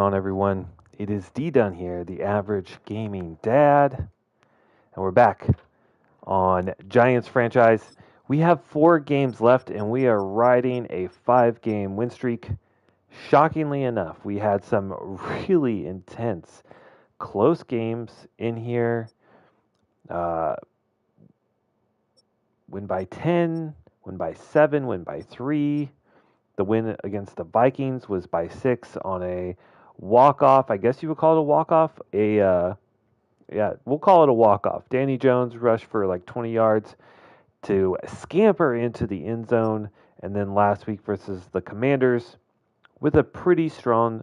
on, everyone? It is D Dunn here, the average gaming dad, and we're back on Giants franchise. We have 4 games left, and we are riding a 5-game win streak. Shockingly enough, we had some really intense, close games in here. Win by 10, win by 7, win by 3. The win against the Vikings was by 6 on a walk-off. I guess you would call it a walk-off. Yeah, we'll call it a walk-off. Danny Jones rushed for like 20 yards to scamper into the end zone. And then last week versus the Commanders with a pretty strong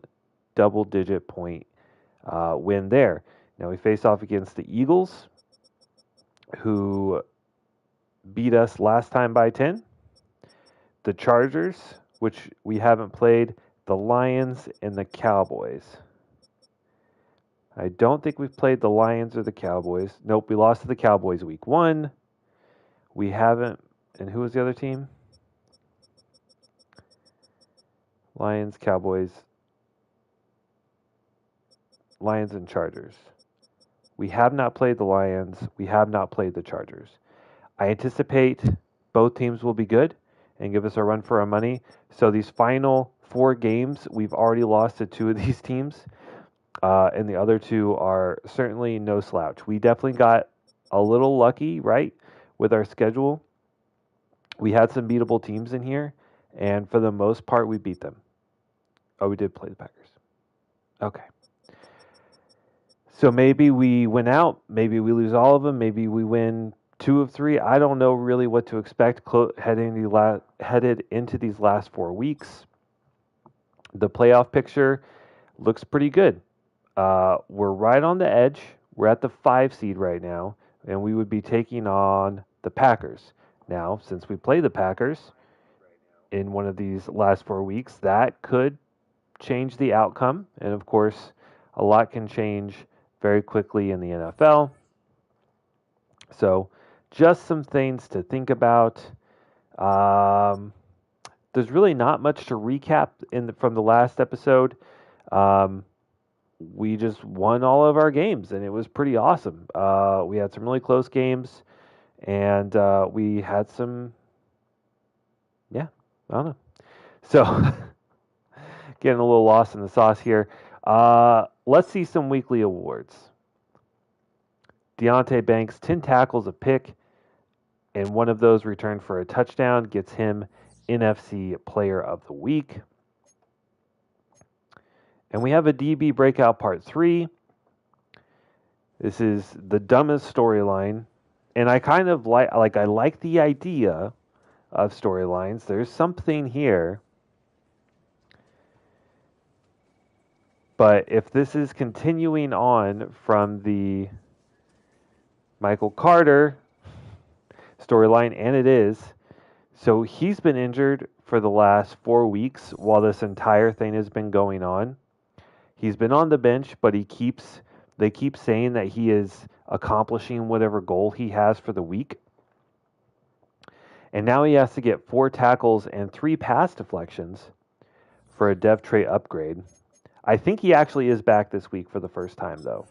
double-digit point win there. Now we face off against the Eagles, who beat us last time by 10. The Chargers, which we haven't played, the Lions, and the Cowboys. I don't think we've played the Lions or the Cowboys. Nope, we lost to the Cowboys week 1. We haven't. And who was the other team? Lions, Cowboys, Lions, and Chargers. We have not played the Lions. We have not played the Chargers. I anticipate both teams will be good and give us a run for our money. So these final 4 games, we've already lost to 2 of these teams. And the other 2 are certainly no slouch. We definitely got a little lucky, right, with our schedule. We had some beatable teams in here, and for the most part, we beat them. Oh, we did play the Packers. Okay. So maybe we win out. Maybe we lose all of them. Maybe we win 2 of 3. I don't know really what to expect headed into these last 4 weeks. The playoff picture looks pretty good. We're right on the edge. We're at the 5 seed right now, and we would be taking on the Packers. Now, since we play the Packers in one of these last 4 weeks, that could change the outcome. And of course, a lot can change very quickly in the NFL. So, just some things to think about. There's really not much to recap from the last episode. We just won all of our games, and it was pretty awesome. We had some really close games, and we had some, I don't know. So, getting a little lost in the sauce here. Let's see some weekly awards. Deontay Banks, 10 tackles, a pick, and one of those returned for a touchdown, gets him NFC Player of the Week. And we have a DB Breakout Part 3. This is the dumbest storyline. And I kind of I like the idea of storylines. There's something here. But if this is continuing on from the Michael Carter storyline, and it is, so he's been injured for the last 4 weeks while this entire thing has been going on. He's been on the bench, but they keep saying that he is accomplishing whatever goal he has for the week. And now he has to get 4 tackles and 3 pass deflections for a dev trait upgrade. I think he actually is back this week for the first time, though.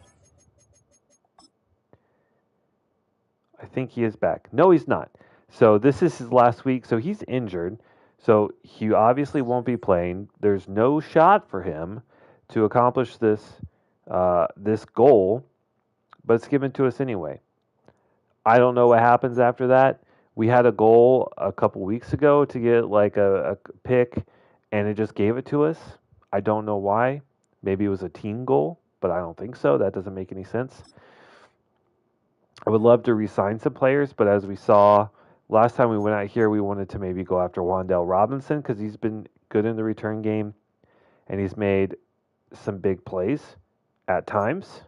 I think he is back. No, he's not. So this is his last week, so he's injured. So he obviously won't be playing. There's no shot for him to accomplish this goal, but it's given to us anyway. I don't know what happens after that. We had a goal a couple weeks ago to get like a pick, and it just gave it to us. I don't know why. Maybe it was a team goal, but I don't think so. That doesn't make any sense. I would love to re-sign some players, but as we saw last time we went out here, we wanted to maybe go after Wan'Dale Robinson because he's been good in the return game, and he's made some big plays at times.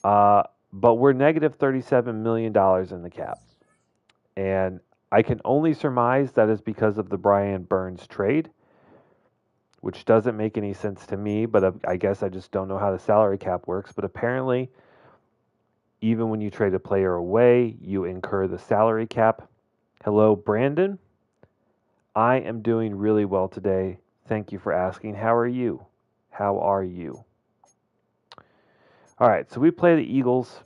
But we're negative $37 million in the cap. And I can only surmise that is because of the Brian Burns trade, which doesn't make any sense to me, but I guess I just don't know how the salary cap works. But apparently, even when you trade a player away, you incur the salary cap. Hello, Brandon. I am doing really well today. Thank you for asking. How are you? How are you? All right, so we play the Eagles.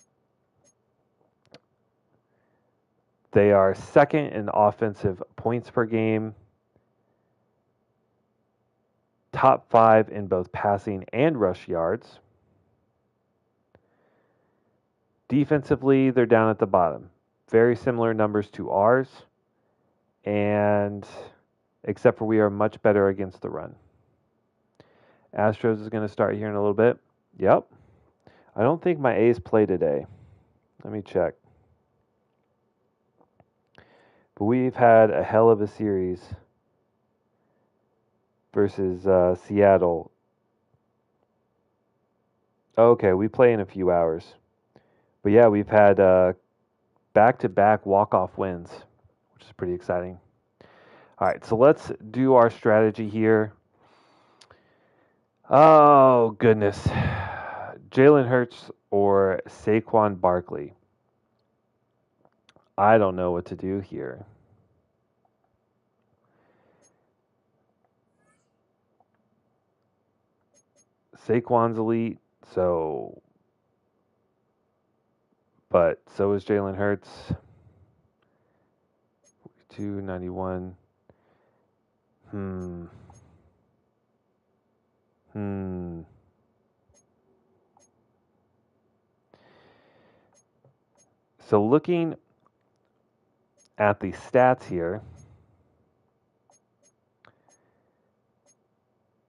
They are second in offensive points per game, top 5 in both passing and rush yards. Defensively, they're down at the bottom. Very similar numbers to ours, and except for we are much better against the run. Astros is going to start here in a little bit. Yep. I don't think my A's play today. Let me check. But we've had a hell of a series versus Seattle. Okay, we play in a few hours. But yeah, we've had back-to-back walk-off wins, which is pretty exciting. All right, so let's do our strategy here. Oh, goodness. Jalen Hurts or Saquon Barkley. I don't know what to do here. Saquon's elite, but so is Jalen Hurts. 291. So looking at the stats here,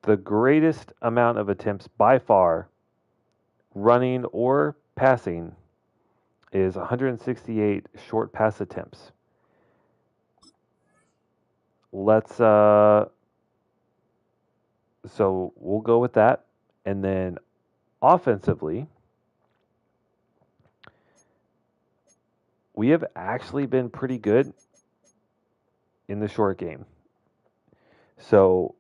the greatest amount of attempts by far, running or passing, is 168 short pass attempts. So we'll go with that. And then offensively, we have actually been pretty good in the short game. So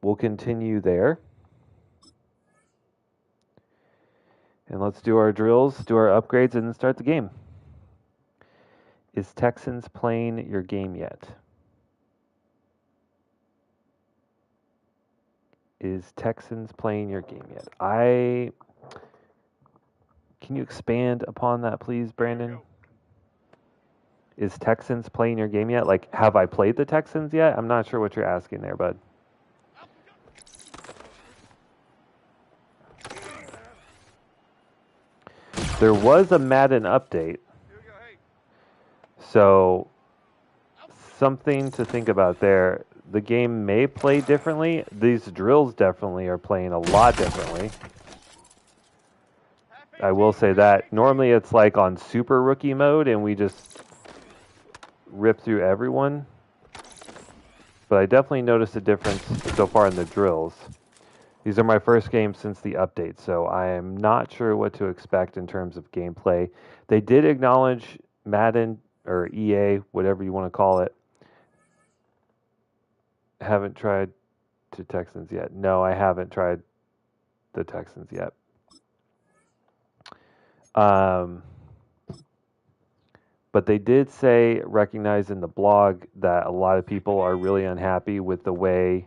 we'll continue there. And let's do our drills, do our upgrades, and then start the game. Is Texans playing your game yet? Is Texans playing your game yet? Can you expand upon that, please, Brandon? Is Texans playing your game yet? Like, have I played the Texans yet? I'm not sure what you're asking there, bud. There was a Madden update. So, something to think about there. The game may play differently. These drills definitely are playing a lot differently. I will say that. Normally it's like on super rookie mode and we just rip through everyone. But I definitely noticed a difference so far in the drills. These are my first games since the update, so I am not sure what to expect in terms of gameplay. They did acknowledge Madden, or EA, whatever you want to call it. Haven't tried to Texans yet. No, I haven't tried the Texans yet. But they did say, recognize in the blog, that a lot of people are really unhappy with the way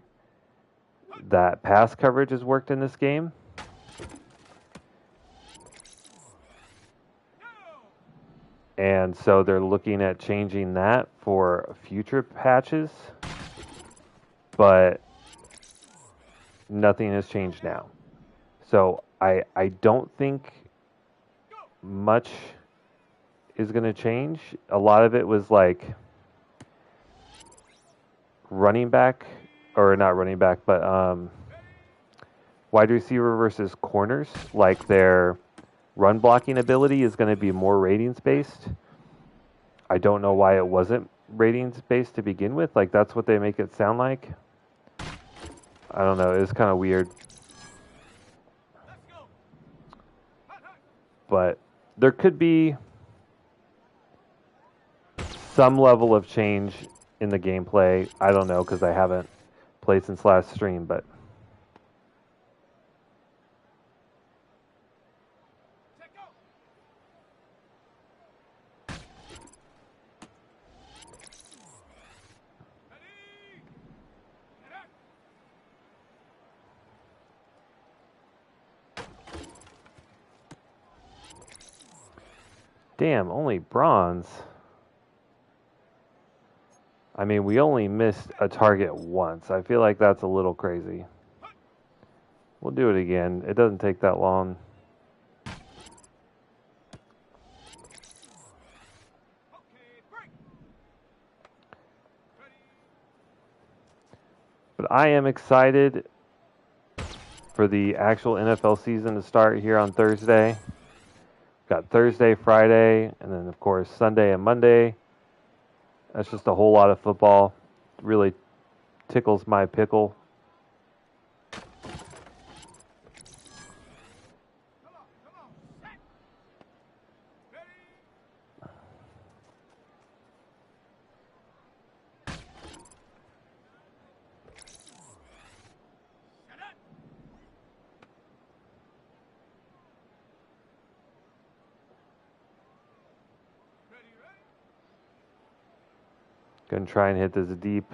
that pass coverage has worked in this game. And so they're looking at changing that for future patches. But nothing has changed now. So I don't think much is going to change. A lot of it was like running back, or not running back, but wide receiver versus corners. Like their run blocking ability is going to be more ratings based. I don't know why it wasn't ratings based to begin with. Like that's what they make it sound like. I don't know. It's kind of weird. But there could be some level of change in the gameplay. I don't know because I haven't played since last stream, but Damn, only bronze. I mean, we only missed a target once. I feel like that's a little crazy. We'll do it again. It doesn't take that long. But I am excited for the actual NFL season to start here on Thursday. Got Thursday, Friday, and then, of course, Sunday and Monday. That's just a whole lot of football. Really tickles my pickle. Gonna try and hit this deep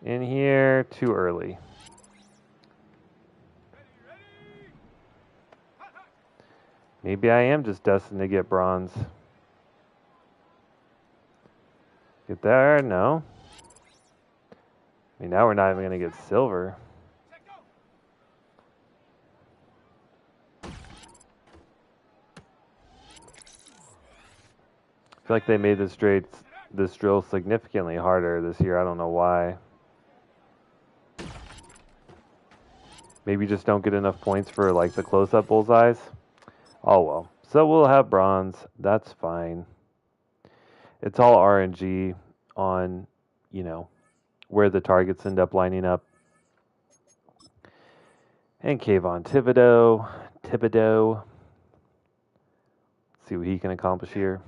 in here. Too early. Maybe I am just destined to get bronze. Get there? No. I mean, now we're not even gonna get silver. I feel like they made this drill significantly harder this year. I don't know why. Maybe just don't get enough points for like the close-up bullseyes. Oh well. So we'll have bronze. That's fine. It's all RNG on, you know, where the targets end up lining up. And Kayvon Thibodeau. See what he can accomplish here.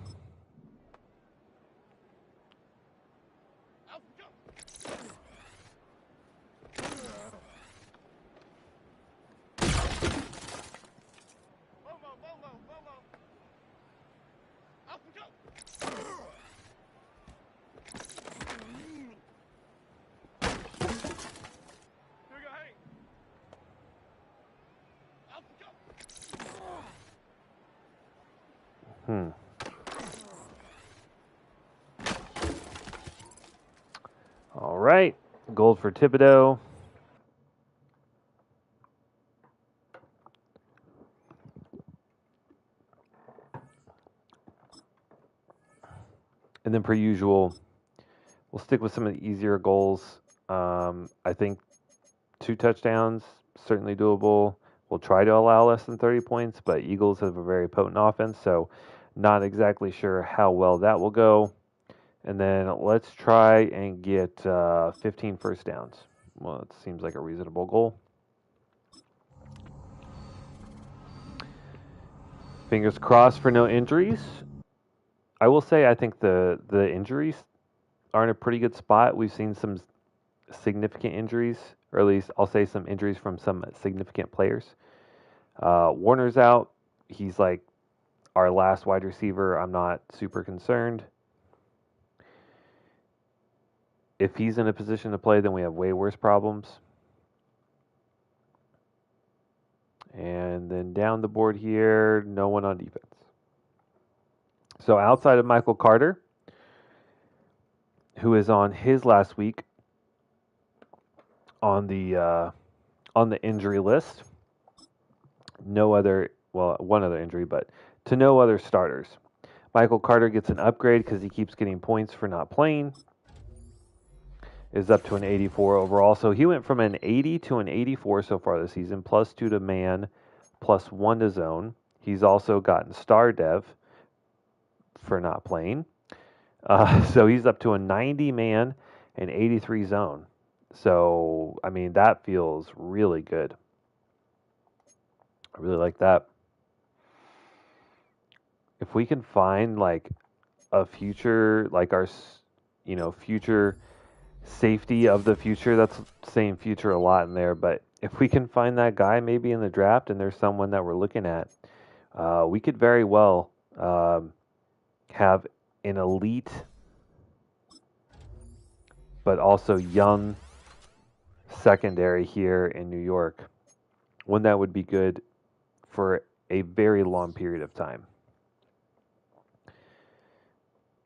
All right, gold for Thibodeau. And then per usual, we'll stick with some of the easier goals. I think 2 touchdowns, certainly doable. We'll try to allow less than 30 points, but Eagles have a very potent offense, so not exactly sure how well that will go. And then let's try and get 15 first downs. Well, it seems like a reasonable goal. Fingers crossed for no injuries. I will say I think the injuries are in a pretty good spot. We've seen some significant injuries, or at least I'll say some injuries from some significant players. Warner's out. He's like our last wide receiver. I'm not super concerned. If he's in a position to play, then we have way worse problems. And then down the board here, no one on defense. So outside of Michael Carter, who is on his last week on the injury list, no other, well, one other injury, but to no other starters. Michael Carter gets an upgrade because he keeps getting points for not playing. Is up to an 84 overall. So he went from an 80 to an 84 so far this season, +2 to man, +1 to zone. He's also gotten star dev for not playing. So he's up to a 90 man and 83 zone. So, I mean, that feels really good. I really like that. If we can find like a future, like our, future safety of the future, that's saying future a lot in there, but if we can find that guy maybe in the draft and there's someone that we're looking at, we could very well have an elite but also young secondary here in New York. One that would be good for a very long period of time.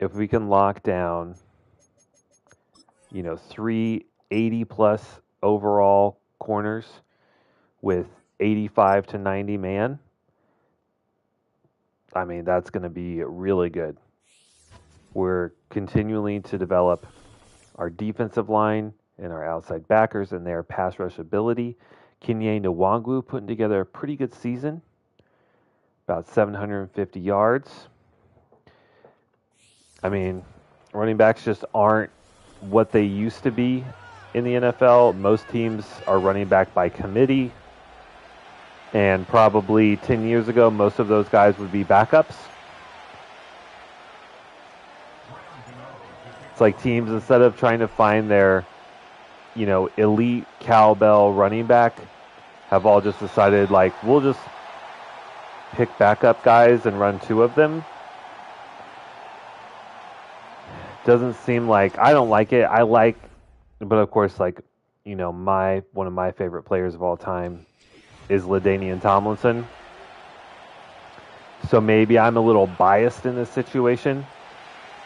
if we can lock down, 380+ overall corners with 85 to 90 man, I mean, that's going to be really good. We're continuing to develop our defensive line and our outside backers and their pass rush ability. Kenye Nwangwu putting together a pretty good season, about 750 yards. I mean, running backs just aren't what they used to be in the NFL. Most teams are running back by committee, and probably 10 years ago, most of those guys would be backups. It's like teams, instead of trying to find their, elite cowbell running back, have all just decided, like, we'll just pick backup guys and run two of them. Doesn't seem like, I don't like it. But of course, like, one of my favorite players of all time is LaDainian Tomlinson. So maybe I'm a little biased in this situation,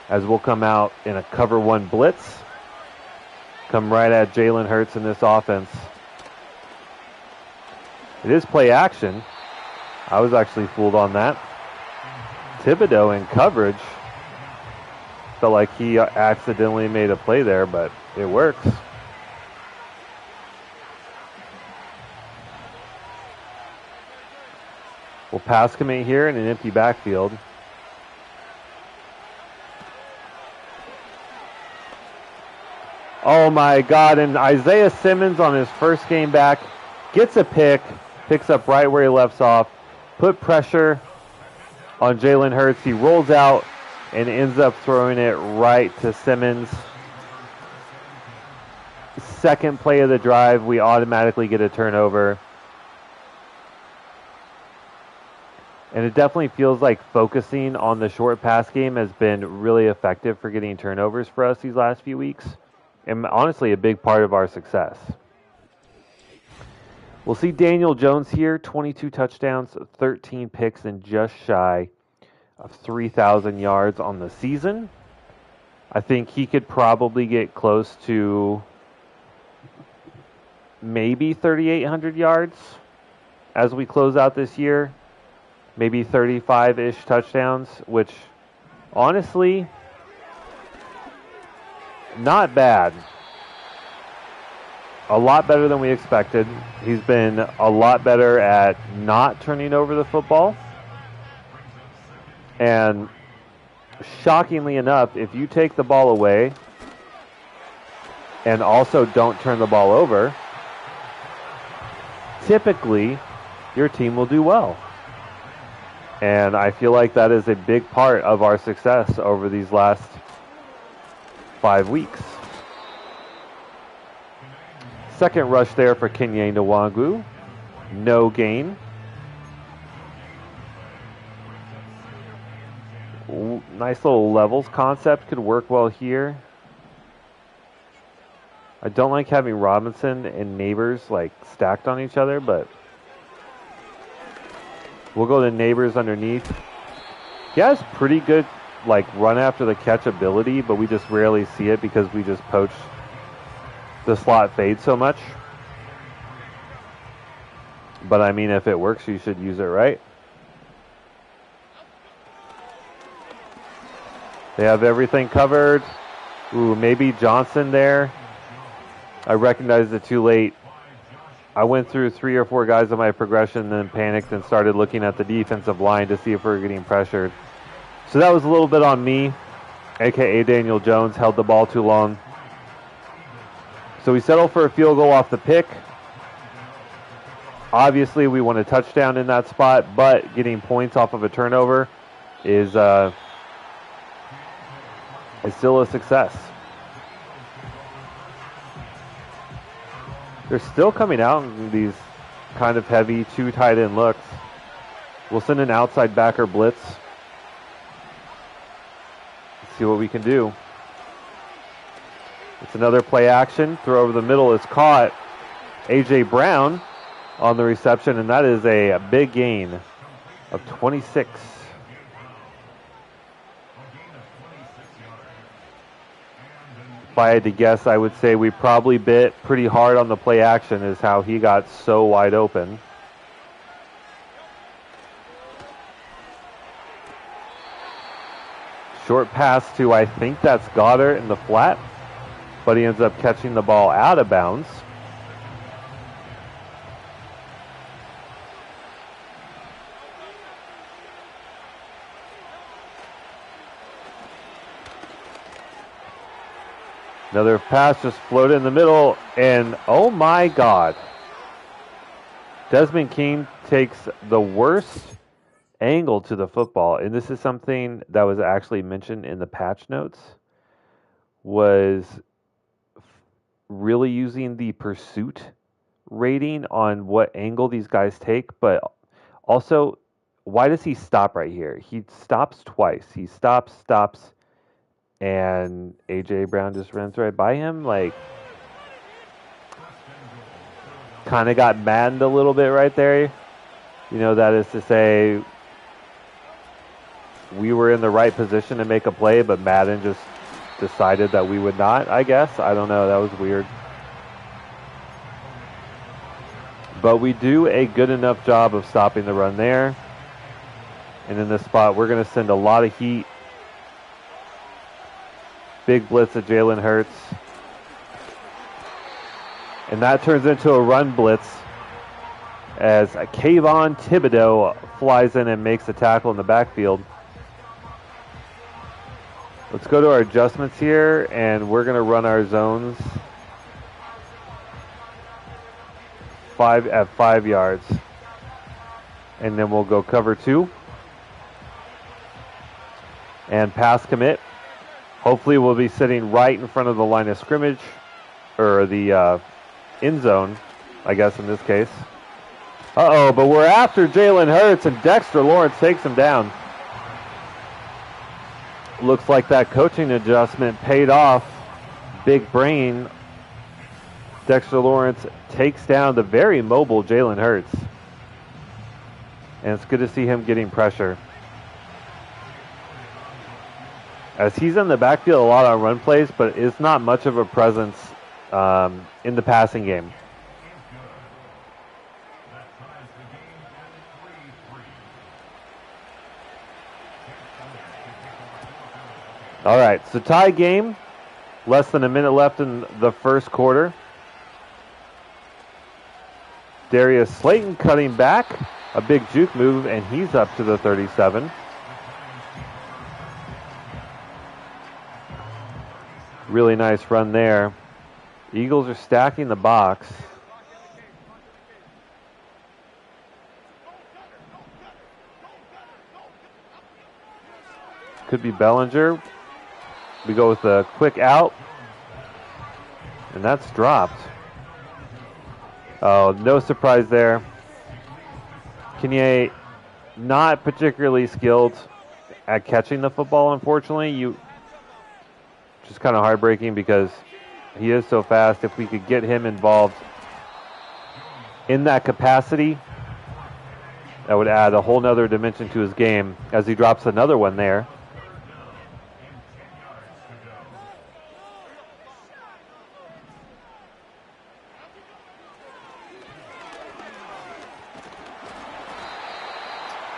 as we'll come out in a cover one blitz, come right at Jalen Hurts in this offense. It is play action. I was actually fooled on that. Thibodeau in coverage. Felt like he accidentally made a play there, but it works. We'll pass commit here in an empty backfield. Oh my God, and Isaiah Simmons on his first game back gets a pick, picks up right where he left off, put pressure on Jalen Hurts. He rolls out and ends up throwing it right to Simmons. Second play of the drive, we automatically get a turnover. And it definitely feels like focusing on the short pass game has been really effective for getting turnovers for us these last few weeks. And honestly, a big part of our success. We'll see Daniel Jones here, 22 touchdowns, 13 picks, and just shy of 3,000 yards on the season. I think he could probably get close to maybe 3,800 yards as we close out this year. Maybe 35-ish touchdowns, which honestly, not bad. A lot better than we expected. He's been a lot better at not turning over the football. And shockingly enough, if you take the ball away and also don't turn the ball over, typically your team will do well. And I feel like that is a big part of our success over these last 5 weeks. Second rush there for Kenye Nwangwu. No gain. Nice little levels concept could work well here. I don't like having Robinson and Neighbors like stacked on each other, but we'll go to Neighbors underneath. He has pretty good like run after the catch ability, but we just rarely see it because we just poach the slot fade so much. But I mean, if it works, you should use it, right? They have everything covered. Ooh, maybe Johnson there. I recognized it too late. I went through 3 or 4 guys on my progression, then panicked and started looking at the defensive line to see if we were getting pressured. So that was a little bit on me, a.k.a. Daniel Jones, held the ball too long. So we settle for a field goal off the pick. Obviously, we want a touchdown in that spot, but getting points off of a turnover is still a success. They're still coming out in these kind of heavy 2 tight end looks. We'll send an outside backer blitz. Let's see what we can do. It's another play action. Throw over the middle is caught. A.J. Brown on the reception, and that is a big gain of 26. if I had to guess, I would say we probably bit pretty hard on the play action is how he got so wide open. Short pass to, I think that's Goddard in the flat, but he ends up catching the ball out of bounds. Another pass just floated in the middle, and oh my God. Desmond King takes the worst angle to the football, and this is something that was actually mentioned in the patch notes, was really using the pursuit rating on what angle these guys take, but also, why does he stop right here? He stops twice. He stops, and A.J. Brown just runs right by him. Like, kind of got maddened a little bit right there. You know, that is to say, we were in the right position to make a play, but Madden just decided that we would not, I guess. I don't know. That was weird. But we do a good enough job of stopping the run there. And in this spot, we're going to send a lot of heat. Big blitz at Jalen Hurts. And that turns into a run blitz as Kayvon Thibodeau flies in and makes a tackle in the backfield. Let's go to our adjustments here, and we're going to run our zones at 5 yards. And then we'll go cover 2. And pass commit. Hopefully we'll be sitting right in front of the line of scrimmage, or the end zone, I guess in this case. Uh-oh, but we're after Jalen Hurts, and Dexter Lawrence takes him down. Looks like that coaching adjustment paid off. Big brain. Dexter Lawrence takes down the very mobile Jalen Hurts. And it's good to see him getting pressure, as he's in the backfield a lot on run plays, but is not much of a presence in the passing game. All right, so tie game. Less than a minute left in the first quarter. Darius Slayton cutting back. A big juke move, and he's up to the 37. Really nice run there. Eagles are stacking the box. Could be Bellinger. We go with a quick out. And that's dropped. Oh, no surprise there. Kanye, not particularly skilled at catching the football, unfortunately. Just kind of heartbreaking because he is so fast. If we could get him involved in that capacity, that would add a whole nother dimension to his game, as he drops another one there.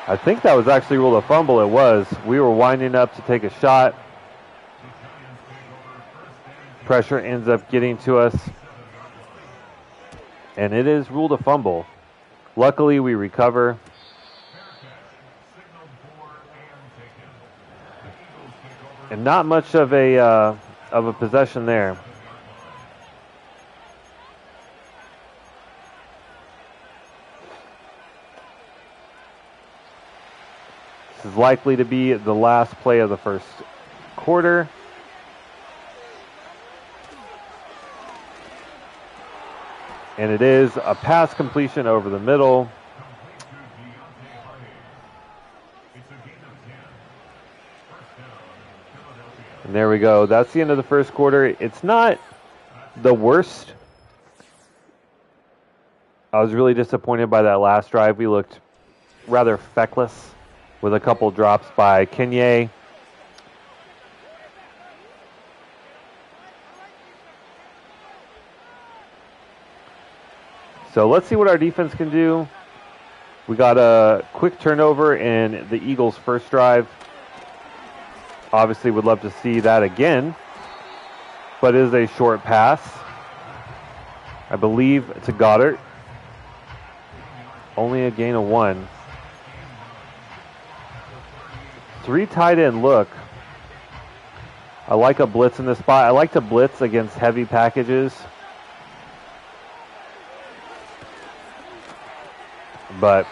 I think that was actually ruled a fumble. It was. We were winding up to take a shot. Pressure ends up getting to us, and it is ruled a fumble. Luckily, we recover. And not much of a possession there. This is likely to be the last play of the first quarter. And it is a pass completion over the middle. And there we go. That's the end of the first quarter. It's not the worst. I was really disappointed by that last drive. We looked rather feckless with a couple drops by Kanye. So let's see what our defense can do. We got a quick turnover in the Eagles' first drive. Obviously would love to see that again, but it is a short pass. I believe to Goddard. Only a gain of 1. 3 tight end look. I like a blitz in this spot. I like to blitz against heavy packages. But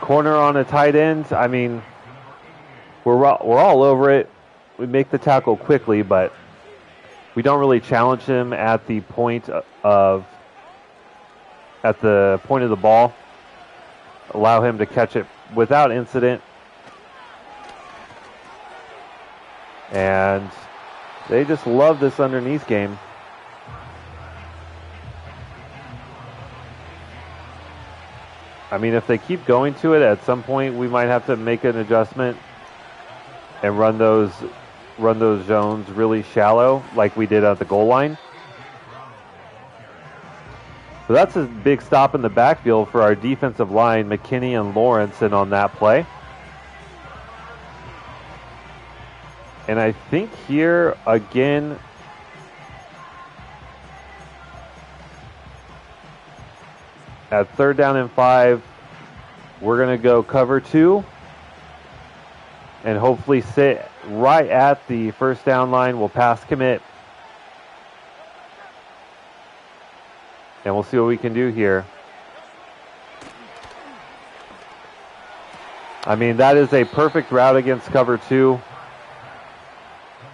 corner on a tight end, I mean, we're all over it. We make the tackle quickly, but we don't really challenge him at the point of the ball. Allow him to catch it without incident. And they just love this underneath game. I mean, if they keep going to it, at some point we might have to make an adjustment and run those zones really shallow like we did at the goal line. So that's a big stop in the backfield for our defensive line, McKinney and Lawrence, and on that play. And I think here, again, at 3rd down and 5, we're going to go cover 2 and hopefully sit right at the 1st down line. We'll pass commit. And we'll see what we can do here. I mean, that is a perfect route against cover 2.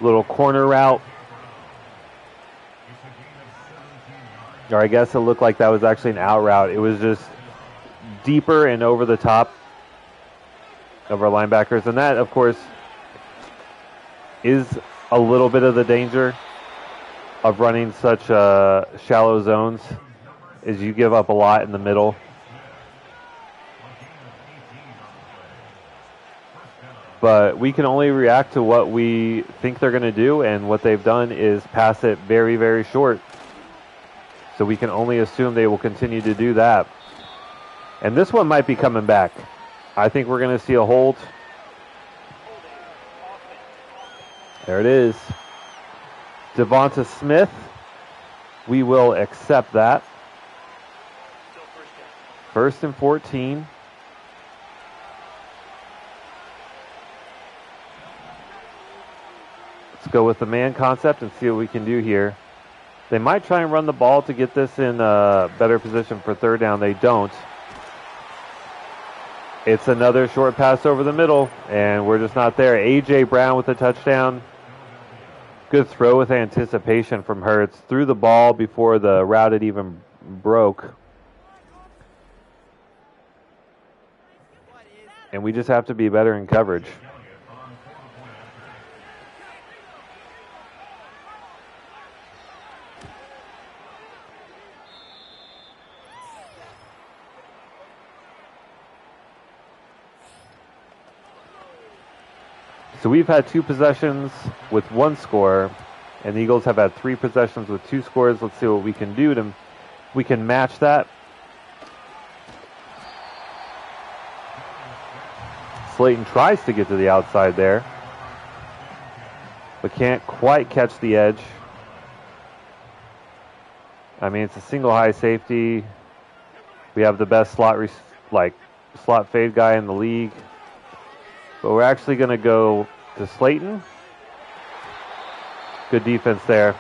Little corner route. Or I guess it looked like that was actually an out route. It was just deeper and over the top of our linebackers. And that, of course, is a little bit of the danger of running such shallow zones, is you give up a lot in the middle. But we can only react to what we think they're going to do, and what they've done is pass it very, very short. So we can only assume they will continue to do that. And this one might be coming back. I think we're going to see a hold. There it is. Devonta Smith. We will accept that. 1st and 14. Let's go with the man concept and see what we can do here. They might try and run the ball to get this in a better position for 3rd down. They don't. It's another short pass over the middle, and we're just not there. A.J. Brown with a touchdown. Good throw with anticipation from Hurts. Threw the ball before the route had even broke. And we just have to be better in coverage. So we've had 2 possessions with 1 score, and the Eagles have had 3 possessions with 2 scores. Let's see what we can do to we can match that. Slayton tries to get to the outside there, but can't quite catch the edge. I mean, it's a single high safety. We have the best slot fade guy in the league. But we're actually going to go to Slayton. Good defense there.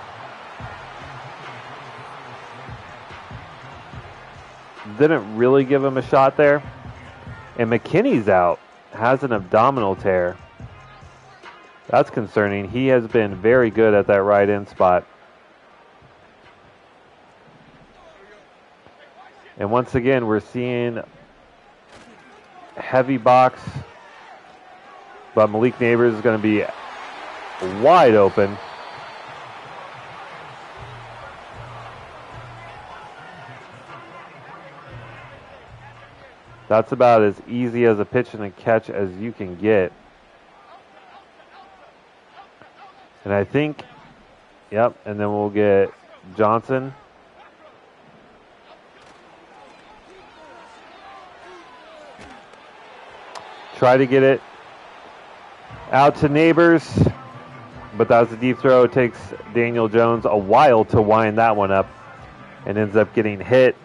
Didn't really give him a shot there. And McKinney's out. Has an abdominal tear. That's concerning. He has been very good at that right end spot. And once again, we're seeing heavy box. But Malik Neighbors is going to be wide open. That's about as easy as a pitch and a catch as you can get. And I think, yep, and then we'll get Johnson. try to get it out to Neighbors, but that was a deep throw. It takes Daniel Jones a while to wind that one up and ends up getting hit.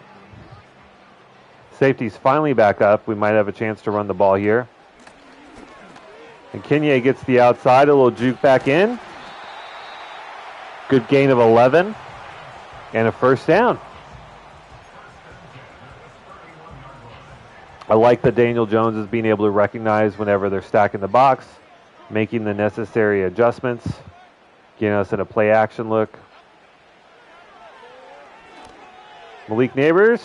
Safety's finally back up. We might have a chance to run the ball here. And Kenya gets the outside, a little juke back in. Good gain of 11 and a first down. I like that Daniel Jones is being able to recognize whenever they're stacking the box, making the necessary adjustments, getting us in a play action look. Malik Neighbors.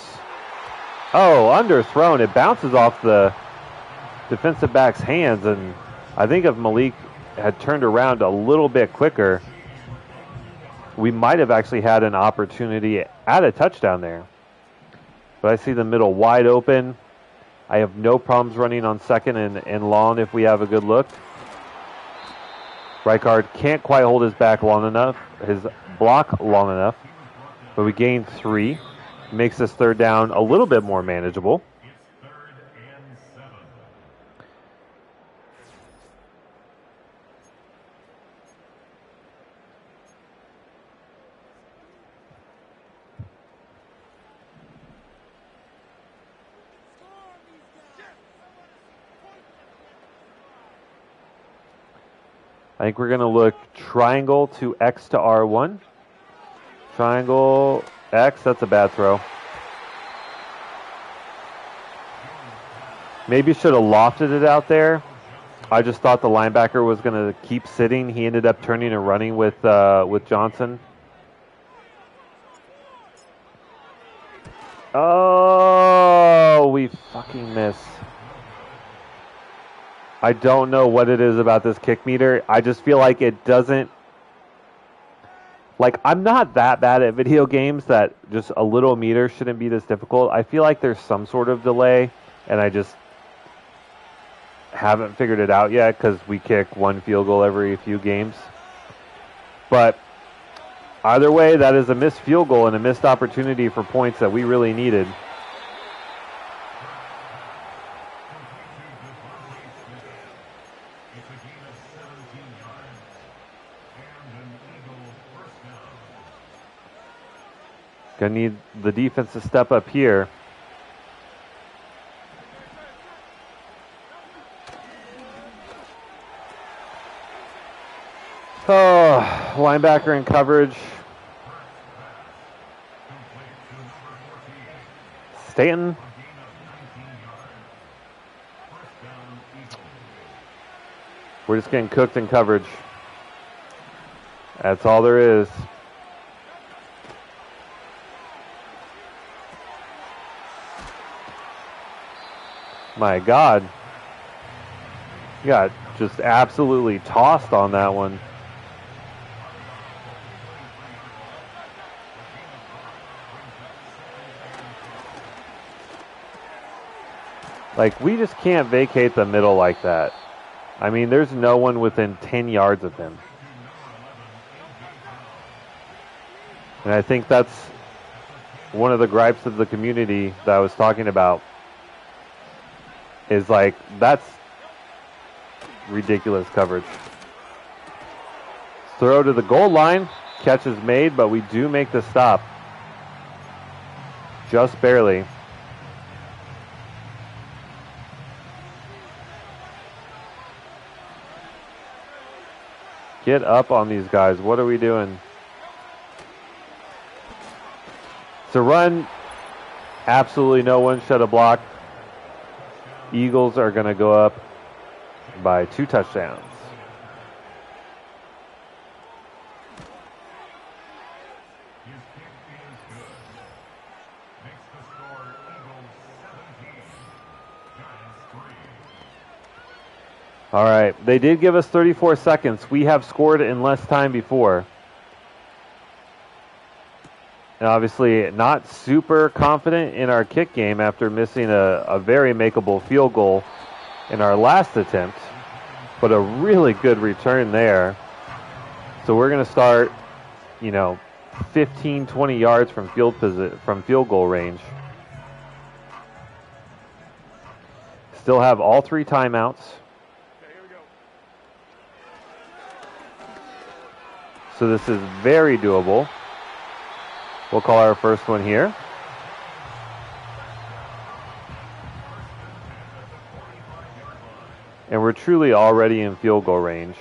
Oh, underthrown. It bounces off the defensive back's hands, and I think if Malik had turned around a little bit quicker, we might have actually had an opportunity at a touchdown there. But I see the middle wide open. I have no problems running on second and long if we have a good look. Right guard can't quite hold his block long enough, but we gained 3. Makes this third down a little bit more manageable. I think we're going to look triangle to X to R1. Triangle X, that's a bad throw. Maybe should have lofted it out there. I just thought the linebacker was going to keep sitting. He ended up turning and running with Johnson. Oh, we fucking miss. I don't know what it is about this kick meter. I just feel like it doesn't. Like, I'm not that bad at video games that just a little meter shouldn't be this difficult. I feel like there's some sort of delay, and I just haven't figured it out yet because we kick 1 field goal every few games. But either way, that is a missed field goal and a missed opportunity for points that we really needed. Gonna need the defense to step up here. Oh, linebacker in coverage. Stanton. We're just getting cooked in coverage. That's all there is. My God. You got just absolutely tossed on that one. Like, we just can't vacate the middle like that. I mean, there's no one within 10 yards of him. And I think that's one of the gripes of the community that I was talking about. Is like, that's ridiculous coverage. Throw to the goal line. Catch is made, but we do make the stop. Just barely. Get up on these guys. What are we doing? It's a run. Absolutely no one should have blocked. Eagles are going to go up by 2 touchdowns. All right, they did give us 34 seconds. We have scored in less time before. And obviously not super confident in our kick game after missing a very makeable field goal in our last attempt, but a really good return there. So we're going to start, 15, 20 yards from field goal range. Still have all 3 timeouts. So this is very doable. We'll call our first one here. And we're truly already in field goal range.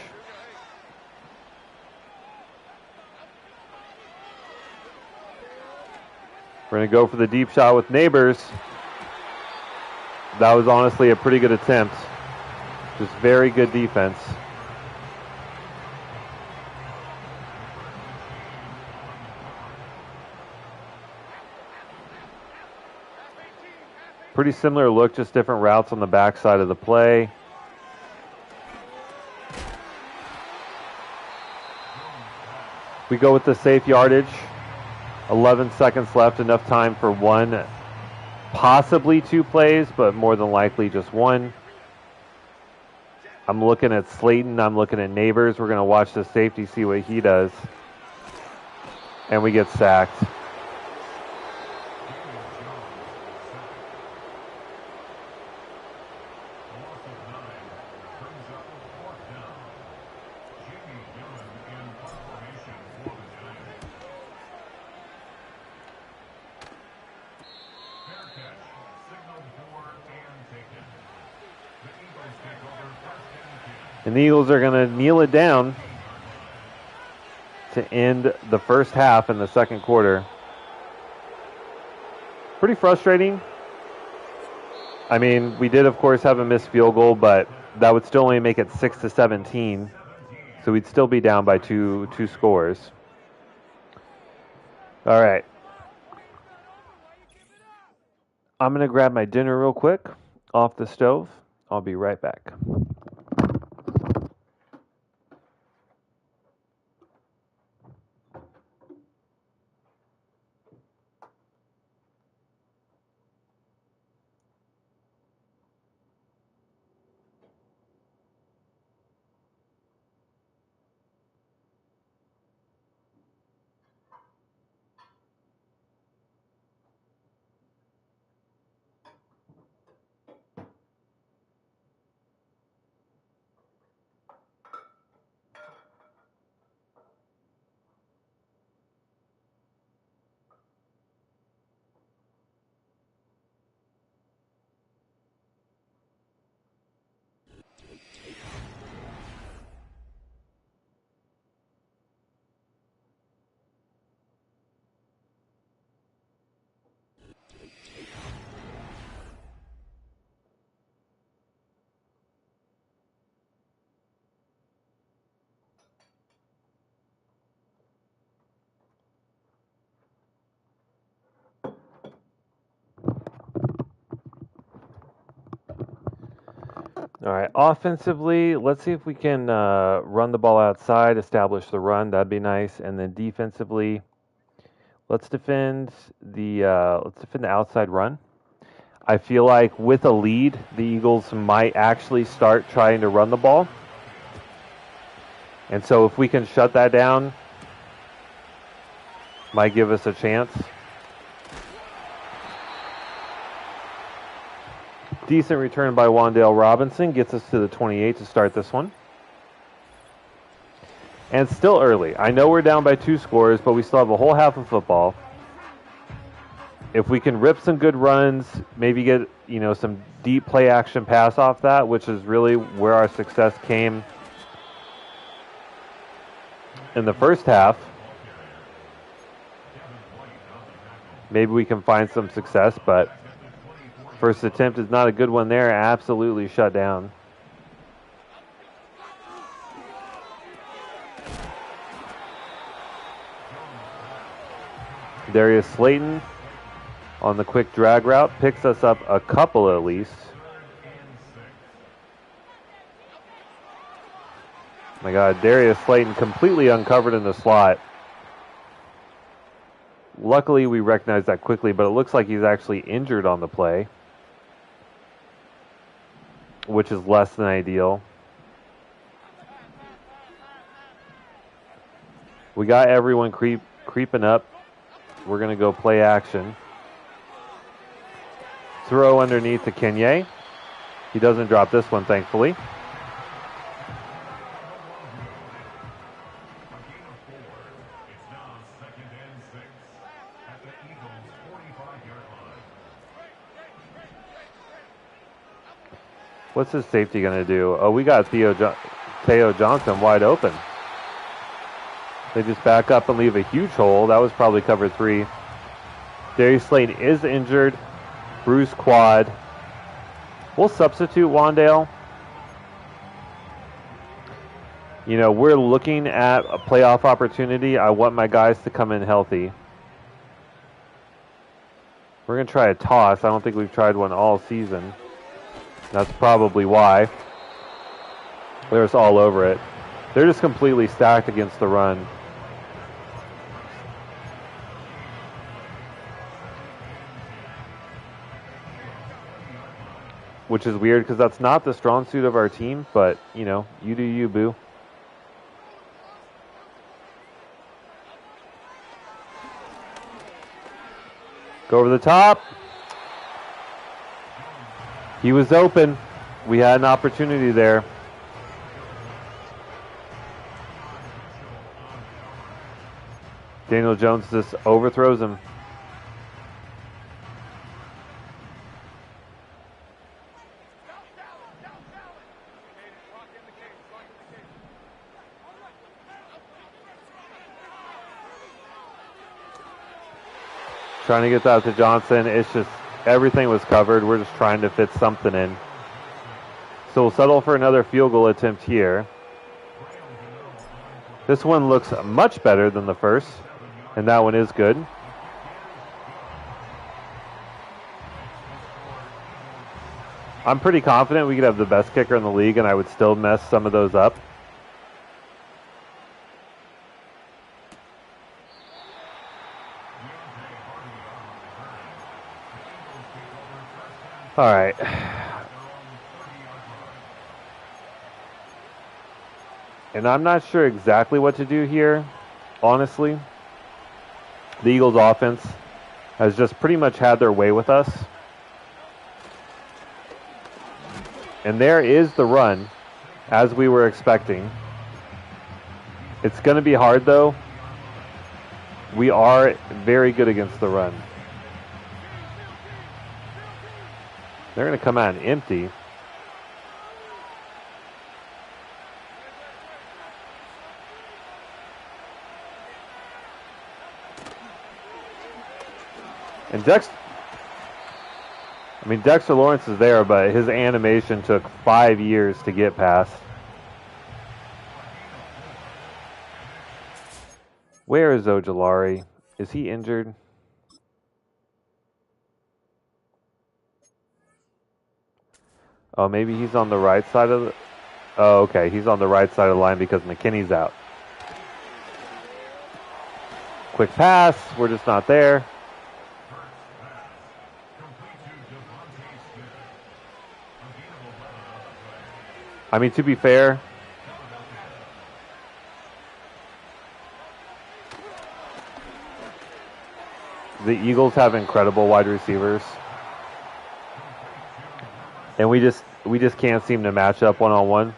We're going to go for the deep shot with Neighbors. That was honestly a pretty good attempt. Just very good defense. Pretty similar look, just different routes on the backside of the play. We go with the safe yardage. 11 seconds left, enough time for 1, possibly 2 plays, but more than likely just 1. I'm looking at Slayton. I'm looking at Neighbors. We're going to watch the safety, see what he does. And we get sacked. And the Eagles are going to kneel it down to end the first half in the second quarter. Pretty frustrating. I mean, we did, of course, have a missed field goal, but that would still only make it 6-17. So we'd still be down by two scores. All right. I'm going to grab my dinner real quick off the stove. I'll be right back. All right, offensively, let's see if we can run the ball outside, establish the run. That'd be nice. And then defensively, let's defend the outside run. I feel like with a lead, the Eagles might actually start trying to run the ball. And so if we can shut that down, might give us a chance. Decent return by Wan'Dale Robinson gets us to the 28 to start this one. And it's still early. I know we're down by 2 scores, but we still have a whole half of football. If we can rip some good runs, maybe get, some deep play action pass off that, which is really where our success came in the first half. Maybe we can find some success, but first attempt is not a good one there. Absolutely shut down. Darius Slayton on the quick drag route picks us up a couple at least. My God, Darius Slayton completely uncovered in the slot. Luckily, we recognized that quickly, but it looks like he's actually injured on the play, which is less than ideal. We got everyone creeping up. We're going to go play action. Throw underneath to Kenye. He doesn't drop this one, thankfully. What's his safety going to do? Oh, we got Theo Johnson wide open. They just back up and leave a huge hole. That was probably cover 3. Darius Slayton is injured. Bruce quad. We'll substitute Wandale. You know, we're looking at a playoff opportunity. I want my guys to come in healthy. We're going to try a toss. I don't think we've tried one all season. That's probably why. They're just all over it. They're just completely stacked against the run. Which is weird because that's not the strong suit of our team, but, you know, you do you, boo. Go over the top. He was open. We had an opportunity there. Daniel Jones just overthrows him. Trying to get that to Johnson. It's just everything was covered. We're just trying to fit something in. So we'll settle for another field goal attempt here. This one looks much better than the first, and that one is good. I'm pretty confident we could have the best kicker in the league, and I would still mess some of those up. All right. And I'm not sure exactly what to do here, honestly. The Eagles' offense has just pretty much had their way with us. And there is the run, as we were expecting. It's going to be hard, though. We are very good against the run. They're going to come out empty. And Dexter Lawrence is there, but his animation took 5 years to get past. Where is Ojulari? Is he injured? Oh, maybe he's on the right side of the... Oh, okay. He's on the right side of the line because McKinney's out. Quick pass. We're just not there. I mean, to be fair, the Eagles have incredible wide receivers. And we just can't seem to match up one-on-one.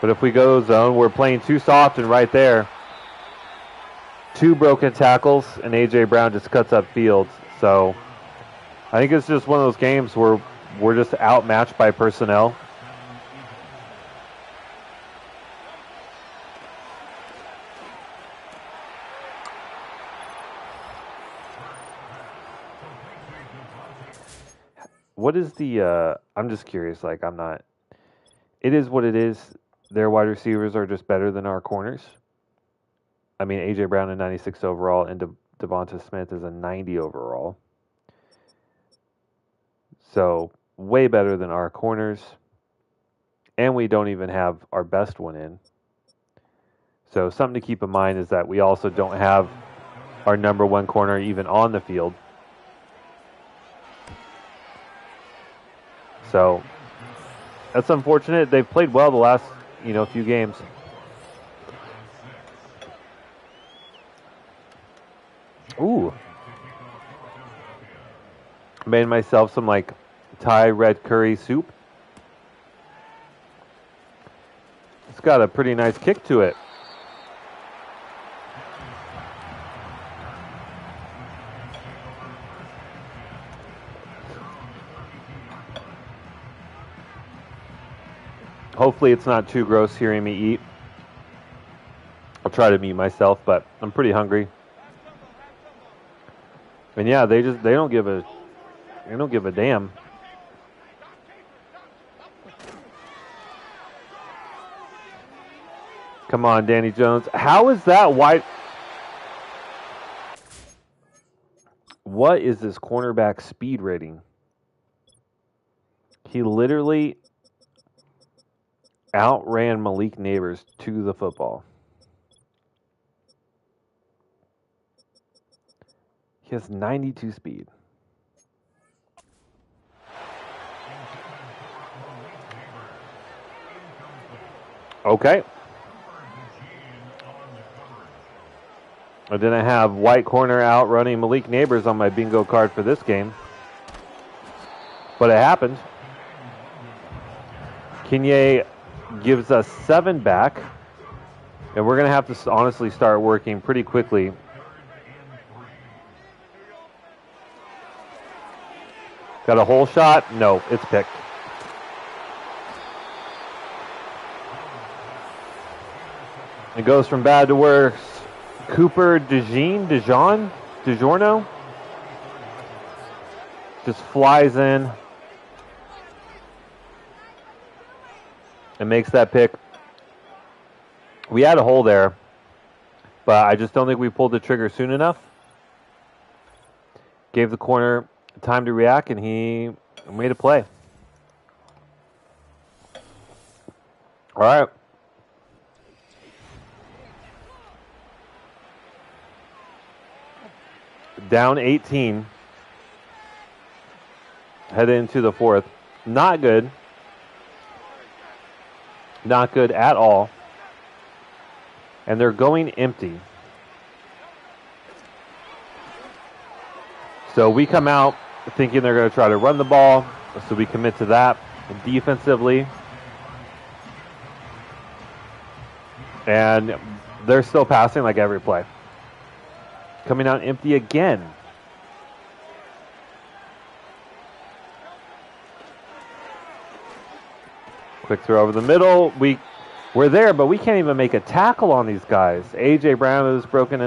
But if we go zone, we're playing too soft and right there. 2 broken tackles, and A.J. Brown just cuts up field. So I think it's just one of those games where we're just outmatched by personnel. What is the, I'm just curious, like, I'm not, it is what it is. Their wide receivers are just better than our corners. I mean, A.J. Brown a 96 overall, and Devonta Smith is a 90 overall. So, way better than our corners. And we don't even have our best one in. So, something to keep in mind is that we also don't have our number 1 corner even on the field. So, that's unfortunate. They've played well the last, few games. Ooh. Made myself some like Thai red curry soup. It's got a pretty nice kick to it. Hopefully it's not too gross hearing me eat. I'll try to mute myself, but I'm pretty hungry. And yeah, they don't give a damn. Come on, Danny Jones. How is that wide? What is this cornerback speed rating? He literally outran Malik Neighbors to the football. He has 92 speed. Okay. I didn't have white corner outrunning Malik Neighbors on my bingo card for this game. But it happened. Kinye gives us 7 back. And we're going to have to honestly start working pretty quickly. Got a hole shot? No, it's picked. It goes from bad to worse. Cooper DeJourno just flies in and makes that pick. We had a hole there, but I just don't think we pulled the trigger soon enough. Gave the corner time to react, and he made a play. All right. Down 18. Headed into the fourth. Not good. Not good at all. And they're going empty. So we come out thinking they're going to try to run the ball. So we commit to that defensively. And they're still passing like every play. Coming out empty again. Quick throw over the middle. We're there, but we can't even make a tackle on these guys. A.J. Brown has broken a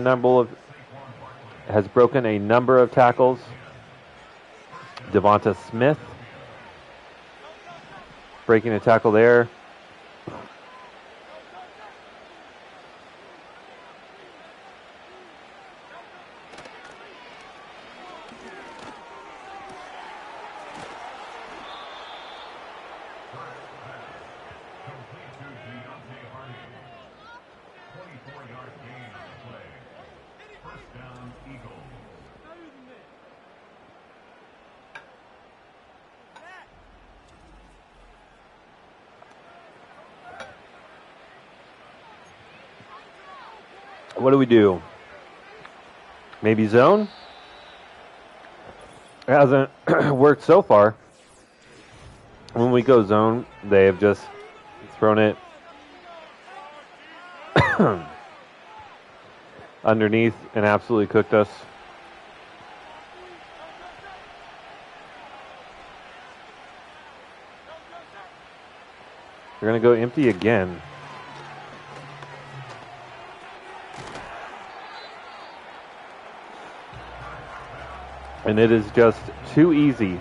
number of tackles. Devonta Smith breaking a tackle there. What do we do? Maybe zone? It hasn't worked so far. When we go zone, they have just thrown it underneath and absolutely cooked us. They're going to go empty again. And it is just too easy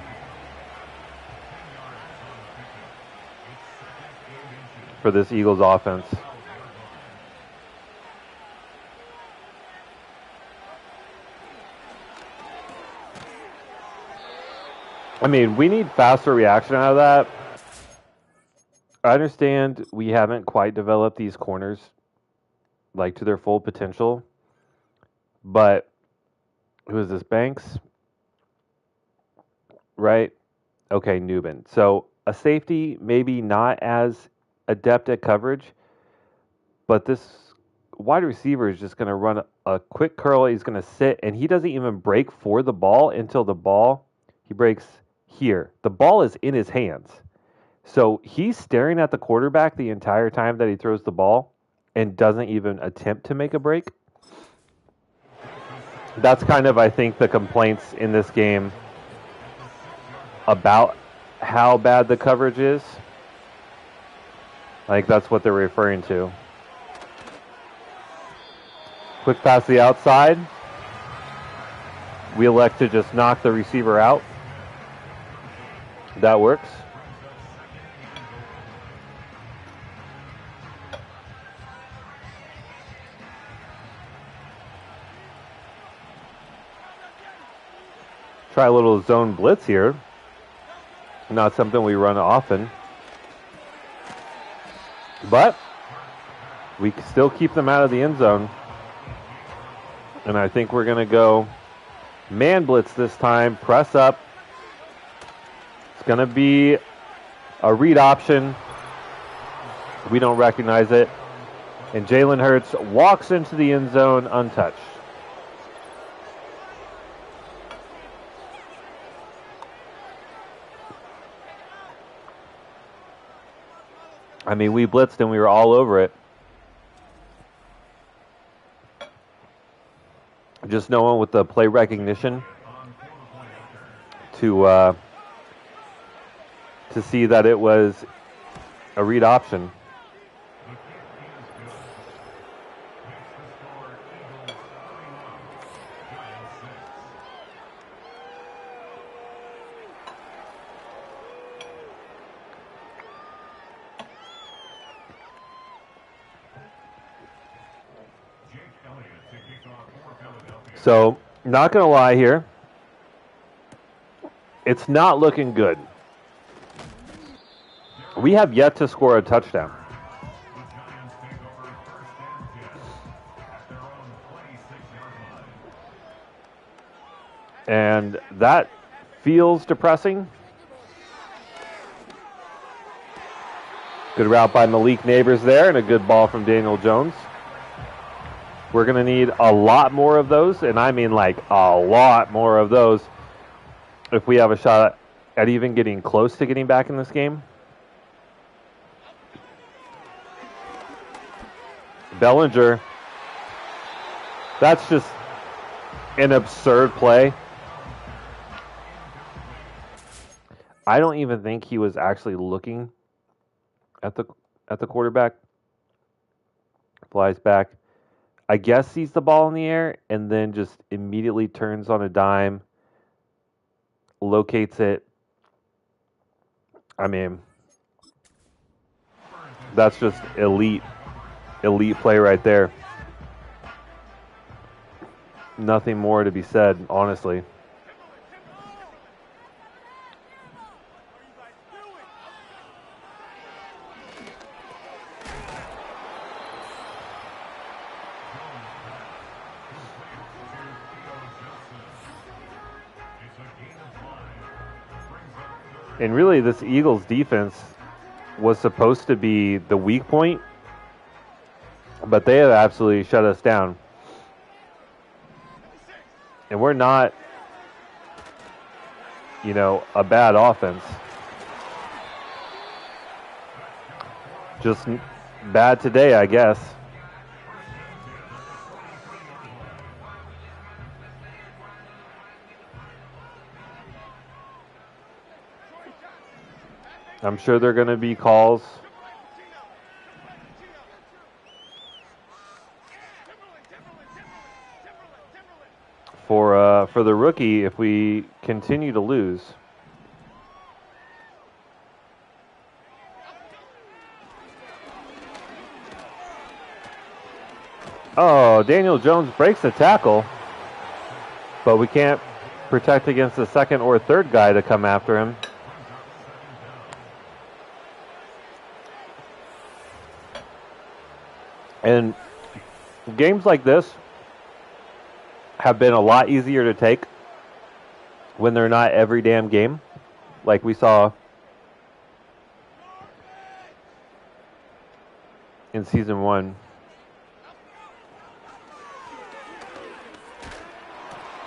for this Eagles offense. I mean, we need faster reaction out of that. I understand we haven't quite developed these corners like to their full potential, but who is this? Banks? Right? Okay, Newman. So a safety maybe not as adept at coverage, but this wide receiver is just going to run a quick curl. He's going to sit, and he doesn't even break for the ball until he breaks here. The ball is in his hands. So he's staring at the quarterback the entire time that he throws the ball and doesn't even attempt to make a break. That's kind of, I think, the complaints in this game about how bad the coverage is. I think that's what they're referring to. Quick pass to the outside. We elect to just knock the receiver out. That works. Try a little zone blitz here. Not something we run often. But we can still keep them out of the end zone. And I think we're going to go man blitz this time. Press up. It's going to be a read option. We don't recognize it. And Jalen Hurts walks into the end zone untouched. I mean, we blitzed and we were all over it. Just no one with the play recognition to see that it was a read option. So, not going to lie here. It's not looking good. We have yet to score a touchdown. And that feels depressing. Good route by Malik Neighbors there, and a good ball from Daniel Jones. We're going to need a lot more of those, and I mean like a lot more of those if we have a shot at even getting close to getting back in this game. Bellinger, that's just an absurd play. I don't even think he was actually looking at the quarterback. Flies back. I guess sees the ball in the air and then just immediately turns on a dime, locates it. I mean, that's just elite play right there. Nothing more to be said, honestly. And really, this Eagles defense was supposed to be the weak point, but they have absolutely shut us down. And we're not, a bad offense. Just bad today, I guess. I'm sure there are going to be calls for the rookie if we continue to lose. Oh, Daniel Jones breaks the tackle, but we can't protect against the second or third guy to come after him. And games like this have been a lot easier to take when they're not every damn game, like we saw in Season 1.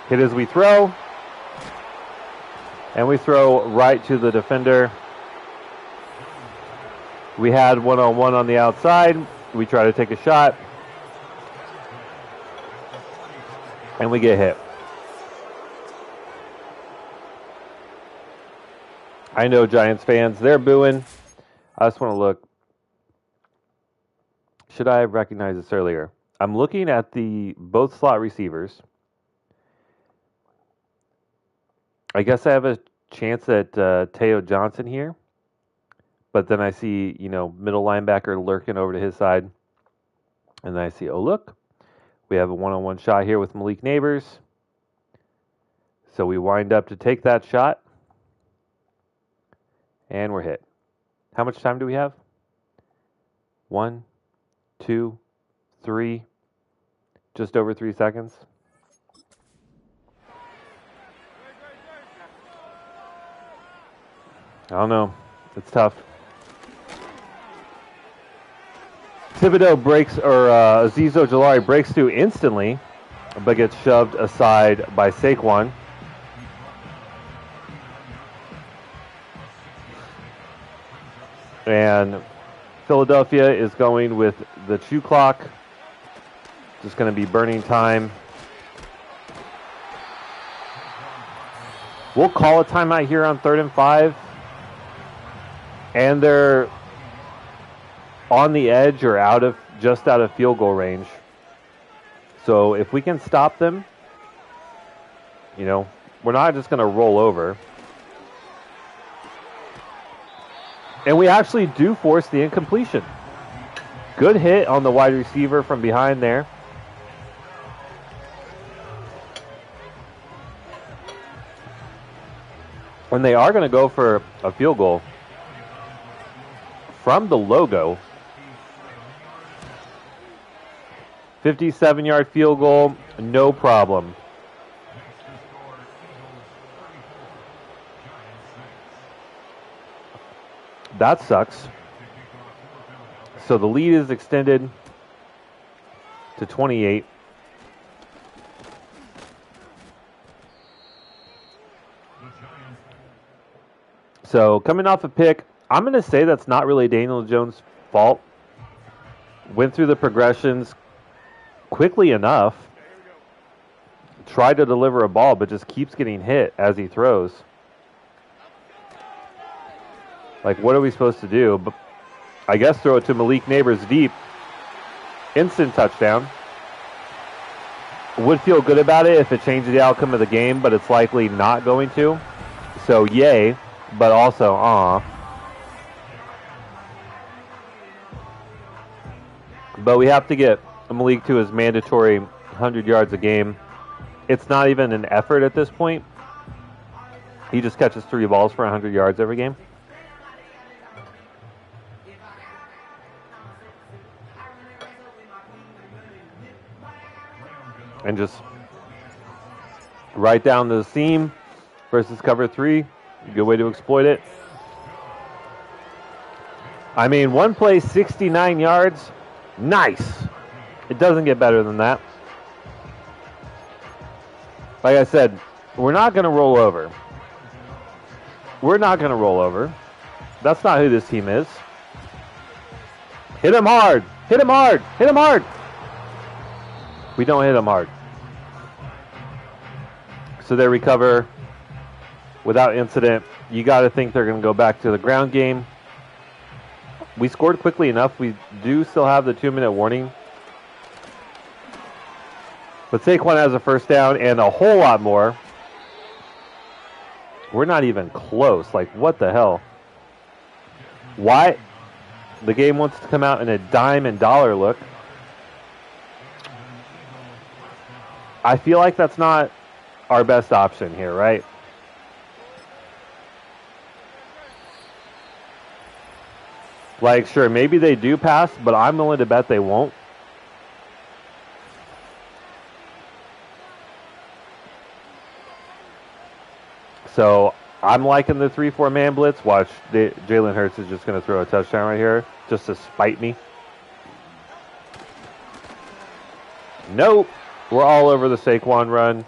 Hit as we throw. And we throw right to the defender. We had one-on-one on the outside. We try to take a shot. And we get hit. I know Giants fans, they're booing. I just want to look. Should I have recognized this earlier? I'm looking at both slot receivers. I guess I have a chance at Teo Johnson here. But then I see, middle linebacker lurking over to his side. And then I see, oh, look. We have a one-on-one shot here with Malik Neighbors. So we wind up to take that shot. And we're hit. How much time do we have? 1, 2, 3. Just over 3 seconds. I don't know. It's tough. Thibodeau breaks, or Azeez Ojulari breaks through instantly, but gets shoved aside by Saquon. And Philadelphia is going with the chew clock. Just going to be burning time. We'll call a timeout here on 3rd and 5. And they're on the edge or just out of field goal range. So if we can stop them, we're not just going to roll over. And we actually do force the incompletion. Good hit on the wide receiver from behind there. And they are going to go for a field goal from the logo. 57-yard field goal, no problem. That sucks. So the lead is extended to 28. So coming off a pick, I'm going to say that's not really Daniel Jones' fault. Went through the progressions quickly enough. Tried to deliver a ball, but just keeps getting hit as he throws. Like, what are we supposed to do? But I guess throw it to Malik Neighbors deep. Instant touchdown. Would feel good about it if it changed the outcome of the game, but it's likely not going to. So, yay, but also, But we have to get Malik to his mandatory 100 yards a game. It's not even an effort at this point. He just catches 3 balls for 100 yards every game. And just right down the seam versus cover 3. Good way to exploit it. I mean, one play, 69 yards. Nice. It doesn't get better than that. Like I said, we're not going to roll over. We're not going to roll over. That's not who this team is. Hit him hard. Hit him hard. Hit him hard. We don't hit him hard. So they recover without incident. You got to think they're going to go back to the ground game. We scored quickly enough. We do still have the 2-minute warning. But Saquon has a first down and a whole lot more. We're not even close. Like, what the hell? Why? The game wants to come out in a dime and dollar look. I feel like that's not our best option here, right? Like, sure, maybe they do pass, but I'm willing to bet they won't. So I'm liking the 3-4 man blitz. Watch, Jalen Hurts is just going to throw a touchdown right here just to spite me. Nope. We're all over the Saquon run.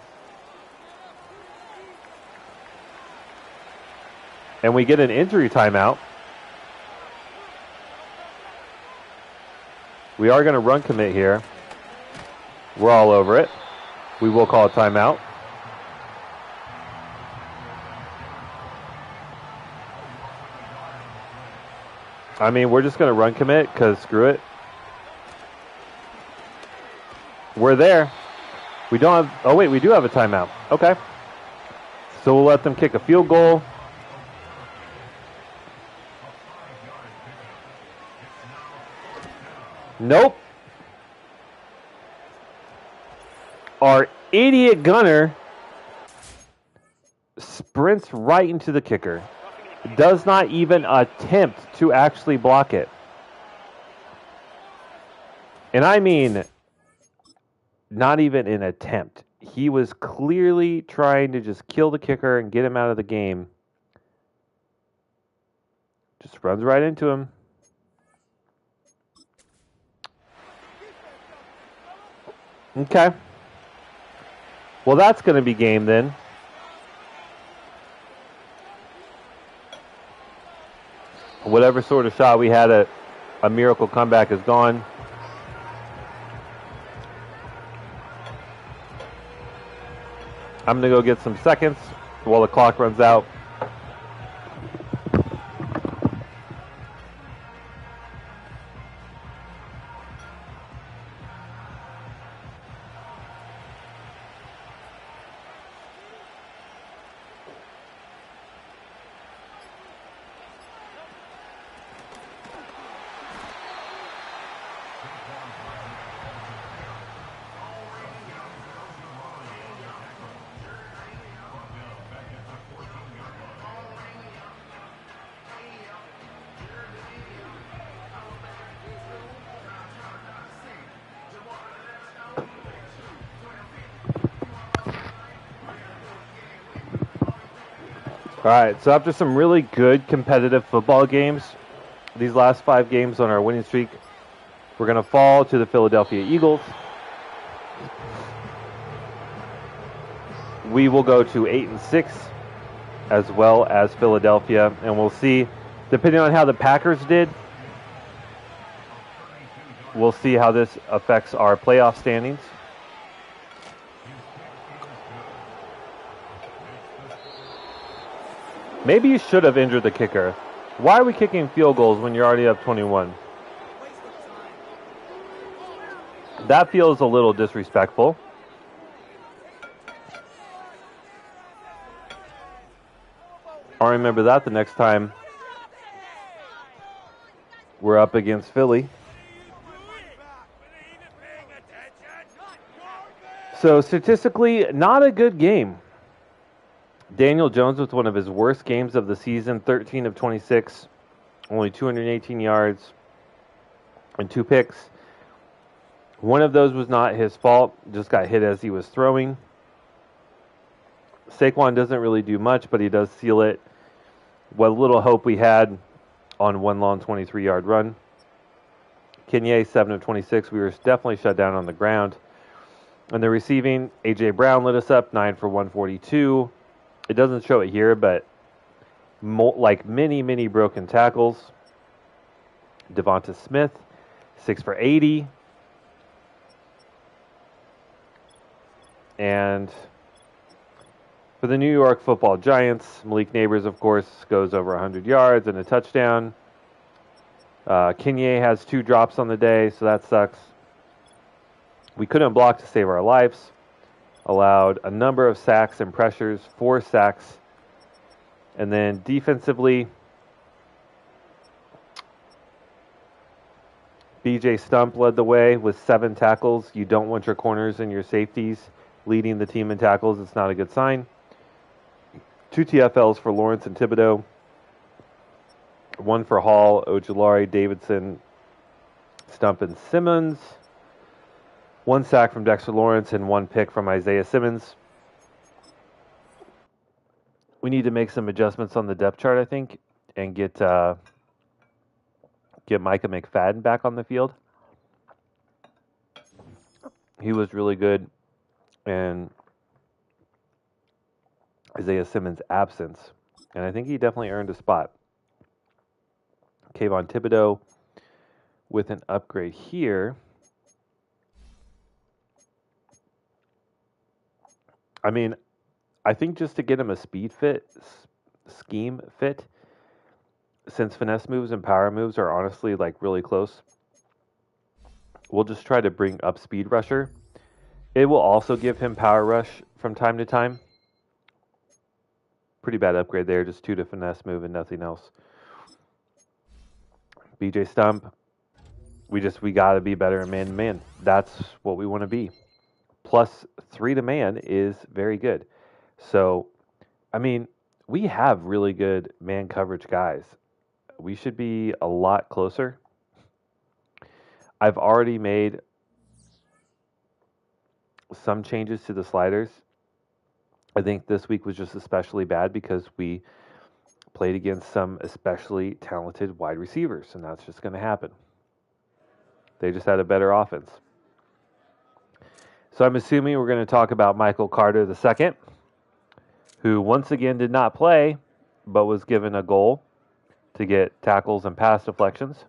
And we get an injury timeout. We are going to run commit here. We're all over it. We will call a timeout. I mean, we're just going to run commit because screw it. We're there. We don't have... Oh, wait, we do have a timeout. Okay. So we'll let them kick a field goal. Nope. Our idiot gunner sprints right into the kicker. Does not even attempt to actually block it. And I mean, not even an attempt. He was clearly trying to just kill the kicker and get him out of the game. Just runs right into him. Okay. Well, that's going to be game then. Whatever sort of shot we had at a miracle comeback is gone. I'm going to go get some seconds while the clock runs out. All right, so after some really good competitive football games, these last 5 games on our winning streak, we're going to fall to the Philadelphia Eagles. We will go to 8-6 as well as Philadelphia, and we'll see, depending on how the Packers did, we'll see how this affects our playoff standings. Maybe you should have injured the kicker. Why are we kicking field goals when you're already up 21? That feels a little disrespectful. I'll remember that the next time we're up against Philly. So statistically, not a good game. Daniel Jones with one of his worst games of the season, 13 of 26, only 218 yards and 2 picks. One of those was not his fault, just got hit as he was throwing. Saquon doesn't really do much, but he does seal it. What little hope we had on one long 23-yard run. Kenya, 7 of 26, we were definitely shut down on the ground. And the receiving, A.J. Brown lit us up, 9 for 142. It doesn't show it here, but like many broken tackles. Devonta Smith, 6 for 80. And for the New York Football Giants, Malik Neighbors, of course, goes over 100 yards and a touchdown. Kenya has 2 drops on the day, so that sucks. We couldn't block to save our lives. Allowed a number of sacks and pressures, 4 sacks. And then defensively, BJ Stump led the way with 7 tackles. You don't want your corners and your safeties leading the team in tackles. It's not a good sign. 2 TFLs for Lawrence and Thibodeau. 1 for Hall, Ojulari, Davidson, Stump, and Simmons. 1 sack from Dexter Lawrence and 1 pick from Isaiah Simmons. We need to make some adjustments on the depth chart, I think, and get Micah McFadden back on the field. He was really good in Isaiah Simmons' absence. And I think he definitely earned a spot. Kayvon Thibodeau with an upgrade here. I mean, I think just to get him a speed fit, scheme fit, since finesse moves and power moves are honestly like really close, we'll just try to bring up speed rusher. It will also give him power rush from time to time. Pretty bad upgrade there, just 2 to finesse move and nothing else. BJ Stump, we gotta be better in man to man. That's what we want to be. Plus 3 to man is very good. So, I mean, we have really good man coverage guys. We should be a lot closer. I've already made some changes to the sliders. I think this week was just especially bad because we played against some especially talented wide receivers, and that's just going to happen. They just had a better offense. So I'm assuming we're going to talk about Michael Carter II, who once again did not play, but was given a goal to get tackles and pass deflections.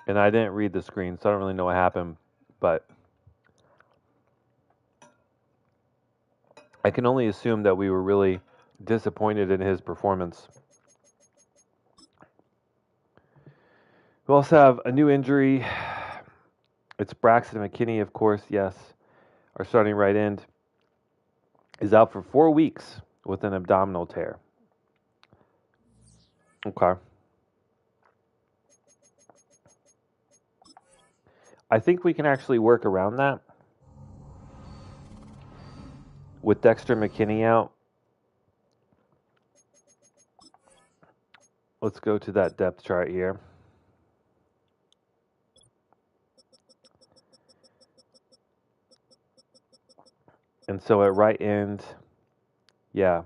And I didn't read the screen, so I don't really know what happened, but I can only assume that we were really disappointed in his performance. We also have a new injury. It's Braxton McKinney, of course, yes. Our starting right end is out for 4 weeks with an abdominal tear. Okay. I think we can actually work around that. With Dexter McKinney out, let's go to that depth chart here. And so at right end, yeah.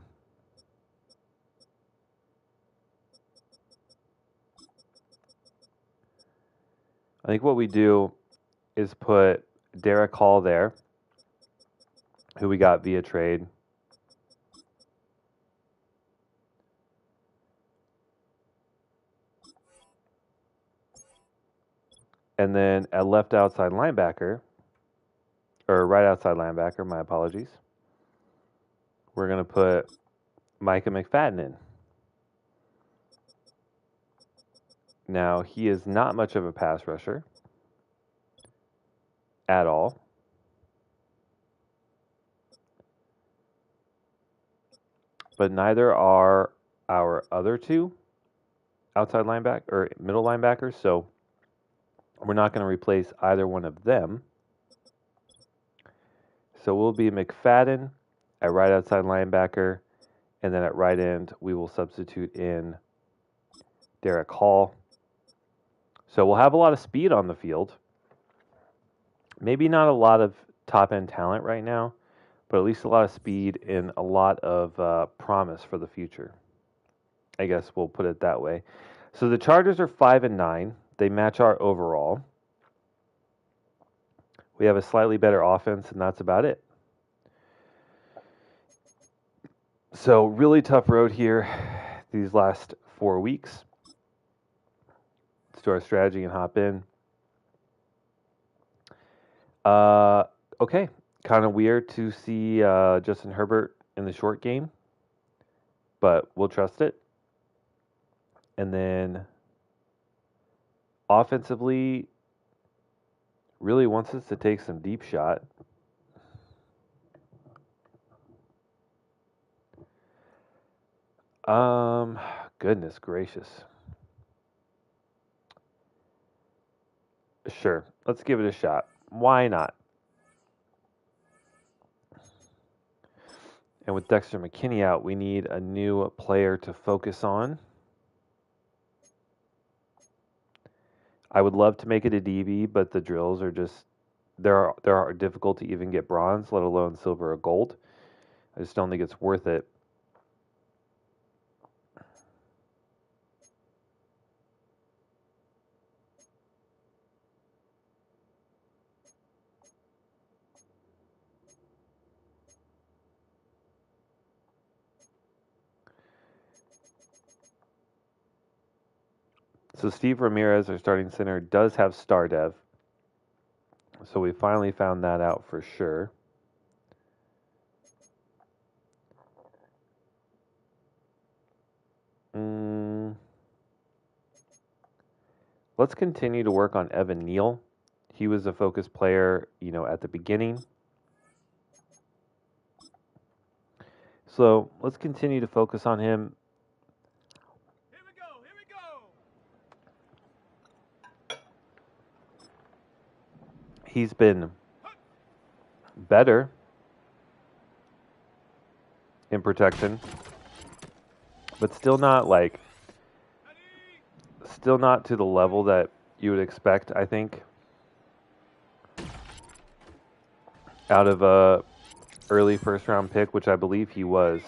I think what we do is put Derek Hall there, who we got via trade. And then at left outside linebacker, or right outside linebacker, my apologies, we're going to put Micah McFadden in. Now, he is not much of a pass rusher at all. But neither are our other two outside linebacker or middle linebackers, so we're not going to replace either one of them. So we'll be McFadden at right outside linebacker, and then at right end we will substitute in Derek Hall. So we'll have a lot of speed on the field. Maybe not a lot of top end talent right now, but at least a lot of speed and a lot of promise for the future. I guess we'll put it that way. So the Chargers are 5-9. They match our overall. We have a slightly better offense, and that's about it. So really tough road here these last 4 weeks. Let's do our strategy and hop in. Okay, kind of weird to see Justin Herbert in the short game, but we'll trust it. And then offensively, really wants us to take some deep shot. Goodness gracious. Sure, let's give it a shot. Why not? And with Dexter McKinney out, we need a new player to focus on. I would love to make it a DB, but the drills are just there are difficult to even get bronze, let alone silver or gold. I just don't think it's worth it. So Steve Ramirez, our starting center, does have star dev. So we finally found that out for sure. Let's continue to work on Evan Neal. He was a focus player, at the beginning. So let's continue to focus on him. Here we go. He's been better in protection, but still not to the level that you would expect, I think, out of a early first round pick, which I believe he was.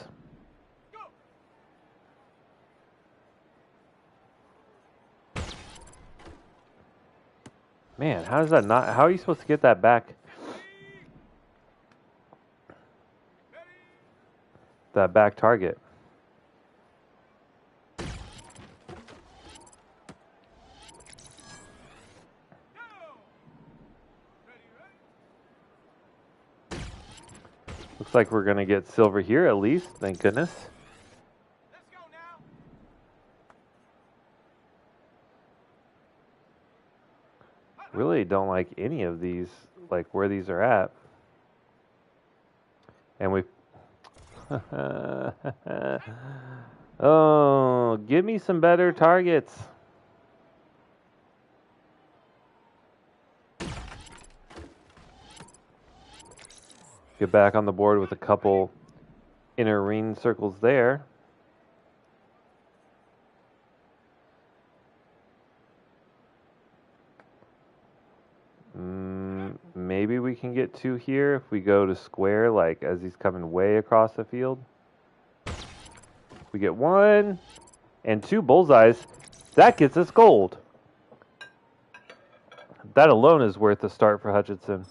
Man, how are you supposed to get that back? That back target. Looks like we're going to get silver here at least, thank goodness. Let's go now. Really don't like any of these, like where these are at. And we... Oh, give me some better targets. Get back on the board with a couple inner ring circles there. Maybe we can get two here if we go to square, like as he's coming way across the field. We get one and two bullseyes. That gets us gold. That alone is worth a start for Hutchinson.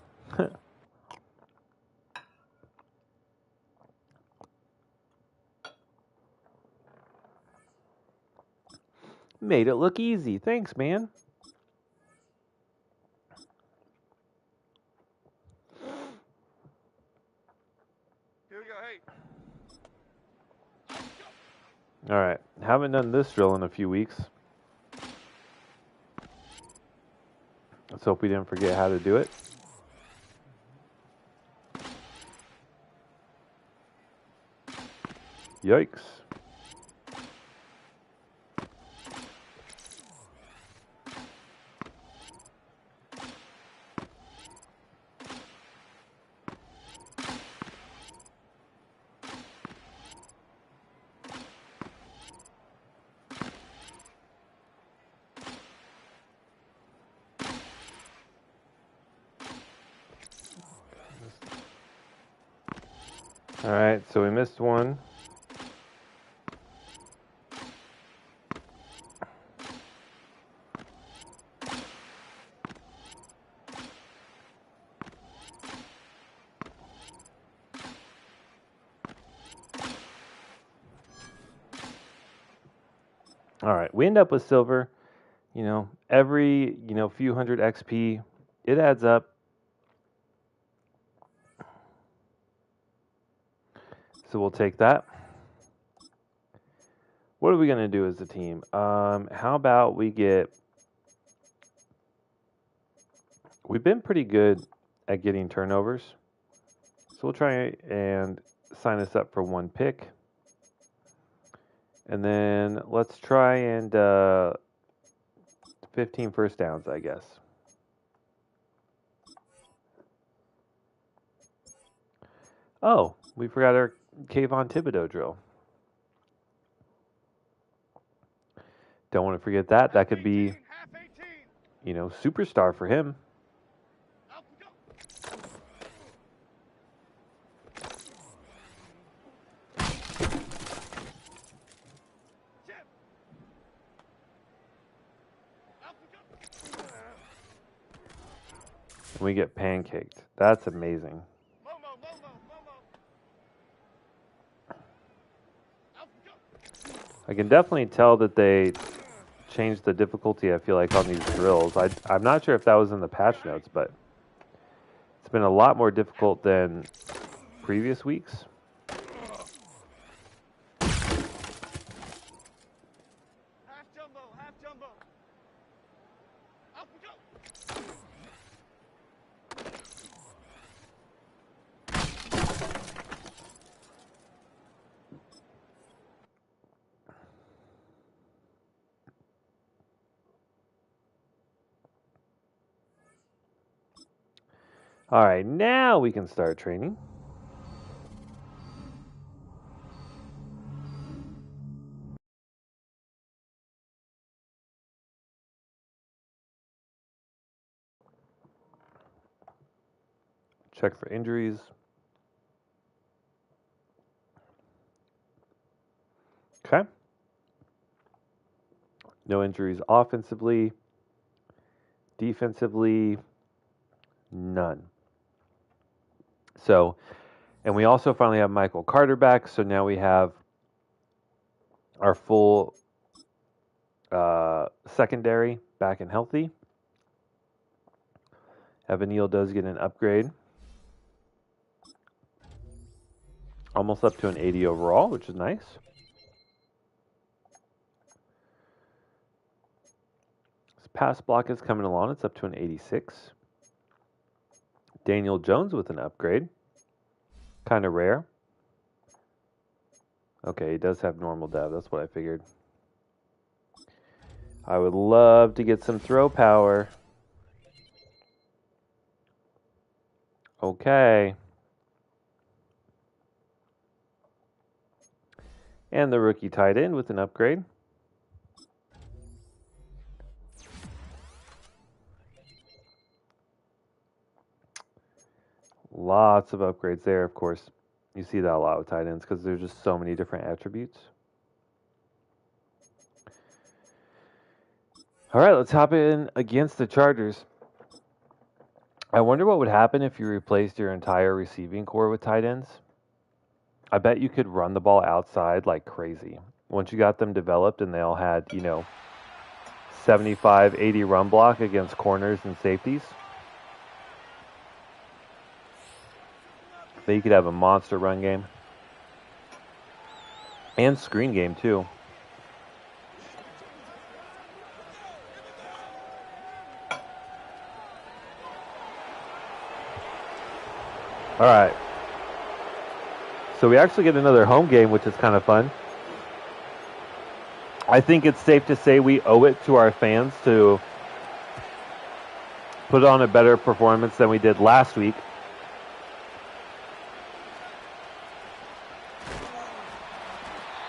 Made it look easy. Thanks, man. Here we go. Hey. All right. Haven't done this drill in a few weeks. Let's hope we didn't forget how to do it. Yikes. All right, so we missed one. All right, we end up with silver. Every, few hundred XP, it adds up. So we'll take that. What are we going to do as a team? How about we get... We've been pretty good at getting turnovers. So we'll try and sign us up for one pick. And then let's try and 15 first downs, I guess. Oh, we forgot our Kayvon Thibodeau drill. Don't want to forget that. That could be, superstar for him. We get pancaked. That's amazing. I can definitely tell that they changed the difficulty, I feel like, on these drills. I'm not sure if that was in the patch notes, but it's been a lot more difficult than previous weeks. Half jumbo, half jumbo. Up we go. All right, now we can start training. Check for injuries. Okay. No injuries offensively. Defensively, none. So, and we also finally have Michael Carter back. So now we have our full secondary back and healthy. Evan Neal does get an upgrade. Almost up to an 80 overall, which is nice. His pass block is coming along. It's up to an 86. Daniel Jones with an upgrade. Kind of rare. Okay, he does have normal dev. That's what I figured. I would love to get some throw power. Okay. And the rookie tight end with an upgrade. Lots of upgrades there, of course. You see that a lot with tight ends because there's just so many different attributes. All right, let's hop in against the Chargers. I wonder what would happen if you replaced your entire receiving core with tight ends. I bet you could run the ball outside like crazy. Once you got them developed and they all had, 75, 80 run block against corners and safeties, then you could have a monster run game. And screen game, too. All right. So we actually get another home game, which is kind of fun. I think it's safe to say we owe it to our fans to put on a better performance than we did last week.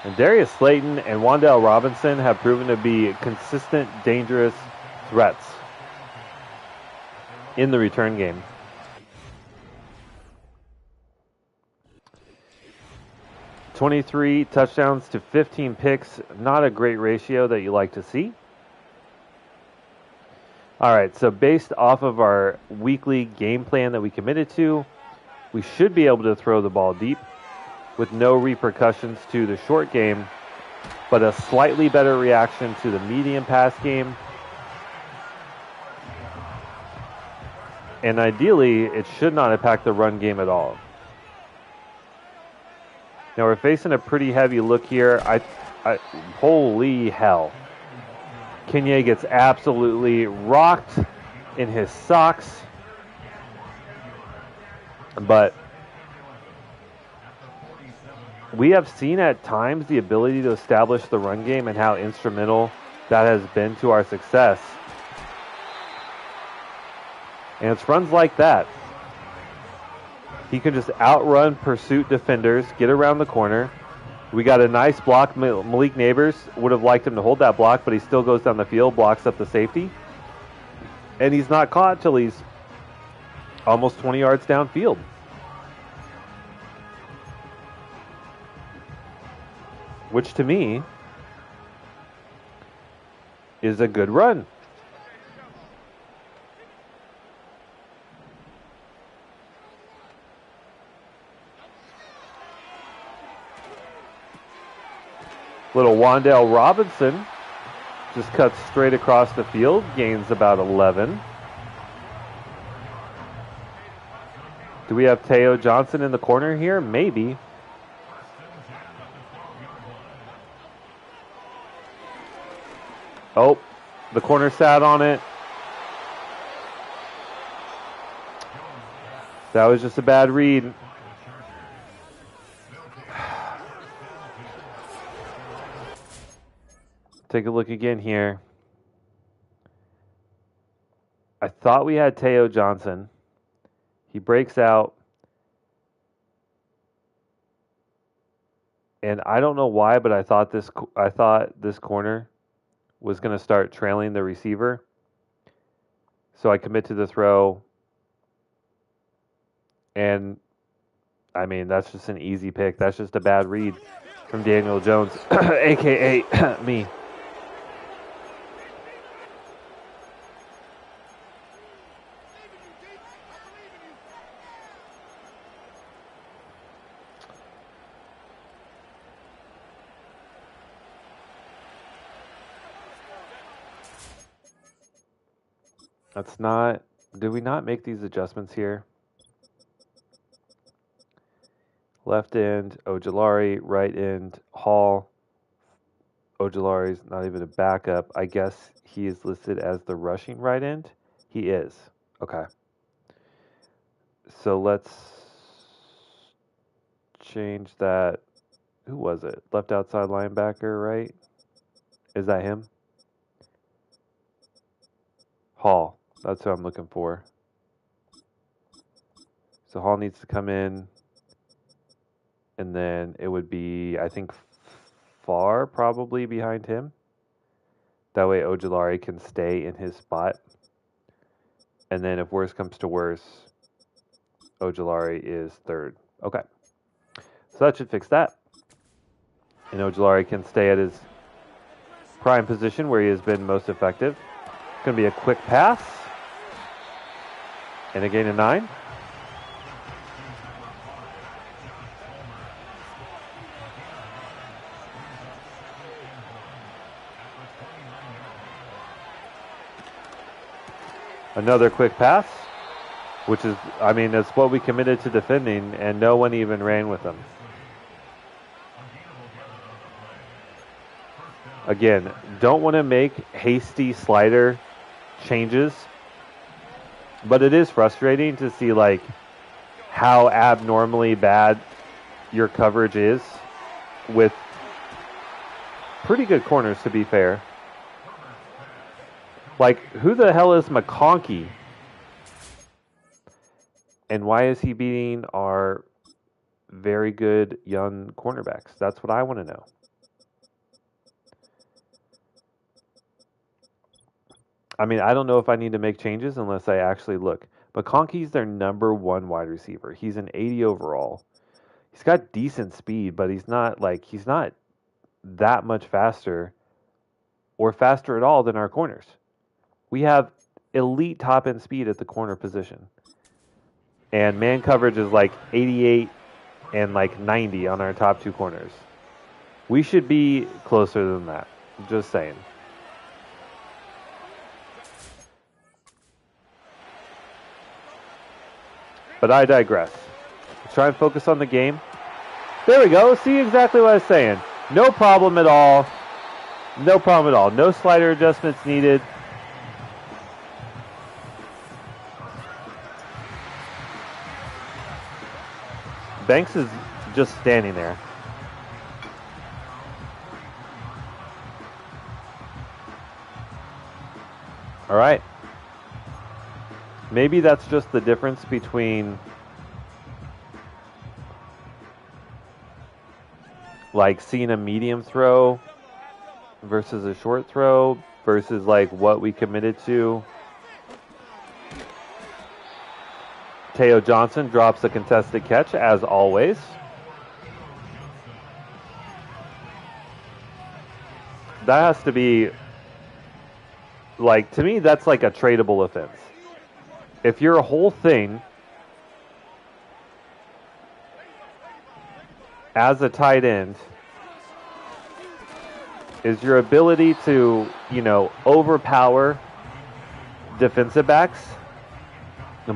And Darius Slayton and Wan'Dale Robinson have proven to be consistent, dangerous threats in the return game. $23 touchdowns to 15 picks. Not a great ratio that you like to see. All right, so based off of our weekly game plan that we committed to, we should be able to throw the ball deep with no repercussions to the short game, but a slightly better reaction to the medium pass game. And ideally, it should not impact the run game at all. Now we're facing a pretty heavy look here. Holy hell. Kenya gets absolutely rocked in his socks. But we have seen at times the ability to establish the run game and how instrumental that has been to our success. And it's runs like that. He can just outrun pursuit defenders, get around the corner. We got a nice block. Malik Neighbors would have liked him to hold that block, but he still goes down the field, blocks up the safety. And he's not caught till he's almost 20 yards downfield. Which to me is a good run. Little Wan'Dale Robinson Just cuts straight across the field, gains about 11. Do we have Teo Johnson in the corner here? Maybe. Oh, the corner sat on it. That was just a bad read. Take a look again here. I thought we had Teo Johnson. He breaks out. And I don't know why, but I thought this corner was going to start trailing the receiver. So I commit to the throw. And I mean, that's just an easy pick. That's just a bad read from Daniel Jones, aka me. That's not. Did we not make these adjustments here? Left end, Ojulari. Right end, Hall. Ojulari's not even a backup. I guess he is listed as the rushing right end. He is. Okay. So let's change that. Who was it? Left outside linebacker, right? Is that him? Hall. That's who I'm looking for. So Hall needs to come in. And then it would be, I think, Far probably behind him. That way Ojulari can stay in his spot. And then if worse comes to worse, Ojulari is third. Okay. So that should fix that. And Ojulari can stay at his prime position where he has been most effective. It's going to be a quick pass. And a gain of 9. Another quick pass, which is, I mean, it's what we committed to defending, and no one even ran with them. Again, don't want to make hasty slider changes, but it is frustrating to see, like, how abnormally bad your coverage is with pretty good corners, to be fair. Like, who the hell is McConkey? And why is he beating our very good young cornerbacks? That's what I want to know. I mean, I don't know if I need to make changes unless I actually look. McConkey's their number 1 wide receiver. He's an 80 overall. He's got decent speed, but he's not that much faster or faster at all than our corners. We have elite top-end speed at the corner position. And man coverage is like 88 and like 90 on our top 2 corners. We should be closer than that. Just saying. But I digress. Let's try and focus on the game. There we go. See exactly what I was saying. No problem at all. No problem at all. No slider adjustments needed. Banks is just standing there. All right. Maybe that's just the difference between like seeing a medium throw versus a short throw versus like what we committed to. Teo Johnson drops a contested catch as always. That has to be like, to me, that's like a tradable offense. If your whole thing as a tight end is your ability to, overpower defensive backs,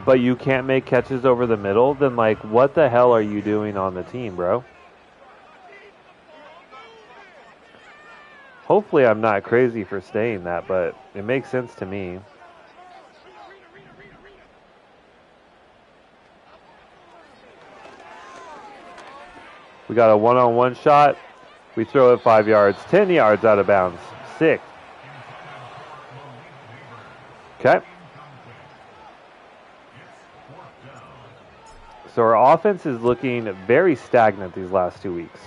but you can't make catches over the middle, then, like, what the hell are you doing on the team, bro? Hopefully I'm not crazy for saying that, but it makes sense to me. We got a one-on-one shot. We throw it 5 yards, 10 yards out of bounds. Sick. Okay. So our offense is looking very stagnant these last 2 weeks.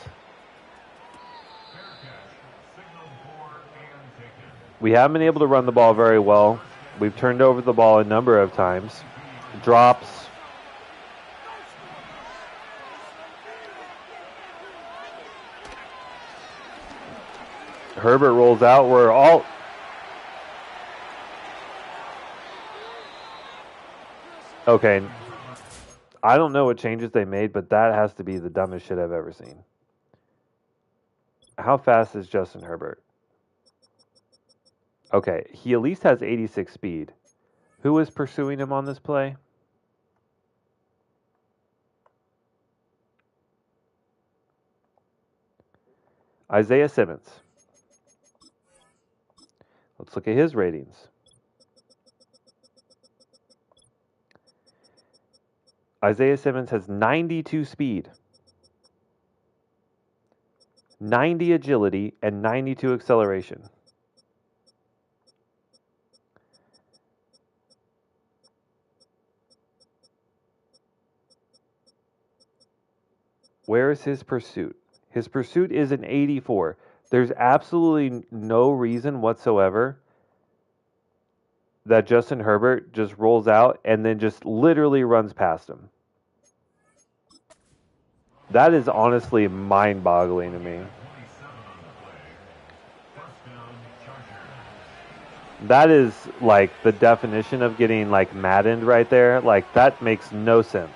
We haven't been able to run the ball very well. We've turned over the ball a number of times. Drops. Herbert rolls out. We're all... Okay. I don't know what changes they made, but that has to be the dumbest shit I've ever seen. How fast is Justin Herbert? Okay, he at least has 86 speed. Who was pursuing him on this play? Isaiah Simmons. Let's look at his ratings. Isaiah Simmons has 92 speed, 90 agility, and 92 acceleration. Where is his pursuit? His pursuit is an 84. There's absolutely no reason whatsoever that Justin Herbert just rolls out and then just literally runs past him. That is honestly mind-boggling to me. That is like the definition of getting like Maddened right there. Like that makes no sense.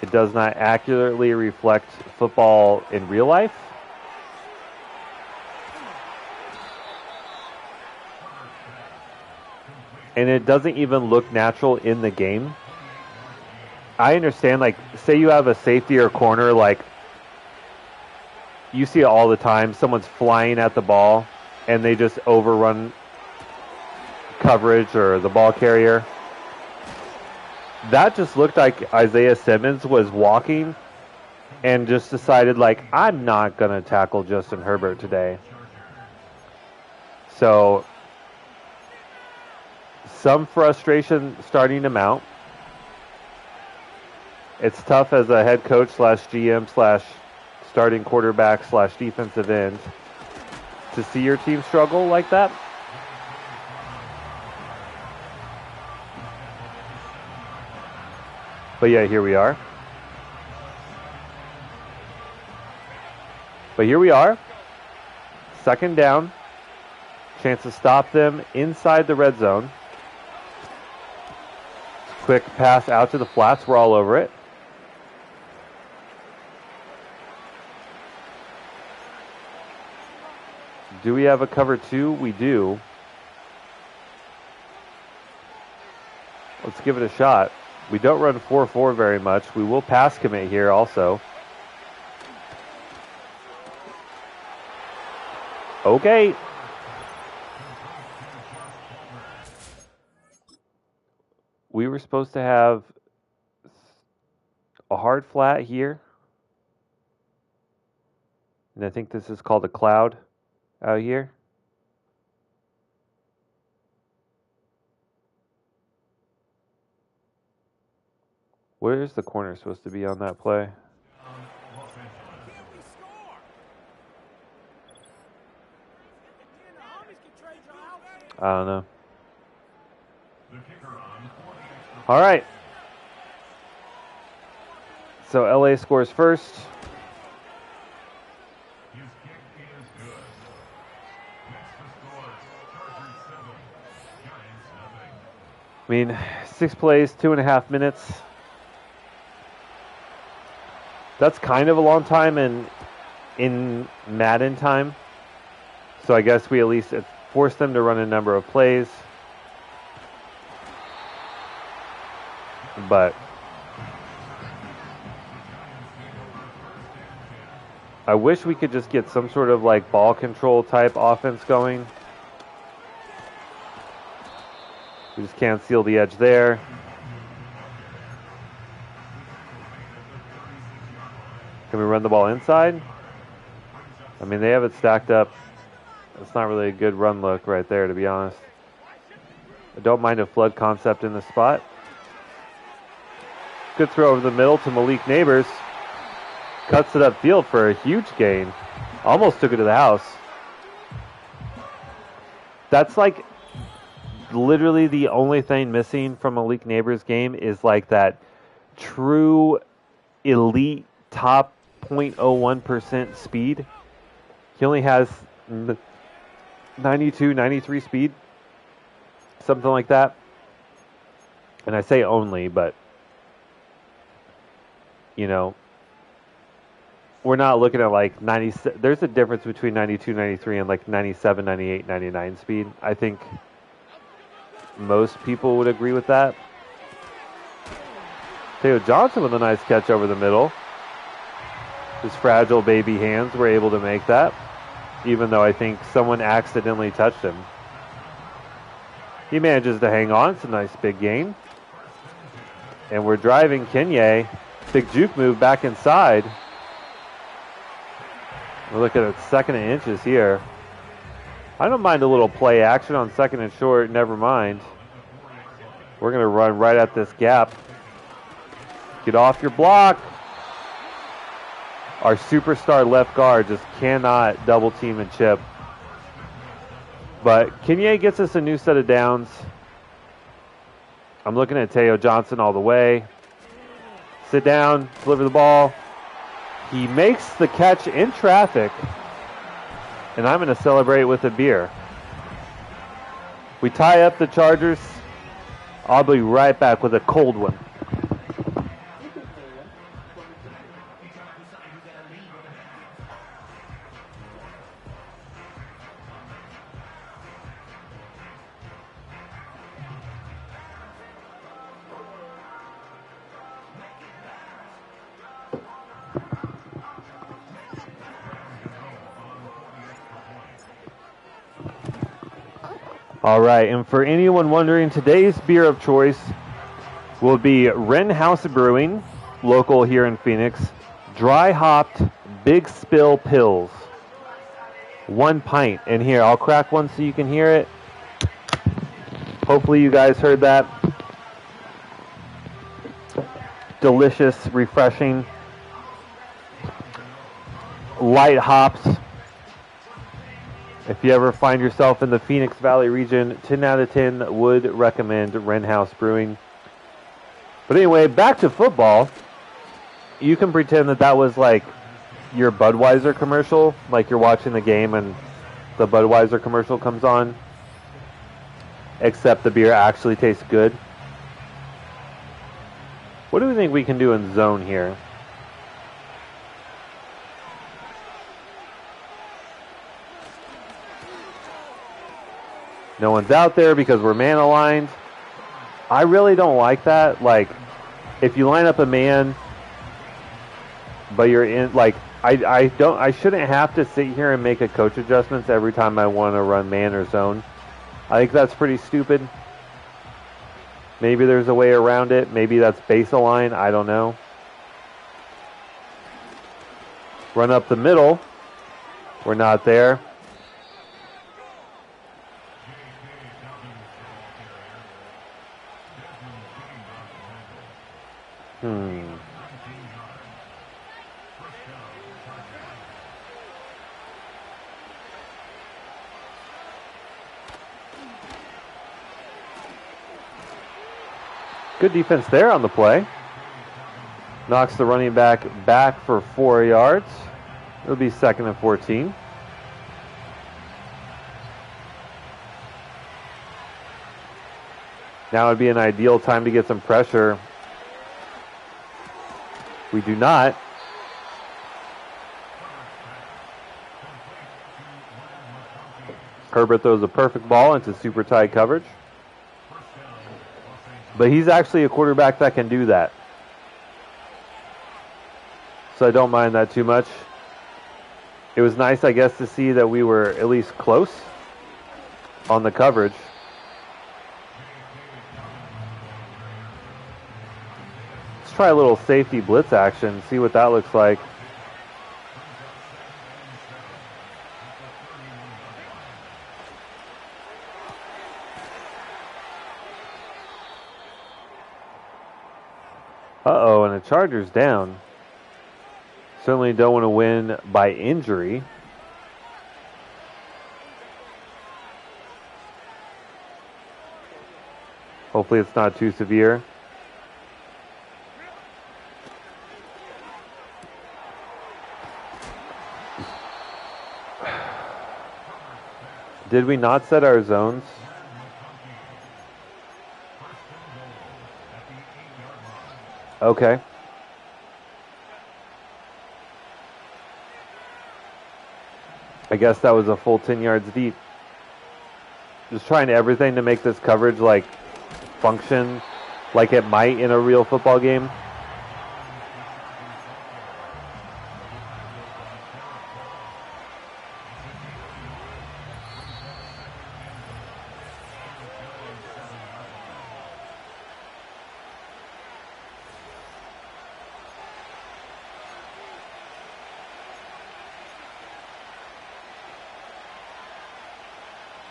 It does not accurately reflect football in real life. And it doesn't even look natural in the game. I understand, like, say you have a safety or corner, like, you see it all the time. Someone's flying at the ball, and they just overrun coverage or the ball carrier. That just looked like Isaiah Simmons was walking and just decided, like, I'm not going to tackle Justin Herbert today. So some frustration starting to mount. It's tough as a head coach slash GM slash starting quarterback slash defensive end to see your team struggle like that. But yeah, here we are. But here we are. Second down. Chance to stop them inside the red zone. Quick pass out to the flats. We're all over it. Do we have a cover two? We do. Let's give it a shot. We don't run 4-4 very much. We will pass commit here also. Okay. We were supposed to have a hard flat here. And I think this is called a cloud out here. Where is the corner supposed to be on that play? I don't know. All right. So LA scores first. I mean, 6 plays, 2.5 minutes. That's kind of a long time, and in Madden time. So I guess we at least forced them to run a number of plays. But I wish we could just get some sort of like ball control type offense going. We just can't seal the edge there. Can we run the ball inside? I mean, they have it stacked up. It's not really a good run look right there, to be honest. I don't mind a flood concept in the spot. Good throw over the middle to Malik Neighbors. Cuts it upfield for a huge gain. Almost took it to the house. That's like literally the only thing missing from Malik Neighbors' game is like that true elite top 0.01% speed. He only has 92, 93 speed. Something like that. And I say only, but you know, we're not looking at like 90. There's a difference between 92, 93 and like 97, 98, 99 speed. I think most people would agree with that. Theo Johnson with a nice catch over the middle. His fragile baby hands were able to make that, even though I think someone accidentally touched him. He manages to hang on. It's a nice big gain. And we're driving Kenye. Big juke move back inside. We're looking at second and inches here. I don't mind a little play action on second and short. Never mind. We're going to run right at this gap. Get off your block. Our superstar left guard just cannot double team and chip. But Kenye gets us a new set of downs. I'm looking at Theo Johnson all the way. Sit down, deliver the ball. He makes the catch in traffic. And I'm going to celebrate with a beer. We tie up the Chargers. I'll be right back with a cold one. All right, and for anyone wondering, today's beer of choice will be Wren House Brewing, local here in Phoenix, dry hopped Big Spill Pills. 1 pint. And here, I'll crack one so you can hear it. Hopefully you guys heard that. Delicious, refreshing, light hops. If you ever find yourself in the Phoenix Valley region, 10 out of 10 would recommend Wren House Brewing. But anyway, back to football. You can pretend that that was like your Budweiser commercial, like you're watching the game and the Budweiser commercial comes on, except the beer actually tastes good. What do we think we can do in zone here? No one's out there because we're man aligned. I really don't like that. Like, if you line up a man, but you're in, like, I shouldn't have to sit here and make a coach adjustments every time I want to run man or zone. I think that's pretty stupid. Maybe there's a way around it. Maybe that's base align. I don't know. Run up the middle. We're not there. Good defense there on the play. Knocks the running back for 4 yards. It'll be 2nd and 14. Now would be an ideal time to get some pressure. We do not. Herbert throws a perfect ball into super tight coverage. But he's actually a quarterback that can do that. So I don't mind that too much. It was nice, I guess, to see that we were at least close on the coverage. Let's try a little safety blitz action, see what that looks like. Uh-oh, and the Chargers down. Certainly don't want to win by injury. Hopefully it's not too severe. Did we not set our zones? Okay. I guess that was a full 10 yards deep. Just trying everything to make this coverage like function like it might in a real football game.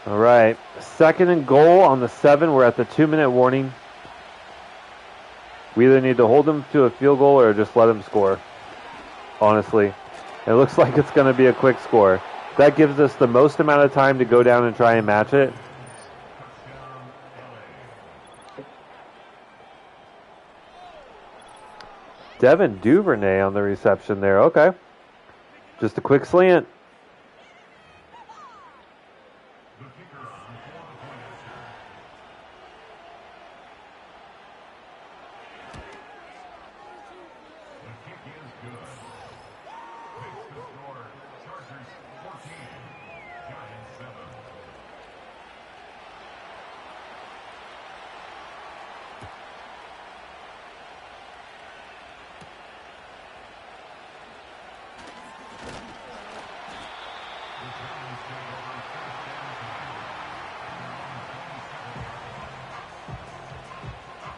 All right, 2nd and goal on the 7. We're at the 2-minute warning. We either need to hold them to a field goal or just let them score, honestly. It looks like it's going to be a quick score. That gives us the most amount of time to go down and try and match it. Devin Duvernay on the reception there. Okay. Just a quick slant.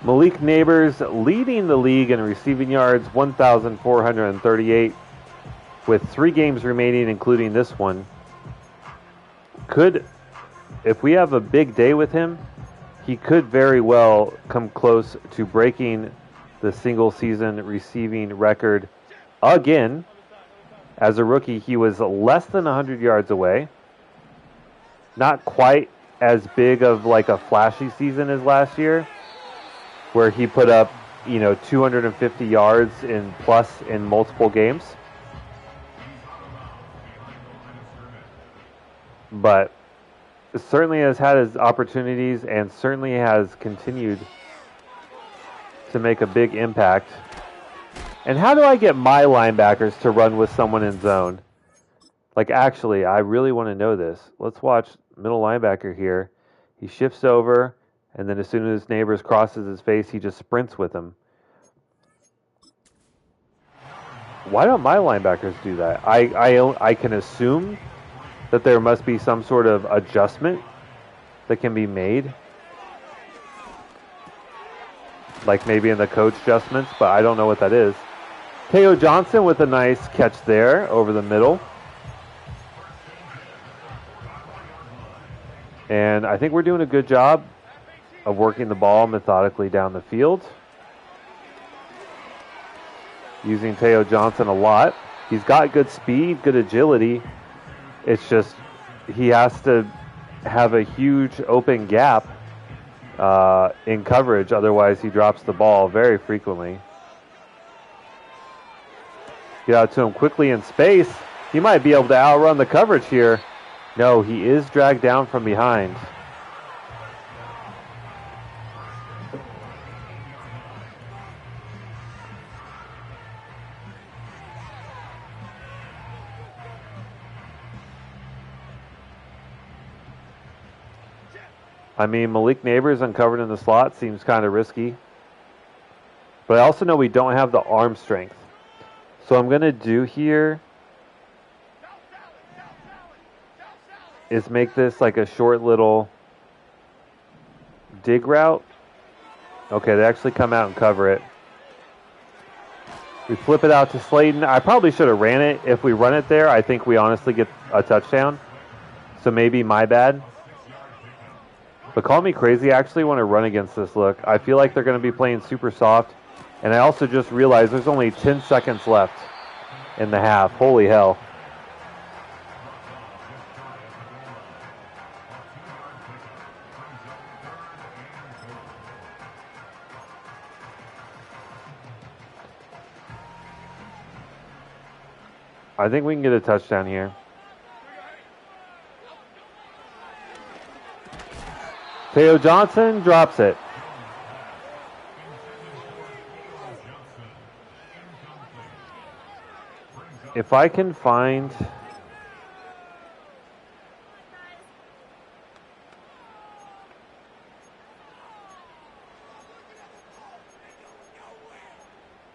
Malik Neighbors leading the league in receiving yards, 1,438, with 3 games remaining, including this one. If we have a big day with him, he could very well come close to breaking the single season receiving record again. As a rookie, he was less than 100 yards away. Not quite as big of like a flashy season as last year, where he put up, 250 yards in plus in multiple games. But certainly has had his opportunities and certainly has continued to make a big impact. And how do I get my linebackers to run with someone in zone? Like, actually, I really want to know this. Let's watch middle linebacker here. He shifts over, and then as soon as Neighbors crosses his face, he just sprints with him. Why don't my linebackers do that? I can assume that there must be some sort of adjustment that can be made. Like maybe in the coach adjustments, but I don't know what that is. Teo Johnson with a nice catch there over the middle. And I think we're doing a good job of working the ball methodically down the field. Using Teo Johnson a lot. He's got good speed, good agility. It's just he has to have a huge open gap in coverage. Otherwise, he drops the ball very frequently. Get out to him quickly in space. He might be able to outrun the coverage here. No, he is dragged down from behind. I mean, Malik Neighbors uncovered in the slot seems kind of risky. But I also know we don't have the arm strength. So I'm going to do here is make this like a short little dig route. Okay, they actually come out and cover it. We flip it out to Slayton. I probably should have ran it. If we run it there, I think we honestly get a touchdown. So maybe my bad. But call me crazy. I actually want to run against this look. I feel like they're going to be playing super soft. And I also just realized there's only 10 seconds left in the half. Holy hell. I think we can get a touchdown here. Theo Johnson drops it. If I can find...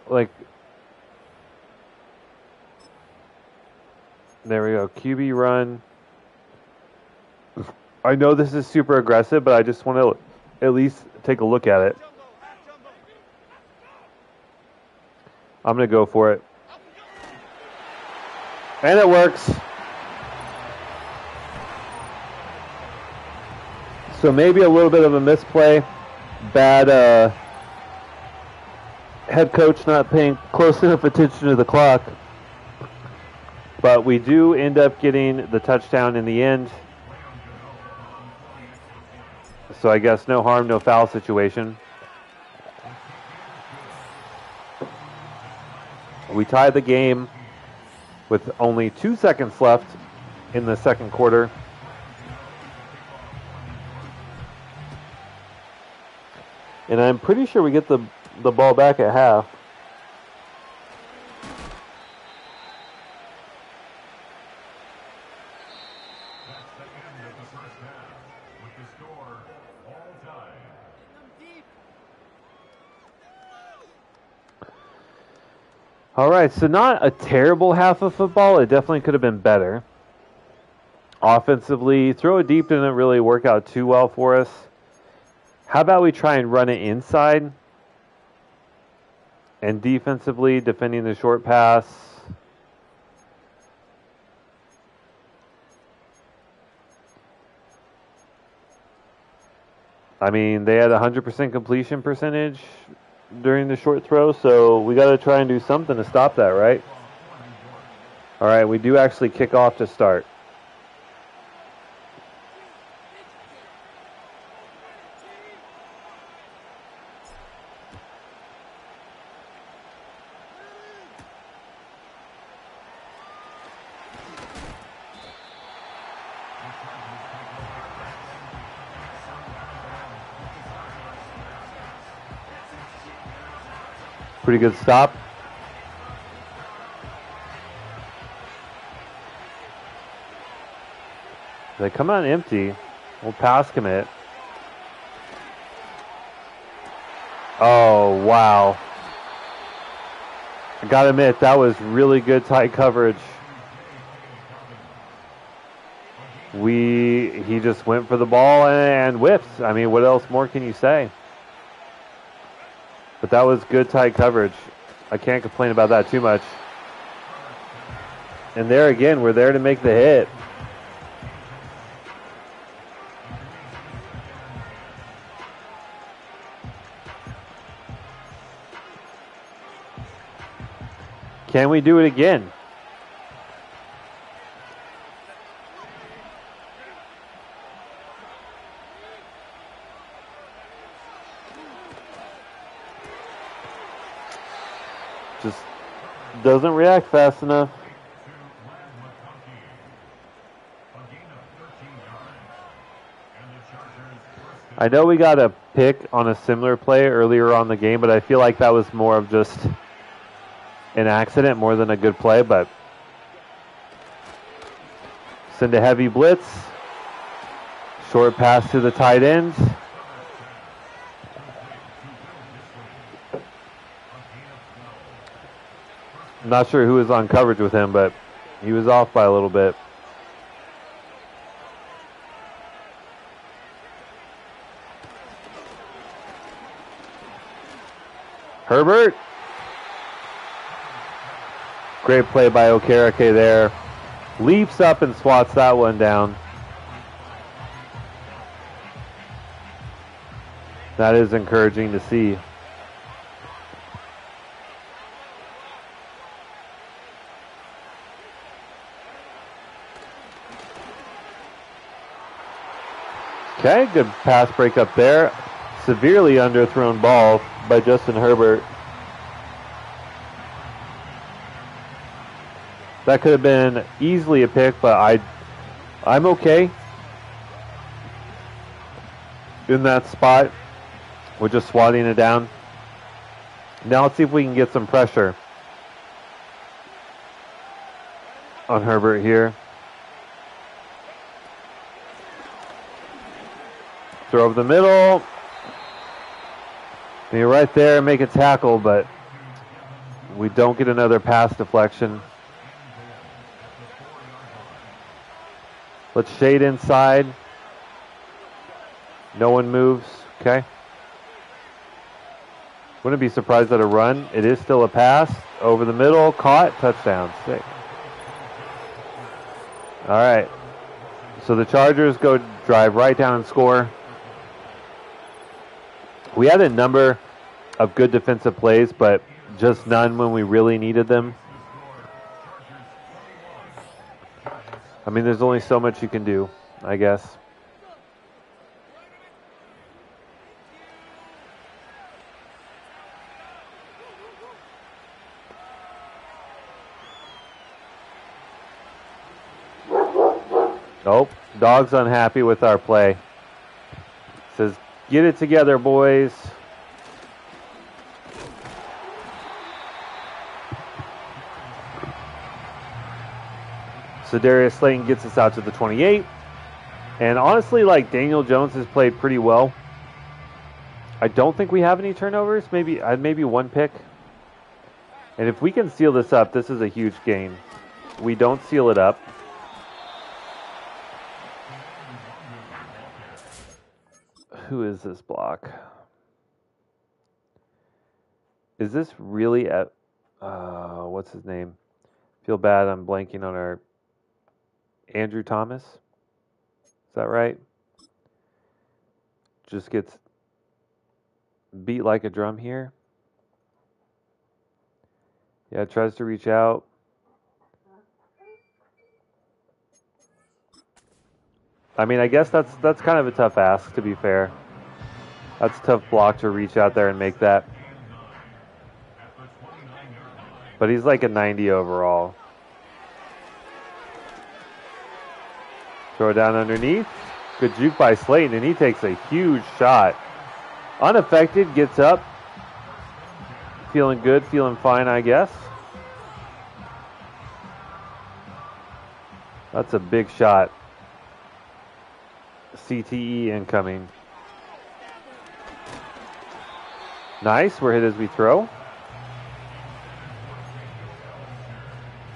like... There we go. QB run. I know this is super aggressive, but I just want to at least take a look at it. I'm going to go for it. And it works. So maybe a little bit of a misplay. Bad head coach not paying close enough attention to the clock. But we do end up getting the touchdown in the end. So I guess no harm, no foul situation. We tied the game with only 2 seconds left in the second quarter. And I'm pretty sure we get the ball back at half. All right, so not a terrible half of football. It definitely could have been better. Offensively, throw it deep didn't really work out too well for us. How about we try and run it inside? And defensively, defending the short pass. I mean, they had 100% completion percentage during the short throw, so we got to try and do something to stop that, right? All right, we do actually kick off to start. Pretty good stop. They come out empty. We'll pass commit. Oh, wow. I gotta admit, that was really good tight coverage. He just went for the ball and whiffed. I mean, what else more can you say? But that was good tight coverage. I can't complain about that too much. And there again, we're there to make the hit. Can we do it again? Just doesn't react fast enough. I know we got a pick on a similar play earlier on the game, but I feel like that was more of just an accident more than a good play. But send a heavy blitz. Short pass to the tight ends. I'm not sure who was on coverage with him, but he was off by a little bit. Herbert. Great play by Okereke there. Leaps up and swats that one down. That is encouraging to see. Okay, good pass break up there. Severely underthrown ball by Justin Herbert. That could have been easily a pick, but I'm okay in that spot. We're just swatting it down. Now let's see if we can get some pressure on Herbert here. Throw over the middle. Be right there and make a tackle, but we don't get another pass deflection. Let's shade inside. No one moves. Okay. Wouldn't be surprised at a run. It is still a pass. Over the middle. Caught. Touchdown. Sick. All right. So the Chargers go drive right down and score. We had a number of good defensive plays, but just none when we really needed them. I mean, there's only so much you can do, I guess. Oh, dog's unhappy with our play. Says, get it together, boys. So Darius Slayton gets us out to the 28. And honestly, like, Daniel Jones has played pretty well. I don't think we have any turnovers. Maybe one pick. And if we can seal this up, this is a huge gain. We don't seal it up. Who is this block? Is this really at... what's his name? Feel bad, I'm blanking on our... Andrew Thomas? Is that right? Just gets beat like a drum here. Yeah, tries to reach out. I mean, I guess that's kind of a tough ask, to be fair. That's a tough block to reach out there and make that. But he's like a 90 overall. Throw it down underneath. Good juke by Slayton, and he takes a huge shot. Unaffected, gets up. Feeling good, feeling fine, I guess. That's a big shot. CTE incoming. Nice, we're hit as we throw.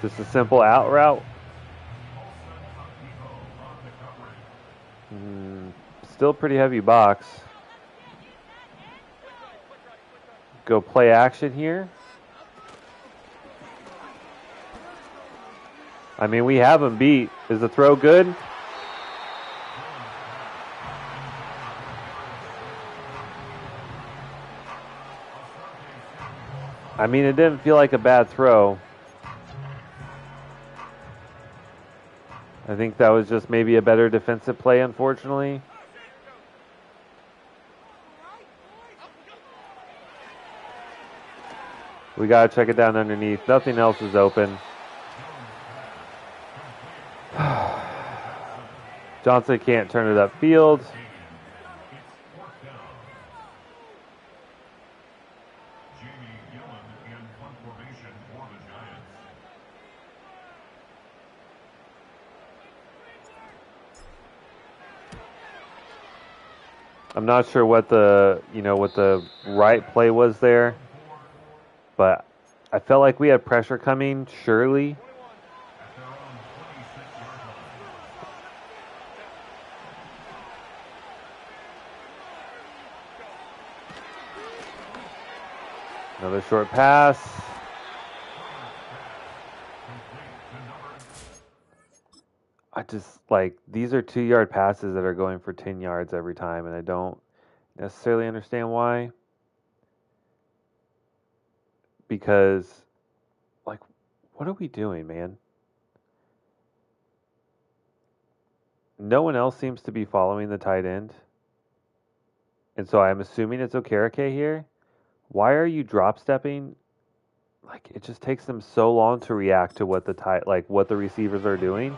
Just a simple out route. Still pretty heavy box. Go play action here. I mean, we have him beat. Is the throw good? I mean, it didn't feel like a bad throw. I think that was just maybe a better defensive play, unfortunately. We got to check it down underneath. Nothing else is open. Johnson can't turn it upfield. I'm not sure what the right play was there, but I felt like we had pressure coming. Surely, 21. another short pass. I just like these are 2 yard passes that are going for 10 yards every time, and I don't necessarily understand why. Because, like, what are we doing, man? No one else seems to be following the tight end. And so I'm assuming it's Okereke here. Why are you drop stepping? Like, it just takes them so long to react to what what the receivers are doing.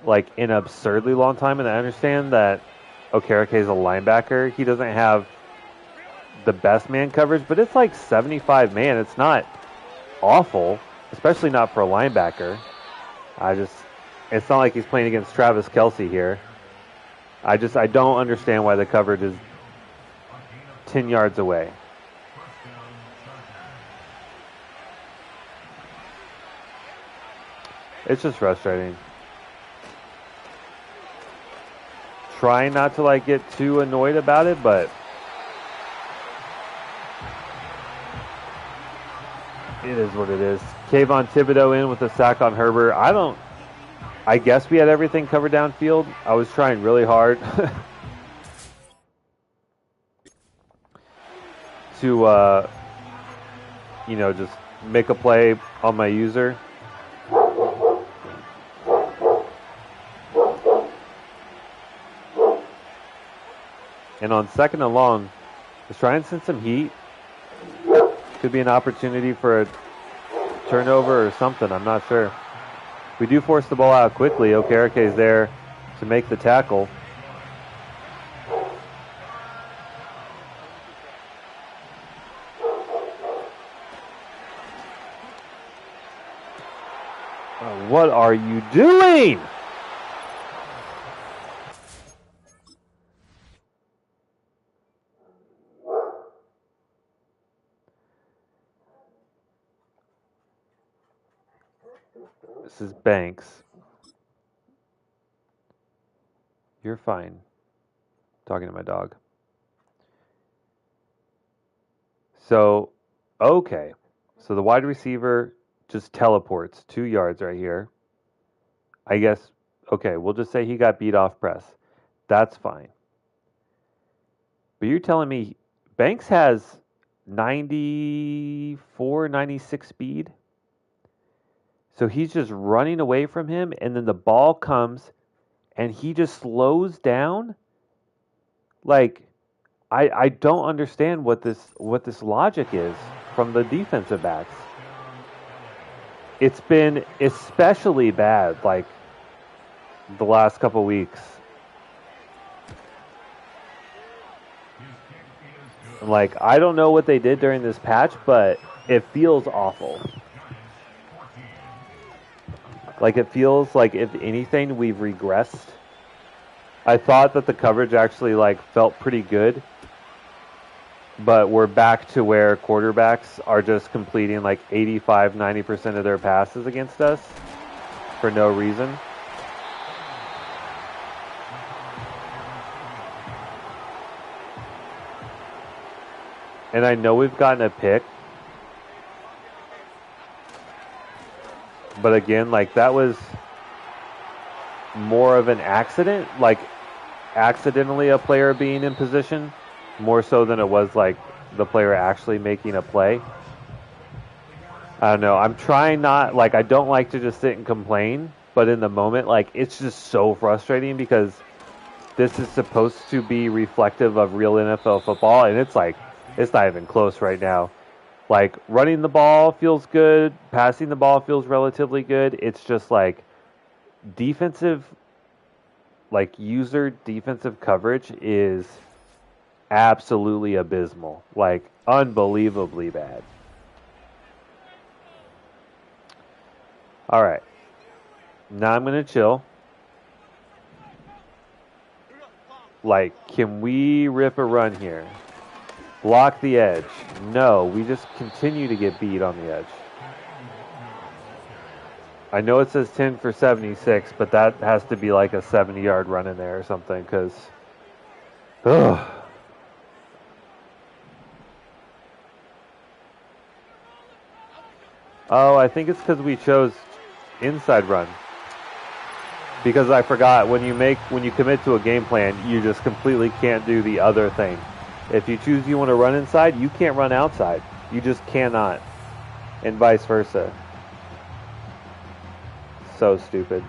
Like, an absurdly long time. And I understand that Okereke is a linebacker. He doesn't have the best man coverage, but it's like 75 man. It's not awful, especially not for a linebacker. It's not like he's playing against Travis Kelce here. I don't understand why the coverage is 10 yards away. It's just frustrating. Trying not to like get too annoyed about it, but it is what it is. Kayvon Thibodeau in with a sack on Herbert. I guess we had everything covered downfield. I was trying really hard to, just make a play on my user. And on 2nd and long, let's try and send some heat. Could be an opportunity for a turnover or something. I'm not sure. We do force the ball out quickly. Okereke is there to make the tackle. What are you doing? This is Banks. You're fine. Talking to my dog. So, okay. So the wide receiver just teleports 2 yards right here. I guess, okay, we'll just say he got beat off press. That's fine. But you're telling me Banks has 94, 96 speed? So he's just running away from him, and then the ball comes, and he just slows down? Like, I don't understand what this logic is from the defensive backs. It's been especially bad, like, the last couple weeks. Like, I don't know what they did during this patch, but it feels awful. Like, it feels like, if anything, we've regressed. I thought that the coverage actually, like, felt pretty good. But we're back to where quarterbacks are just completing, like, 85, 90% of their passes against us for no reason. And I know we've gotten a pick. But again, like, that was more of an accident, like accidentally a player being in position, more so than it was like the player actually making a play. I don't know. I'm trying not, like, I don't like to just sit and complain, but in the moment, like, it's just so frustrating because this is supposed to be reflective of real NFL football, and it's like, it's not even close right now. Like, running the ball feels good, passing the ball feels relatively good. It's just like defensive, like, user defensive coverage is absolutely abysmal, like, unbelievably bad. All right, now I'm gonna chill. Like, can we rip a run here? Block the edge. No, we just continue to get beat on the edge. I know it says 10 for 76, but that has to be like a 70-yard run in there or something, because... Ugh. Oh, I think it's because we chose inside run. Because I forgot, when you commit to a game plan, you just completely can't do the other thing. If you choose you want to run inside, you can't run outside. You just cannot. And vice versa. So stupid.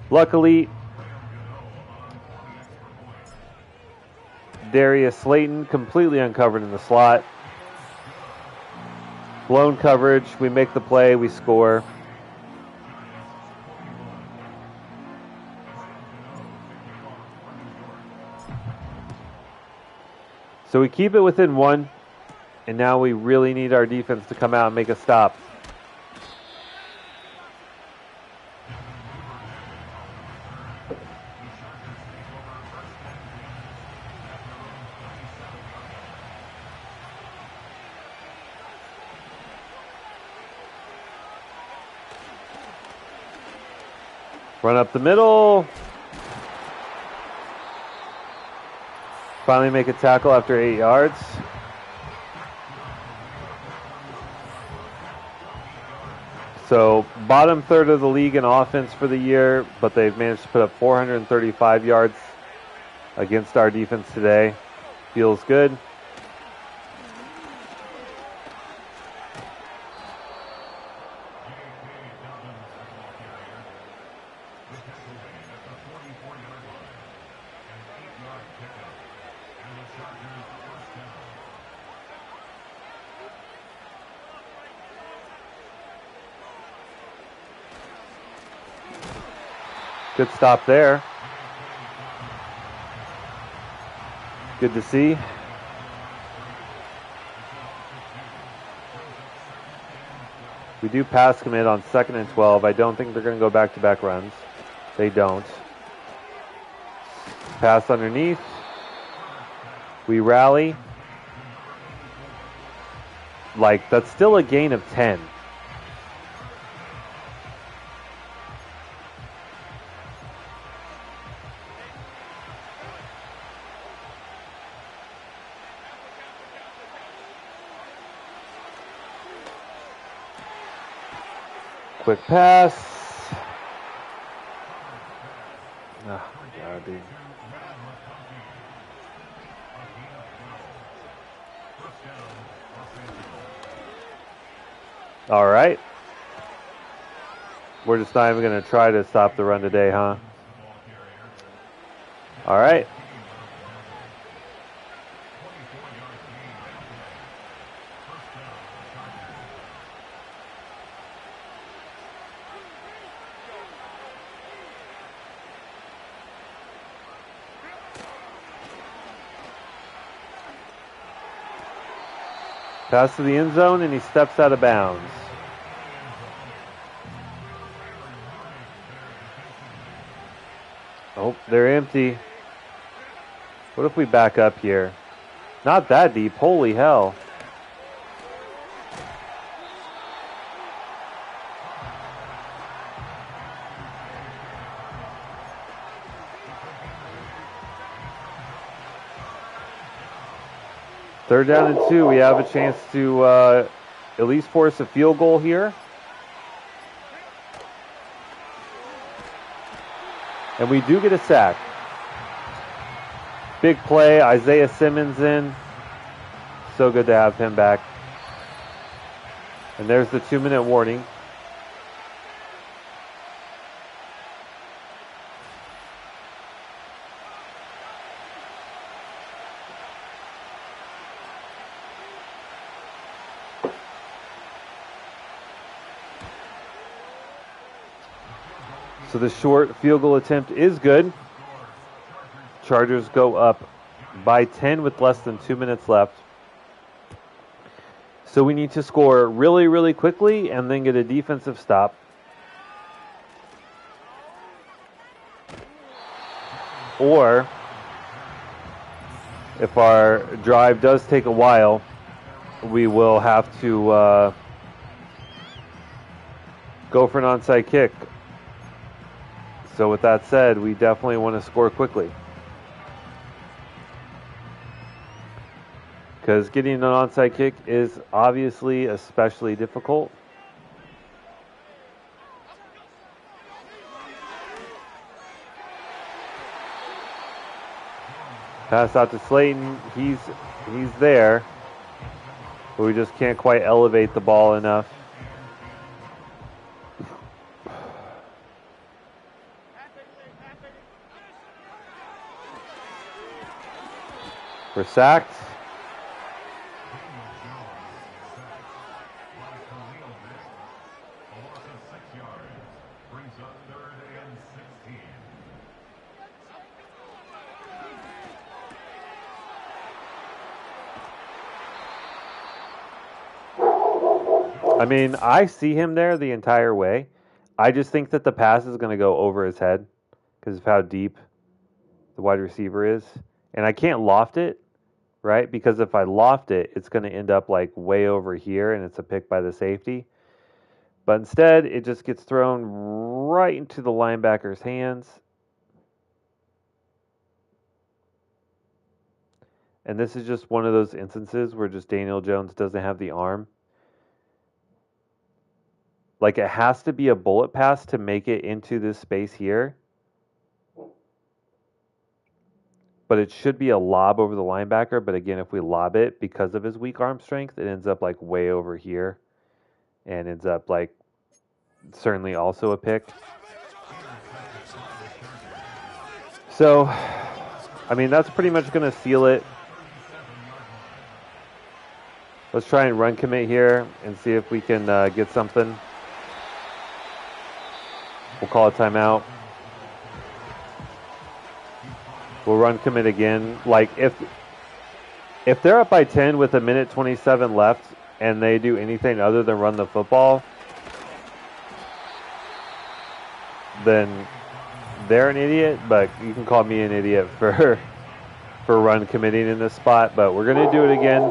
Luckily, Darius Slayton completely uncovered in the slot. Blown coverage. We make the play. We score. So we keep it within one, and now we really need our defense to come out and make a stop. Run up the middle. Finally make a tackle after 8 yards. So bottom third of the league in offense for the year, but they've managed to put up 435 yards against our defense today. Feels good. Good stop there. Good to see. We do pass commit on 2nd and 12. I don't think they're going to go back-to-back runs. They don't. Pass underneath. We rally. Like, that's still a gain of 10. Quick pass. Oh my God, dude. All right. We're just not even going to try to stop the run today, huh? All right. Pass to the end zone, and he steps out of bounds. Oh, they're empty. What if we back up here? Not that deep. Holy hell. Third down and 2. We have a chance to at least force a field goal here. And we do get a sack. Big play. Isaiah Simmons in. So good to have him back. And there's the 2-minute warning. So the short field goal attempt is good. Chargers go up by 10 with less than 2 minutes left. So we need to score really, really quickly and then get a defensive stop. Or if our drive does take a while, we will have to go for an onside kick. So with that said, we definitely want to score quickly. Because getting an onside kick is obviously especially difficult. Pass out to Slayton. He's there. But we just can't quite elevate the ball enough. We're sacked. I mean, I see him there the entire way. I just think that the pass is going to go over his head because of how deep the wide receiver is. And I can't loft it, right? Because if I loft it, it's going to end up like way over here and it's a pick by the safety. But instead, it just gets thrown right into the linebacker's hands. And this is just one of those instances where just Daniel Jones doesn't have the arm. Like it has to be a bullet pass to make it into this space here. But it should be a lob over the linebacker. But again, if we lob it because of his weak arm strength, it ends up like way over here and ends up like certainly also a pick. So, I mean, that's pretty much going to seal it. Let's try and run commit here and see if we can get something. We'll call a timeout. We'll run commit again. Like if they're up by 10 with a minute 27 left and they do anything other than run the football, then they're an idiot. But you can call me an idiot for run committing in this spot. But we're gonna do it again.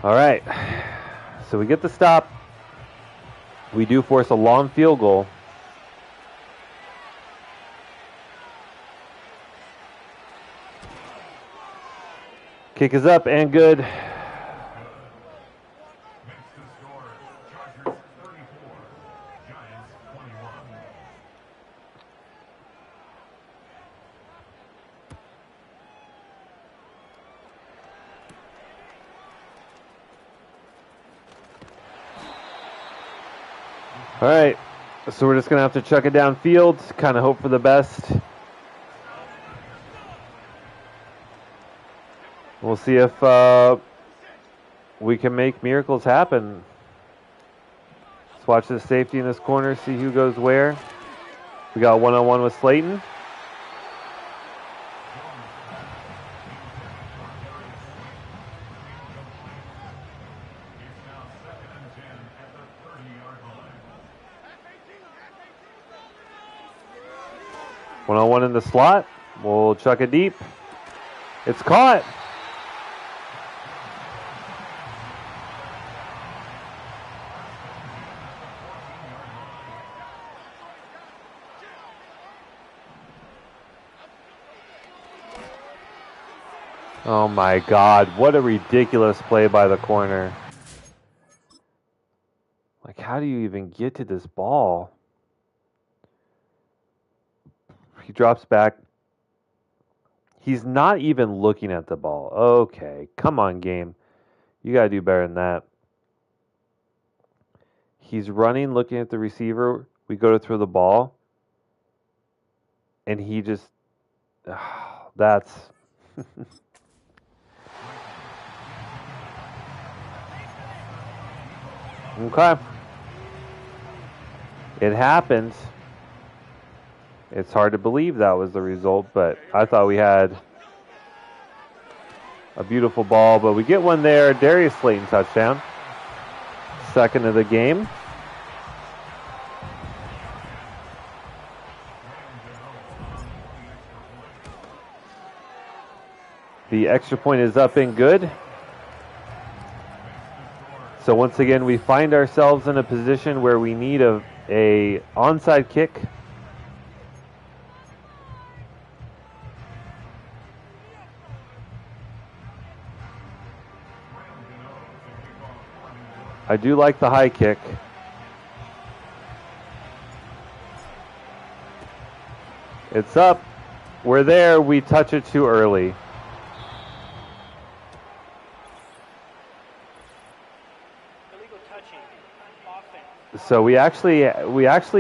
All right, so we get the stop. We do force a long field goal. Kick is up and good. All right, so we're just going to have to chuck it downfield, kind of hope for the best. We'll see if we can make miracles happen. Let's watch this safety in this corner, see who goes where. We got one-on-one with Slayton. One-on-one in the slot. We'll chuck it deep. It's caught. Oh my God, what a ridiculous play by the corner. Like, how do you even get to this ball? He drops back. He's not even looking at the ball. Okay, come on, game. You got to do better than that. He's running, looking at the receiver. We go to throw the ball. And he just... that's Okay. It happened. It's hard to believe that was the result, but I thought we had a beautiful ball, but we get one there. Darius Slayton touchdown. Second of the game. The extra point is up and good. So once again, we find ourselves in a position where we need a onside kick. I do like the high kick. It's up. We're there. We touch it too early. So we actually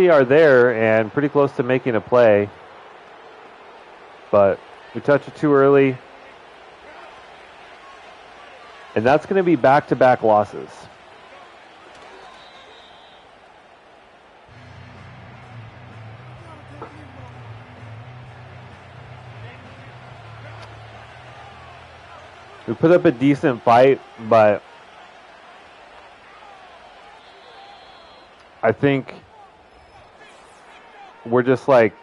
are there and pretty close to making a play, but we touch it too early, and that's going to be back-to-back losses. We put up a decent fight, but I think we're just like,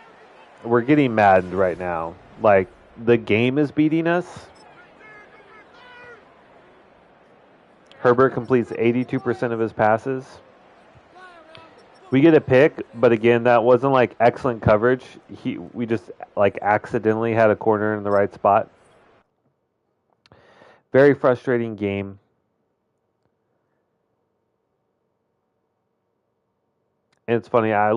we're getting maddened right now. Like, the game is beating us. Herbert completes 82% of his passes. We get a pick, but again, that wasn't like excellent coverage. We just like accidentally had a corner in the right spot. Very frustrating game. And it's funny, I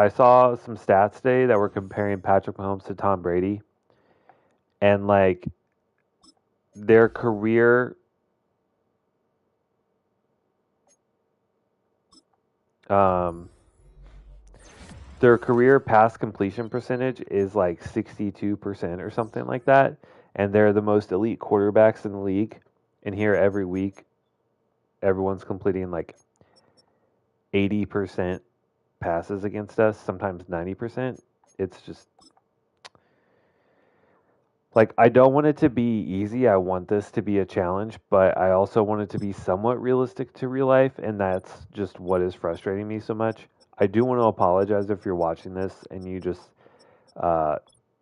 saw some stats today that were comparing Patrick Mahomes to Tom Brady. And like their career pass completion percentage is like 62% or something like that. And they're the most elite quarterbacks in the league. And here every week, everyone's completing like 80% passes against us, sometimes 90%. It's just like, I don't want it to be easy. I want this to be a challenge, but I also want it to be somewhat realistic to real life, and that's just what is frustrating me so much. I do want to apologize if you're watching this and you just,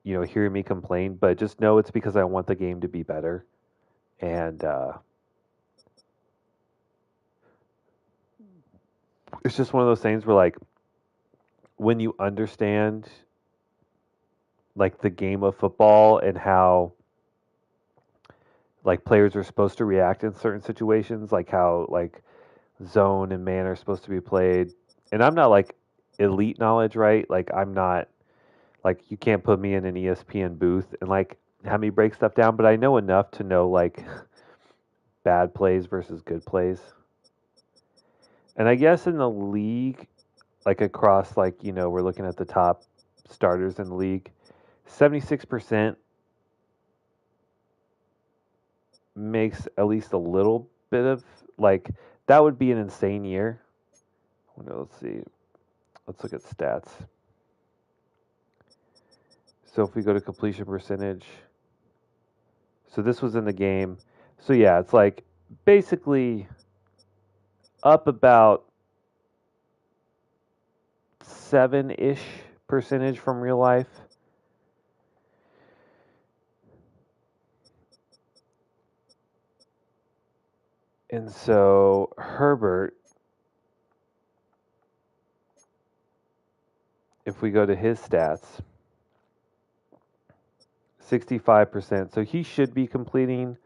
hear me complain, but just know it's because I want the game to be better. And it's just one of those things where, like, when you understand like the game of football and how like players are supposed to react in certain situations, like how like zone and man are supposed to be played. And I'm not like elite knowledge, right? Like I'm not like, you can't put me in an ESPN booth and like have me break stuff down, but I know enough to know like bad plays versus good plays. And I guess in the league, like across like, we're looking at the top starters in the league, 76% makes at least a little bit of like, that would be an insane year. Let's see. Let's look at stats. So if we go to completion percentage, so this was in the game. So yeah, it's like basically up about 7-ish percentage from real life. And so Herbert, if we go to his stats, 65%. So he should be completing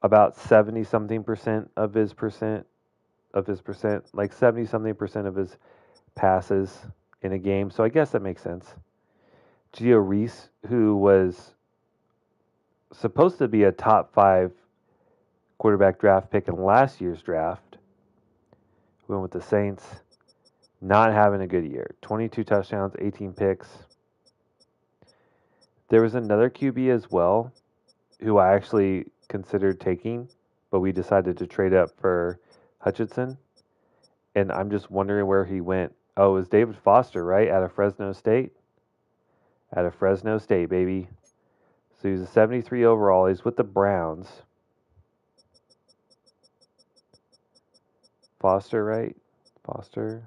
about 70 something percent of his percent, like 70 something percent of his passes in a game. So I guess that makes sense. Gio Reese, who was supposed to be a top 5 quarterback draft pick in last year's draft, went with the Saints, not having a good year. 22 touchdowns, 18 picks. There was another QB as well who I actually considered taking, but we decided to trade up for Hutchinson. And I'm just wondering where he went. Oh, it was David Foster, right? Out of Fresno State? Out of Fresno State, baby. So he's a 73 overall. He's with the Browns. Foster, right? Foster.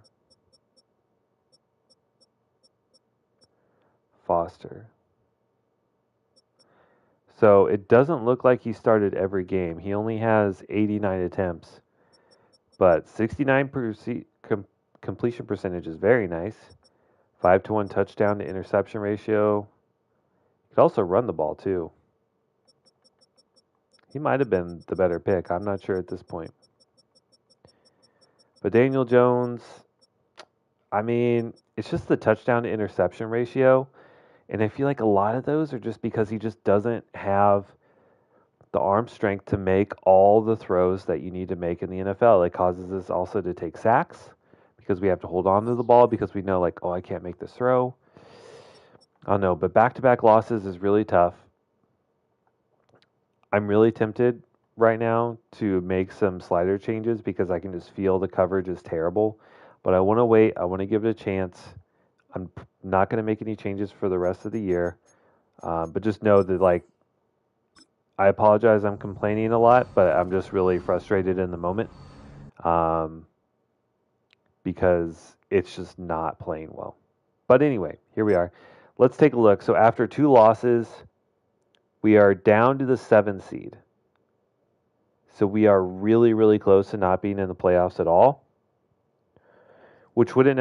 Foster. So it doesn't look like he started every game. He only has 89 attempts, but 69% completion percentage is very nice. 5-to-1 touchdown to interception ratio. He could also run the ball too. He might have been the better pick. I'm not sure at this point. But Daniel Jones, I mean, it's just the touchdown to interception ratio. And I feel like a lot of those are just because he just doesn't have the arm strength to make all the throws that you need to make in the NFL. It causes us also to take sacks because we have to hold on to the ball because we know, like, oh, I can't make this throw. I don't know, but back-to-back losses is really tough. I'm really tempted right now to make some slider changes because I can just feel the coverage is terrible. But I want to wait. I want to give it a chance. I'm not going to make any changes for the rest of the year. But just know that, like, I apologize. I'm complaining a lot, but I'm just really frustrated in the moment because it's just not playing well. But anyway, here we are. Let's take a look. So after 2 losses, we are down to the 7th seed. So we are really, really close to not being in the playoffs at all, which wouldn't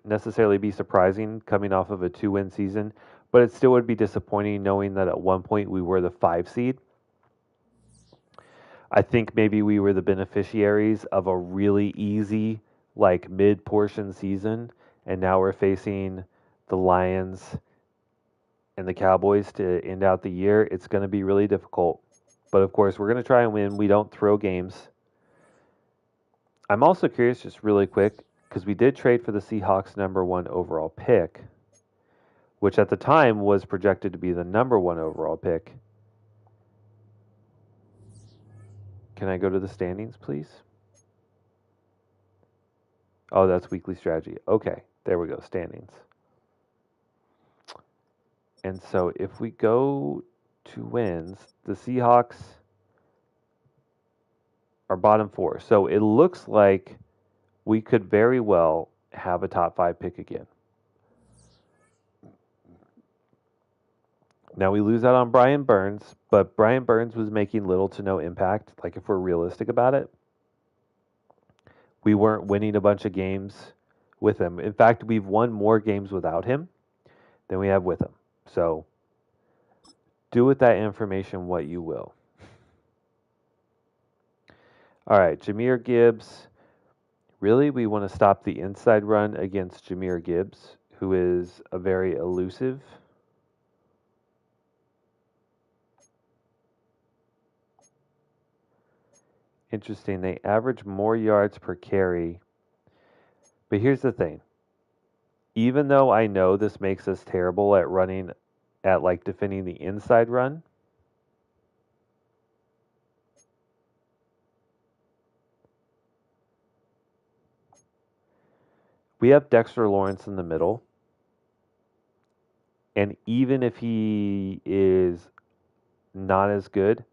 necessarily be surprising coming off of a 2-win season, but it still would be disappointing knowing that at one point we were the 5 seed. I think maybe we were the beneficiaries of a really easy, like, mid-portion season, and now we're facing the Lions and the Cowboys to end out the year. It's going to be really difficult. But of course, we're going to try and win. We don't throw games. I'm also curious, just really quick, because we did trade for the Seahawks' #1 overall pick, which at the time was projected to be the #1 overall pick. Can I go to the standings, please? Oh, that's weekly strategy. Okay, there we go, standings. And so if we go to wins, the Seahawks are bottom 4. So it looks like we could very well have a top 5 pick again. Now we lose out on Brian Burns, but Brian Burns was making little to no impact, like, if we're realistic about it. We weren't winning a bunch of games with him. In fact, we've won more games without him than we have with him. So do with that information what you will. All right, Jahmyr Gibbs. Really, we want to stop the inside run against Jahmyr Gibbs, who is a very elusive. Interesting. They average more yards per carry. But here's the thing. Even though I know this makes us terrible at running, at, like, defending the inside run, we have Dexter Lawrence in the middle. And even if he is not as good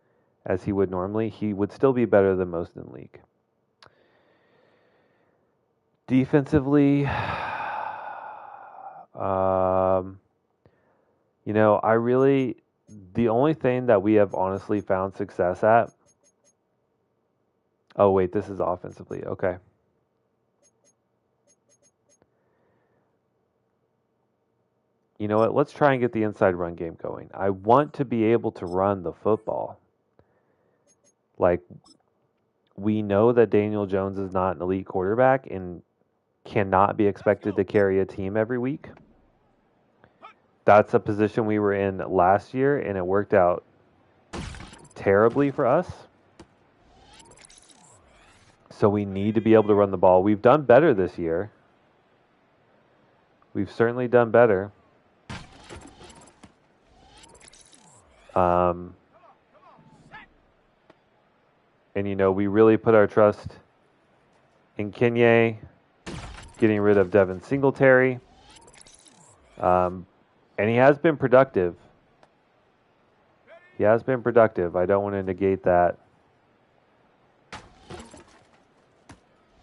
as he would normally, he would still be better than most in the league. Defensively, the only thing that we have honestly found success at. Oh, wait, this is offensively. Okay. You know what? Let's try and get the inside run game going. I want to be able to run the football. Like, we know that Daniel Jones is not an elite quarterback and cannot be expected to carry a team every week. That's a position we were in last year, and it worked out terribly for us. So we need to be able to run the ball. We've done better this year. We've certainly done better. And, we really put our trust in Kenye, getting rid of Devin Singletary. And he has been productive. I don't want to negate that.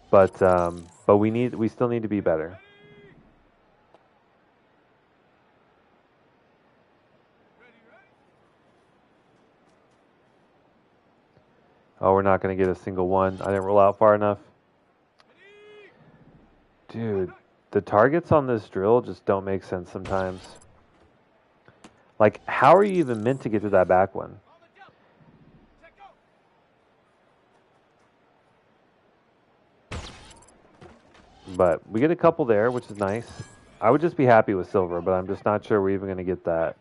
But we still need to be better. Oh, we're not going to get a single one. I didn't roll out far enough. Dude, the targets on this drill just don't make sense sometimes. Like, how are you even meant to get to that back one? But we get a couple there, which is nice. I would just be happy with silver, but I'm just not sure we're even going to get that.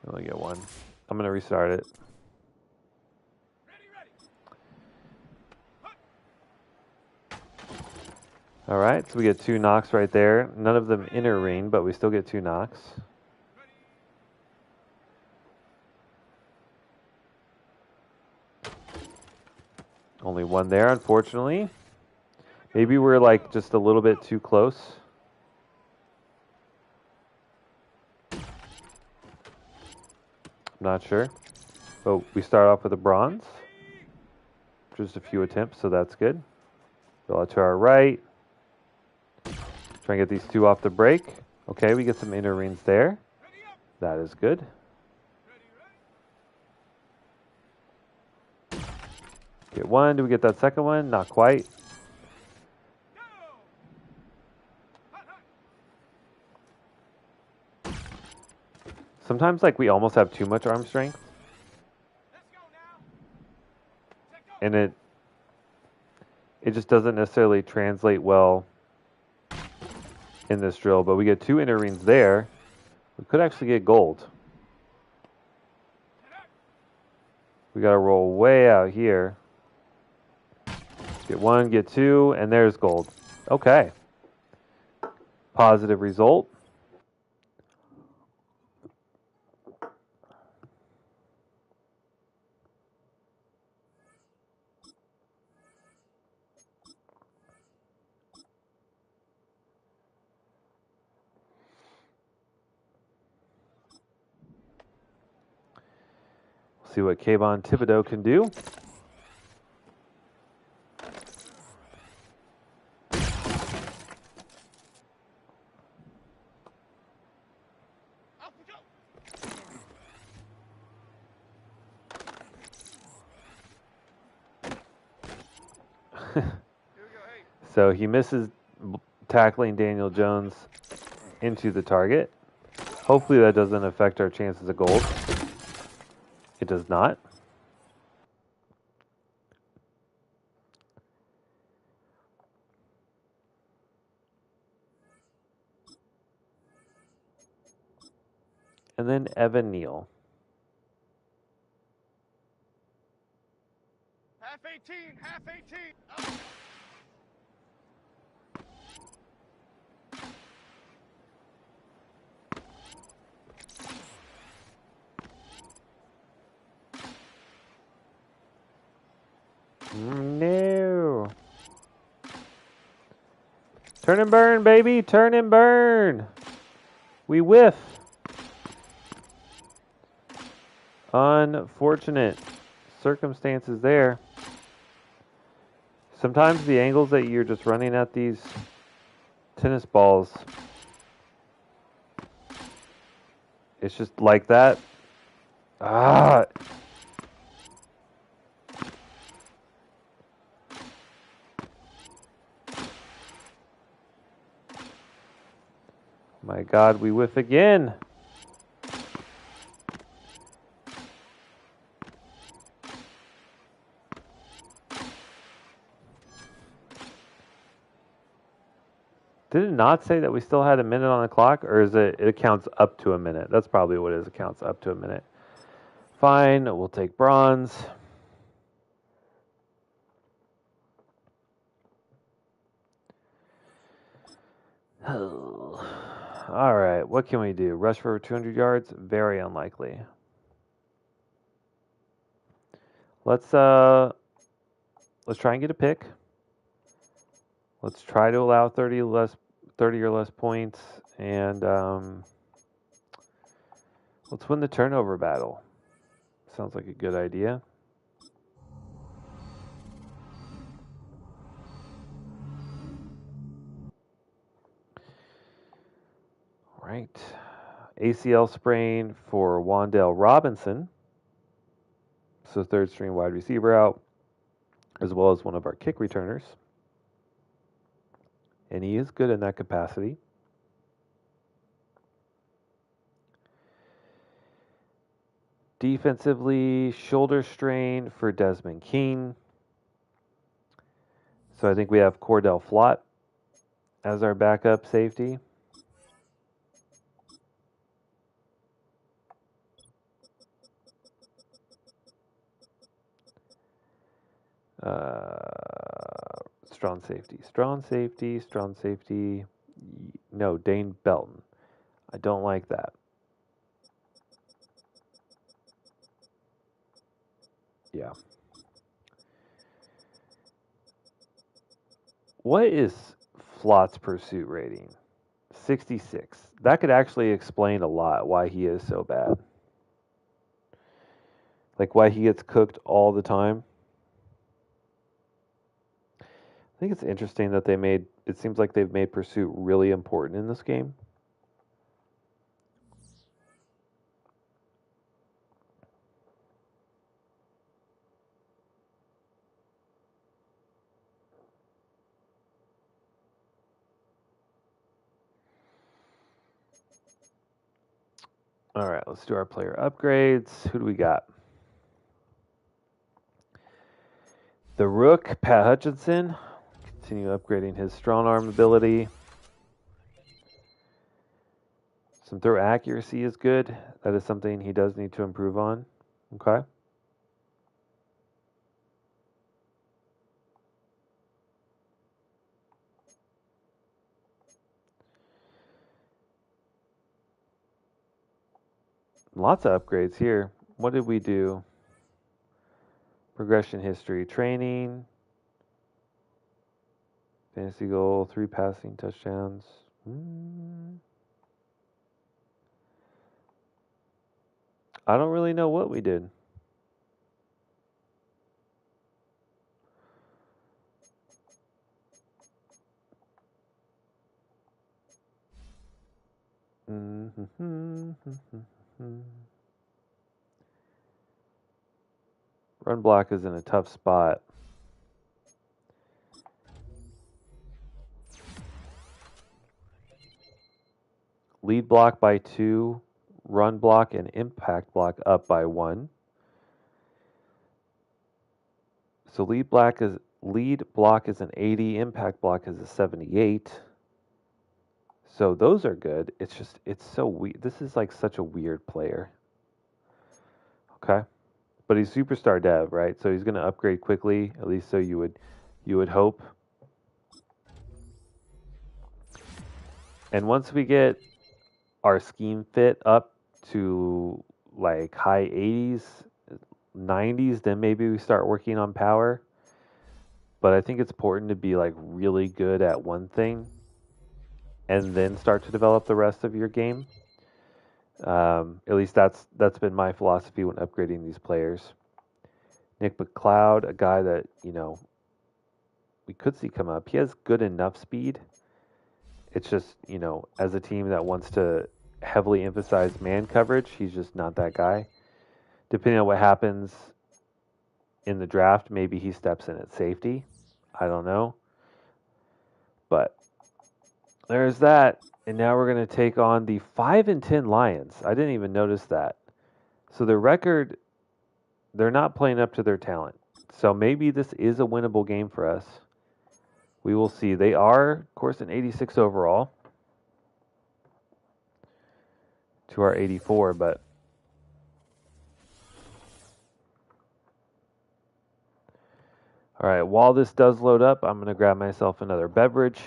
Only get one. I'm going to restart it. All right, so we get 2 knocks right there. None of them inner ring, but we still get 2 knocks. Only one there, unfortunately. Maybe we're like just a little bit too close. I'm not sure. But we start off with a bronze. Just a few attempts, so that's good. Roll it to our right. Try and get these 2 off the break. Okay, we get some inner rings there. That is good. Get one. Do we get that second one? Not quite. Sometimes, like, we almost have too much arm strength. And it just doesn't necessarily translate well in this drill. But we get 2 inner rings there. We could actually get gold. We got to roll way out here. Get 1, get 2, and there's gold. Okay. Positive result. See what Kayvon Thibodeau can do. So he misses tackling Daniel Jones into the target. Hopefully that doesn't affect our chances of gold. It does not. And then Evan Neal. Half 18, half 18. Oh. No. Turn and burn, baby. Turn and burn. We whiff. Unfortunate circumstances there. Sometimes the angles that you're just running at these tennis balls, it's just like that. Ah. My God, we whiff again. Did it not say that we still had a minute on the clock, or is it counts up to a minute? That's probably what it is. It counts up to a minute. Fine, we'll take bronze. All right, what can we do? Rush for 200 yards? Very unlikely. Let's try and get a pick. Let's try to allow 30 or less points, and let's win the turnover battle. Sounds like a good idea. All right. ACL sprain for Wandale Robinson. So third string wide receiver out, as well as one of our kick returners. And he is good in that capacity. Defensively, shoulder strain for Desmond King. So I think we have Cordell Flott as our backup safety. Strong safety. No, Dane Belton. I don't like that. Yeah. What is Flott's pursuit rating? 66. That could actually explain a lot why he is so bad. Like why he gets cooked all the time. I think it's interesting that it seems like they've made pursuit really important in this game. All right, let's do our player upgrades. Who do we got? The Rook, Pat Hutchinson. Continue upgrading his strong arm ability. Some throw accuracy is good. That is something he does need to improve on. Okay. Lots of upgrades here. What did we do? Progression history, training, fantasy goal, 3 passing touchdowns. I don't really know what we did. Run block is in a tough spot. Lead block by 2, run block and impact block up by 1. So lead block is an 80, impact block is a 78. So those are good. It's so weird. This is like such a weird player. Okay. But he's superstar dev, right? So he's going to upgrade quickly, at least so you would hope. And once we get our scheme fit up to like high 80s, 90s, then maybe we start working on power. But I think it's important to be like really good at one thing and then start to develop the rest of your game. At least that's been my philosophy when upgrading these players. Nick McLeod, a guy that we could see come up. He has good enough speed. It's just as a team that wants to heavily emphasize man coverage, he's just not that guy. Depending on what happens in the draft, maybe he steps in at safety. I don't know. But there's that. And now we're going to take on the 5-10 Lions. I didn't even notice that. So the record, they're not playing up to their talent. So maybe this is a winnable game for us. We will see. They are, of course, an 86 overall to our 84, but all right, while this does load up, I'm going to grab myself another beverage.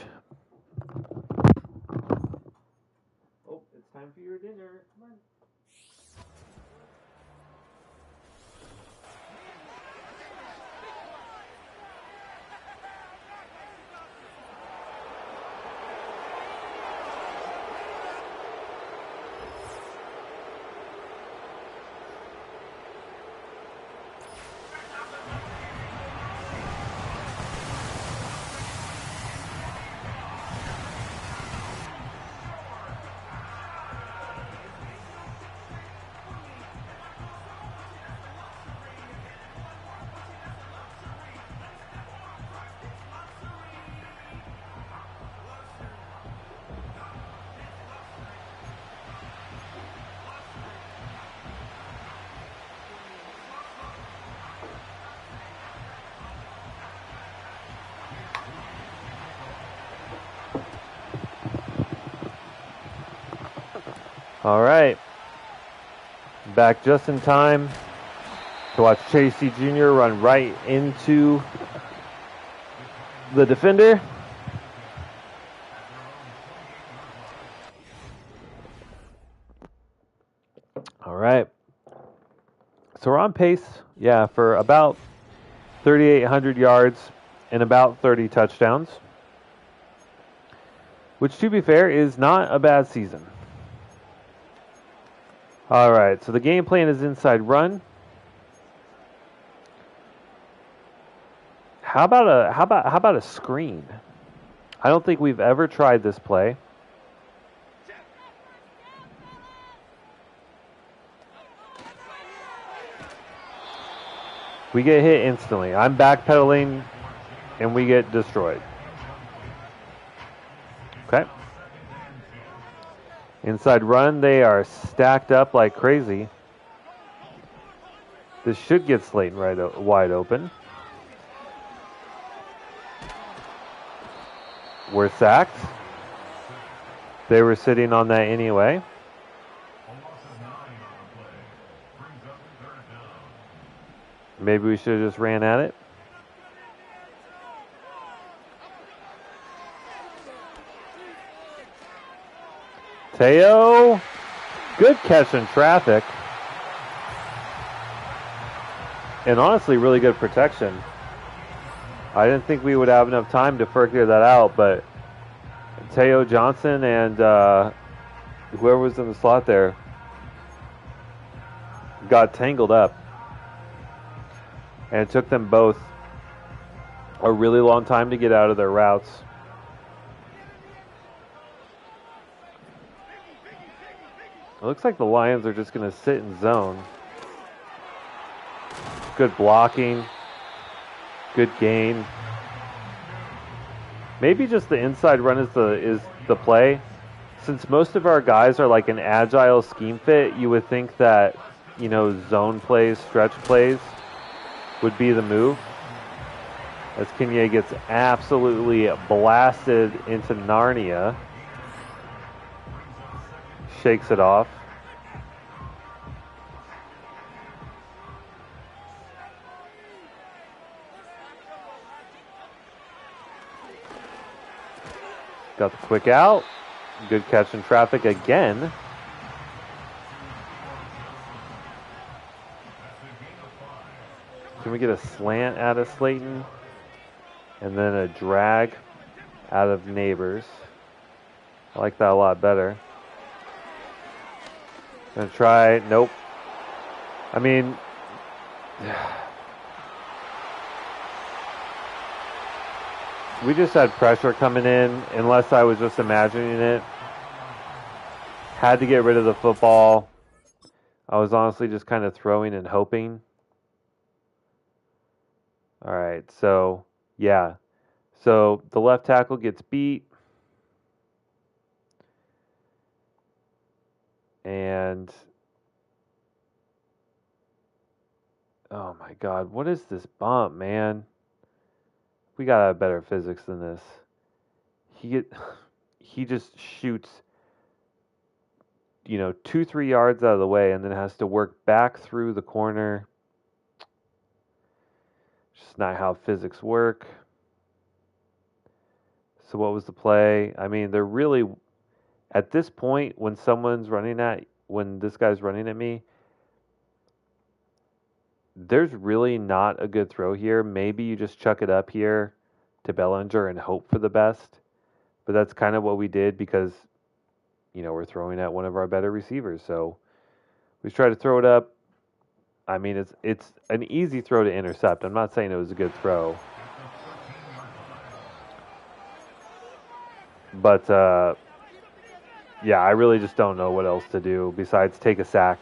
All right. Back just in time to watch Tracy Jr. run right into the defender. All right. So we're on pace, for about 3,800 yards and about 30 touchdowns, which, to be fair, is not a bad season. All right, so the game plan is inside run. How about a screen? I don't think we've ever tried this play. We get hit instantly. I'm backpedaling, and we get destroyed. Okay. Inside run, they are stacked up like crazy. This should get Slayton wide open. We're sacked. They were sitting on that anyway. Maybe we should have just ran at it. Teo, good catch in traffic. And honestly, really good protection. I didn't think we would have enough time to figure that out, but Teo Johnson and whoever was in the slot there got tangled up. And it took them both a really long time to get out of their routes. It looks like the Lions are just going to sit in zone. Good blocking. Good gain. Maybe just the inside run is the play. Since most of our guys are like an agile scheme fit, you would think that, zone plays, stretch plays would be the move. As Kinye gets absolutely blasted into Narnia. Shakes it off. Got the quick out. Good catch in traffic again. Can we get a slant out of Slayton? And then a drag out of Neighbors. I like that a lot better. Gonna try. Nope. I mean, we just had pressure coming in, unless I was just imagining it. Had to get rid of the football. I was honestly just kind of throwing and hoping. All right, so, yeah. So the left tackle gets beat. And, oh my God, what is this bump, man? We gotta have better physics than this. He just shoots, 2-3 yards out of the way, and then has to work back through the corner. Just not how physics work. So what was the play? I mean, they're really, at this point, when this guy's running at me, there's really not a good throw here. Maybe you just chuck it up here to Bellinger and hope for the best. But that's kind of what we did because, we're throwing at one of our better receivers. So we try to throw it up. I mean, it's an easy throw to intercept. I'm not saying it was a good throw. But, yeah, I really just don't know what else to do besides take a sack.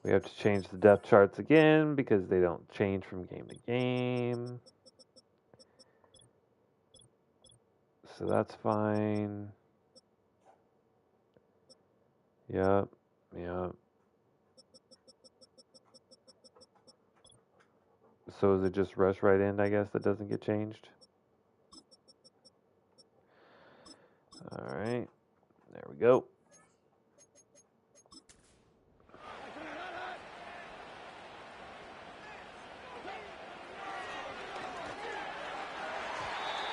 We have to change the depth charts again because they don't change from game to game. So that's fine. Yep. So is it just rush right in, I guess, that doesn't get changed? All right. There we go.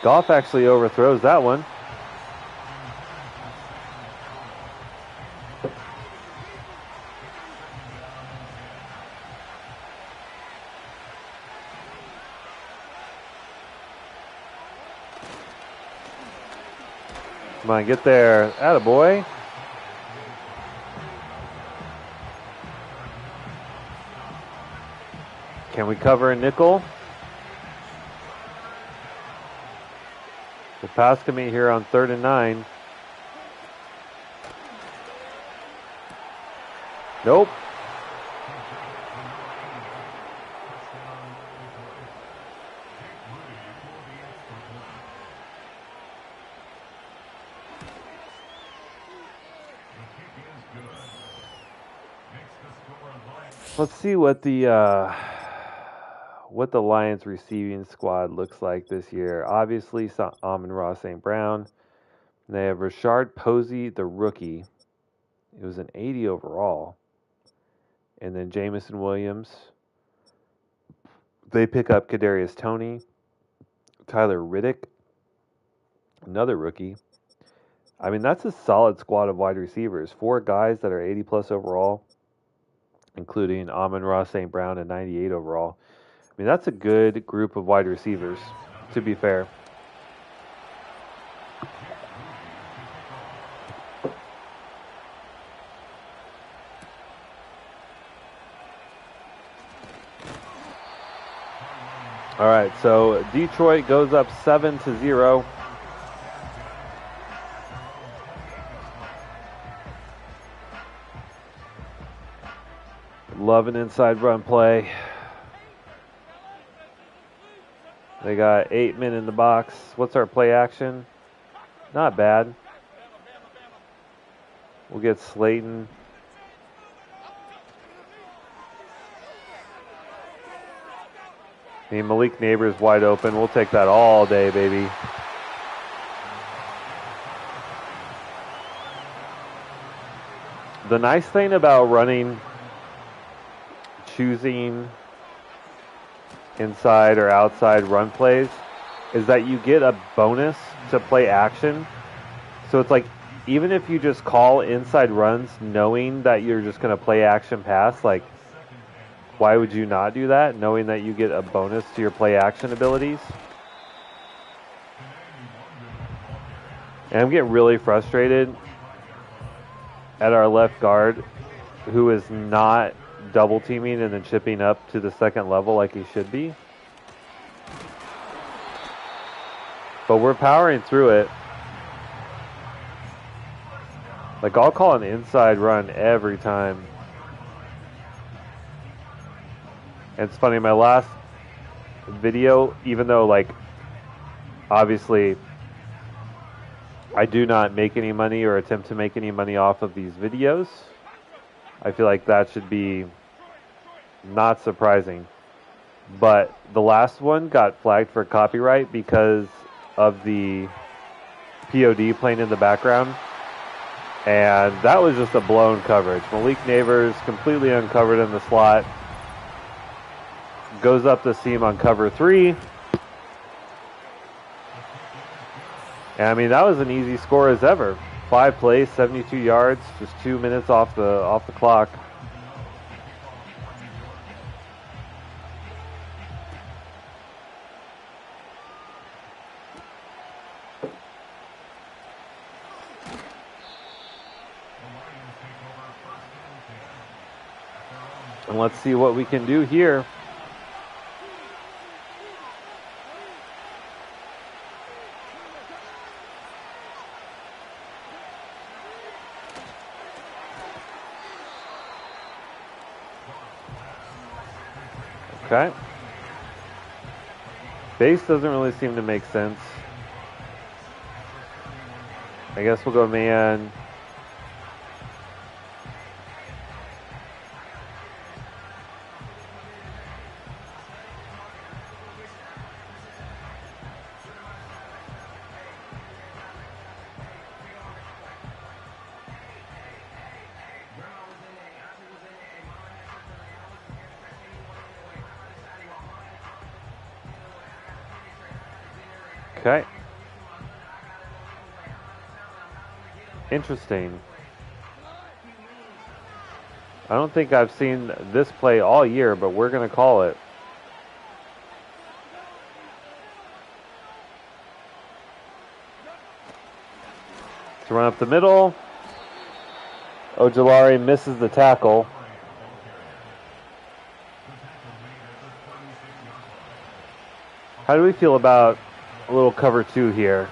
Goff actually overthrows that one. Come on, get there. Attaboy. Can we cover a nickel? The pass can be here on 3rd and 9. Nope. Let's see what the Lions receiving squad looks like this year. Obviously, Amon-Ra St. Brown. They have Rashard Posey, the rookie. It was an 80 overall. And then Jamison Williams. They pick up Kadarius Toney, Tyler Riddick, another rookie. I mean, that's a solid squad of wide receivers. 4 guys that are 80 plus overall, including Amon-Ra St. Brown at 98 overall. I mean, that's a good group of wide receivers, to be fair. All right, so Detroit goes up 7-0. Love an inside run play. They got 8 men in the box. What's our play action? Not bad. We'll get Slayton. I mean, Malik Neighbors wide open. We'll take that all day, baby. The nice thing about choosing inside or outside run plays is that you get a bonus to play action. So it's like, even if you just call inside runs knowing that you're just going to play action pass, like, why would you not do that, knowing that you get a bonus to your play action abilities? And I'm getting really frustrated at our left guard, who is not double teaming and then chipping up to the second level like he should be. But we're powering through it. Like, I'll call an inside run every time. And it's funny, my last video, even though, like, obviously I do not make any money or attempt to make any money off of these videos, I feel like that should be not surprising. But the last one got flagged for copyright because of the POD playing in the background. And that was just a blown coverage. Malik Neighbors completely uncovered in the slot. Goes up the seam on cover 3. And I mean, that was an easy score as ever. 5 plays, 72 yards, just 2 minutes off the clock. And let's see what we can do here. Okay. Base doesn't really seem to make sense. I guess we'll go man. Okay. Interesting. I don't think I've seen this play all year, but we're going to call it. To run up the middle. Ojulari misses the tackle. How do we feel about a little cover 2 here?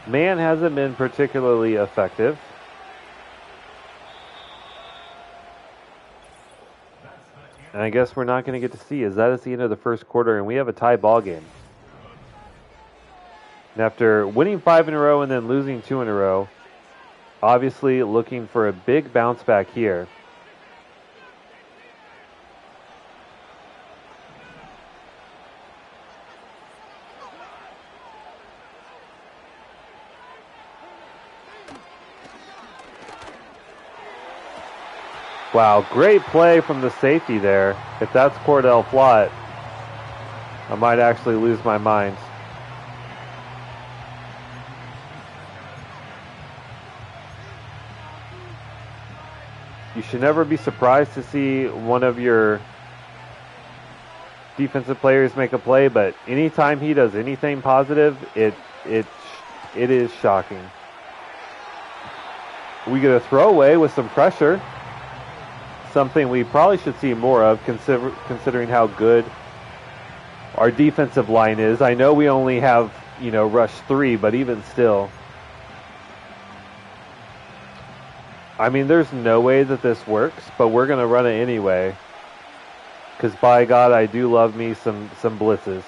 Man hasn't been particularly effective. And I guess we're not going to get to see as that is the end of the first quarter, and we have a tie ball game. And after winning 5 in a row and then losing 2 in a row, obviously looking for a big bounce back here. Wow, great play from the safety there. If that's Cordell Flott, I might actually lose my mind. You should never be surprised to see one of your defensive players make a play, but anytime he does anything positive, it is shocking. We get a throwaway with some pressure. Something we probably should see more of, considering how good our defensive line is. I know we only have, rush 3, but even still. I mean, there's no way that this works, but we're going to run it anyway. Because by God, I do love me some blitzes.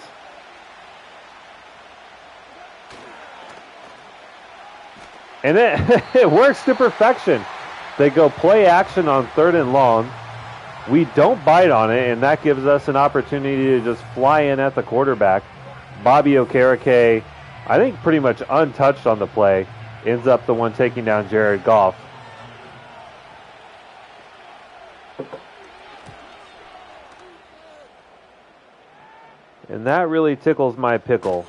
And it works to perfection. They go play action on 3rd and long. We don't bite on it, and that gives us an opportunity to just fly in at the quarterback. Bobby Okereke, I think pretty much untouched on the play, ends up the one taking down Jared Goff. And that really tickles my pickle.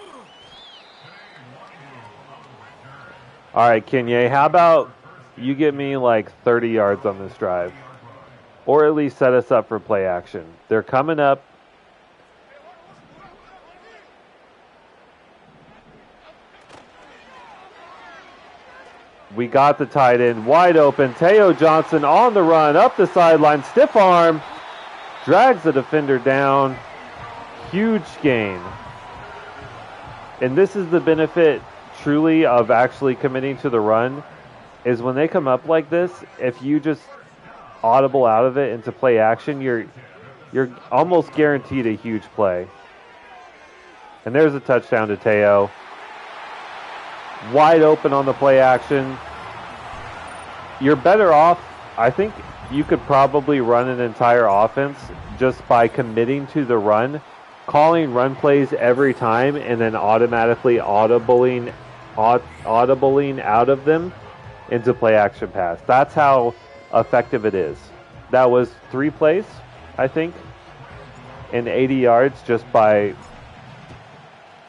All right, Kenye, how about you get me like 30 yards on this drive? Or at least set us up for play action. They're coming up. We got the tight end wide open. Teo Johnson on the run, up the sideline, stiff arm, drags the defender down. Huge gain. And this is the benefit truly of actually committing to the run, is when they come up like this, if you just audible out of it into play action, you're almost guaranteed a huge play. And there's a touchdown to Teo. Wide open on the play action. You're better off. I think you could probably run an entire offense just by committing to the run, calling run plays every time, and then automatically audibling out of them into play action pass. That's how effective it is. That was 3 plays, I think, and 80 yards just by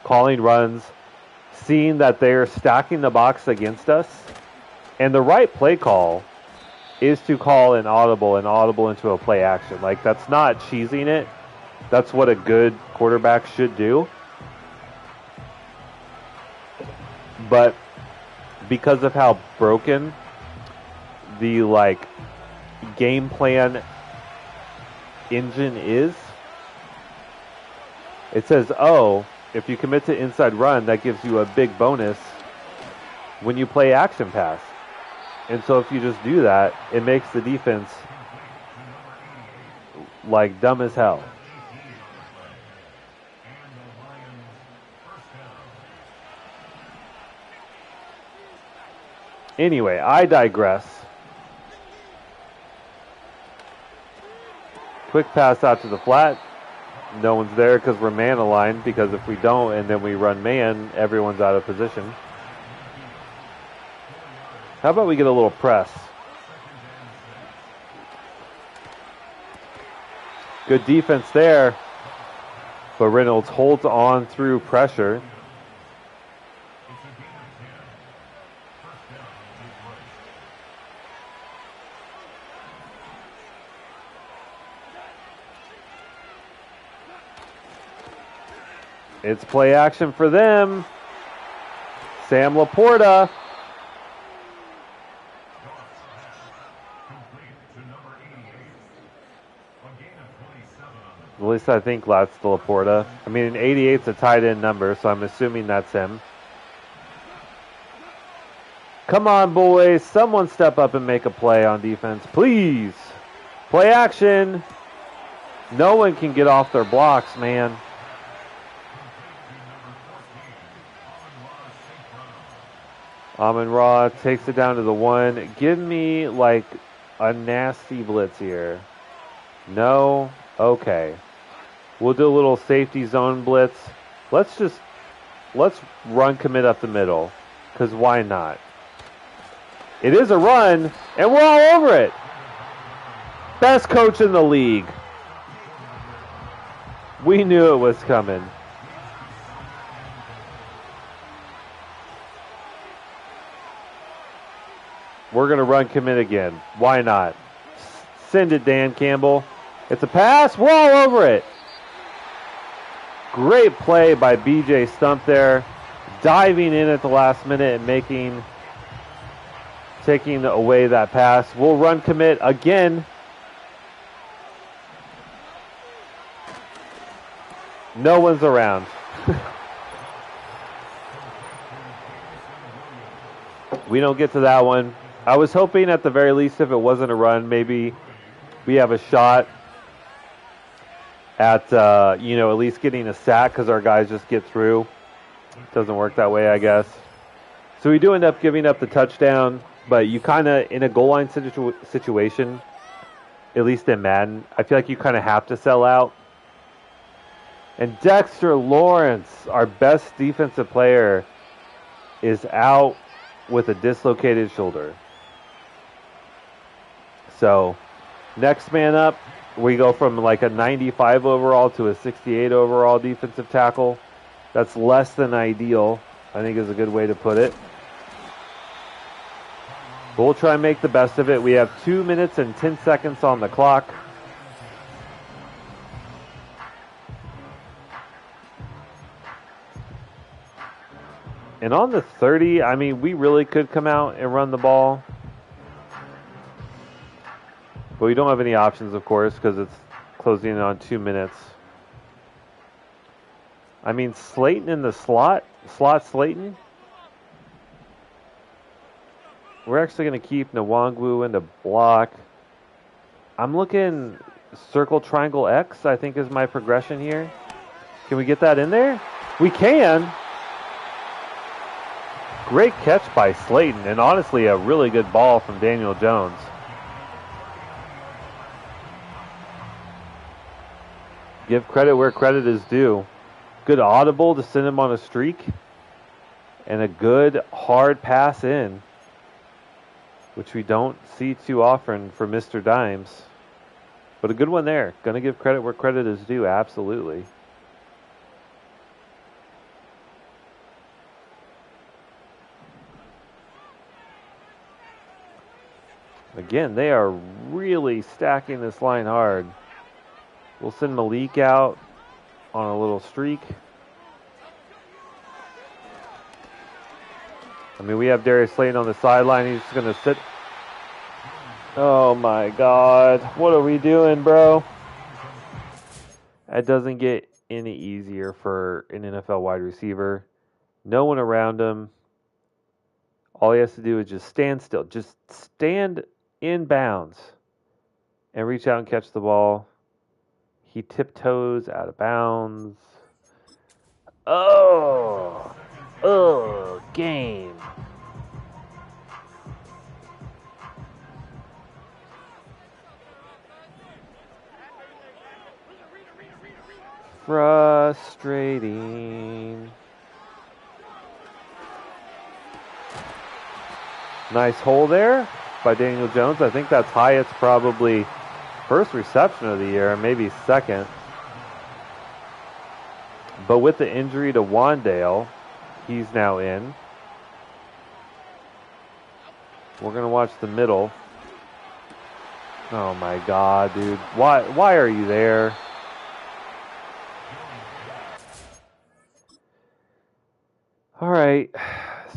calling runs, seeing that they're stacking the box against us. And the right play call is to call an audible into a play action. Like, that's not cheesing it. That's what a good quarterback should do. But because of how broken the game plan engine is, it says, oh, if you commit to inside run, that gives you a big bonus when you play action pass. And so if you just do that, it makes the defense like dumb as hell. Anyway, I digress. Quick pass out to the flat. No one's there because we're man aligned, because if we don't and then we run man, everyone's out of position. How about we get a little press? Good defense there, but Reynolds holds on through pressure. It's play action for them. Sam Laporta. At least I think that's the Laporta. I mean, 88's a tight end number, so I'm assuming that's him. Come on, boys. Someone step up and make a play on defense, please. Play action. No one can get off their blocks, man. Amon-Ra takes it down to the 1. Give me, like, a nasty blitz here. No? Okay. We'll do a little safety zone blitz. Let's run commit up the middle, because why not? It is a run, and we're all over it. Best coach in the league. We knew it was coming. We're going to run commit again. Why not? Send it, Dan Campbell. It's a pass. We're all over it. Great play by BJ Stump there. Diving in at the last minute and taking away that pass. We'll run commit again. No one's around. We don't get to that one. I was hoping at the very least if it wasn't a run, maybe we have a shot at, at least getting a sack because our guys just get through. It doesn't work that way, I guess. So we do end up giving up the touchdown, but you kind of, in a goal line situation, at least in Madden, I feel like you kind of have to sell out. And Dexter Lawrence, our best defensive player, is out with a dislocated shoulder. So, next man up, we go from like a 95 overall to a 68 overall defensive tackle. That's less than ideal, I think is a good way to put it. But we'll try and make the best of it. We have 2 minutes and 10 seconds on the clock. And on the 30, I mean, we really could come out and run the ball. But we don't have any options, of course, because it's closing in on 2 minutes. I mean, Slayton in the slot Slayton. We're actually going to keep Nwangwu in the block. I'm looking circle, triangle, X, I think is my progression here. Can we get that in there? We can. Great catch by Slayton, and honestly a really good ball from Daniel Jones. Give credit where credit is due. Good audible to send him on a streak, and a good hard pass in, which we don't see too often for Mr. Dimes. But a good one there. Going to give credit where credit is due, absolutely. Again, they are really stacking this line hard. We'll send Malik out on a little streak. I mean, we have Darius Slayton on the sideline. He's just going to sit. Oh, my God. What are we doing, bro? That doesn't get any easier for an NFL wide receiver. No one around him. All he has to do is just stand still. Just stand in bounds and reach out and catch the ball. He tiptoes out of bounds. Oh, game. Frustrating. Nice hole there by Daniel Jones. I think that's Hyatt's probably first reception of the year, maybe second. But with the injury to Wandale, he's now in. We're going to watch the middle. Oh my God, dude. Why are you there? All right.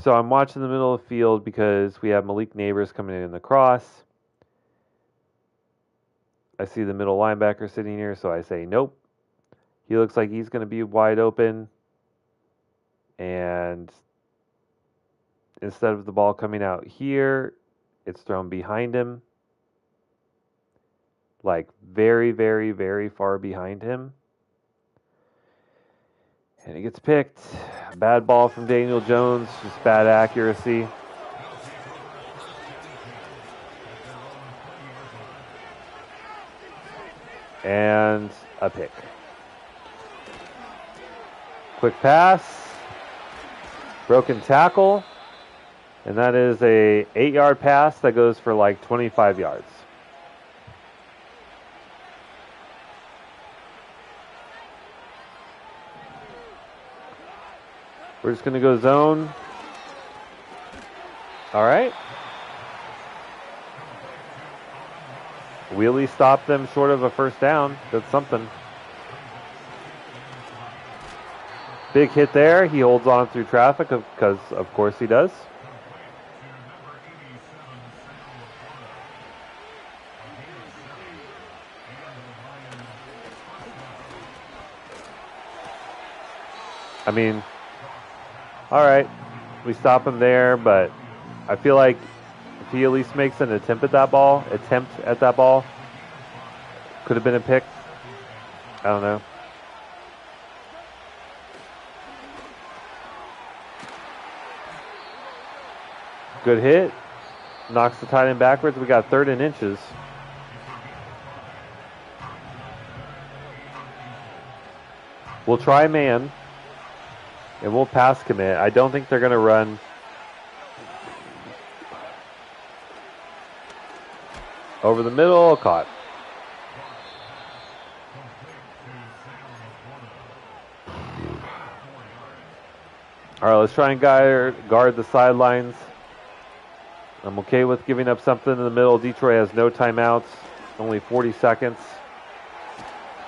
So I'm watching the middle of the field because we have Malik Neighbors coming in the cross. I see the middle linebacker sitting here, so I say nope. He looks like he's going to be wide open. And instead of the ball coming out here, it's thrown behind him. Like very, very, very far behind him. And it gets picked. Bad ball from Daniel Jones, just bad accuracy. And a pick. Quick pass. Broken tackle. And that is a 8-yard pass that goes for like 25 yards. We're just going to go zone. All right. Wheelie stopped them short of a first down. That's something. Big hit there. He holds on through traffic because, of course, he does. I mean, all right, we stop him there, but I feel like if he at least makes an attempt at that ball, could have been a pick. I don't know. Good hit. Knocks the tight end backwards. We got 3rd and inches. We'll try man. And we'll pass commit. I don't think they're going to run. Over the middle, caught. All right, let's try and guard the sidelines. I'm okay with giving up something in the middle. Detroit has no timeouts, only 40 seconds.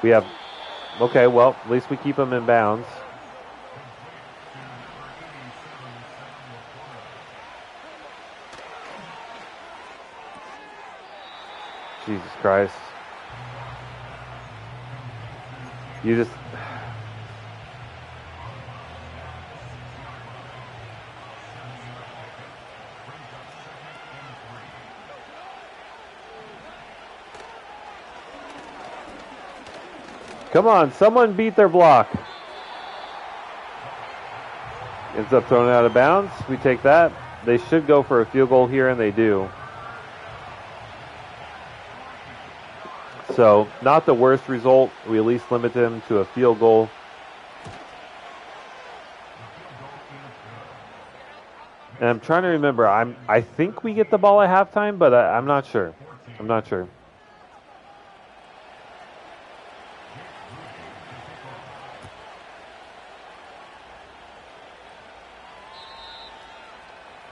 We have, okay, well, at least we keep them in bounds. Jesus Christ. You just... Come on, someone beat their block. Ends up thrown out of bounds. We take that. They should go for a field goal here, and they do. So, not the worst result. We at least limit them to a field goal. And I'm trying to remember. I think we get the ball at halftime, but I'm not sure. I'm not sure.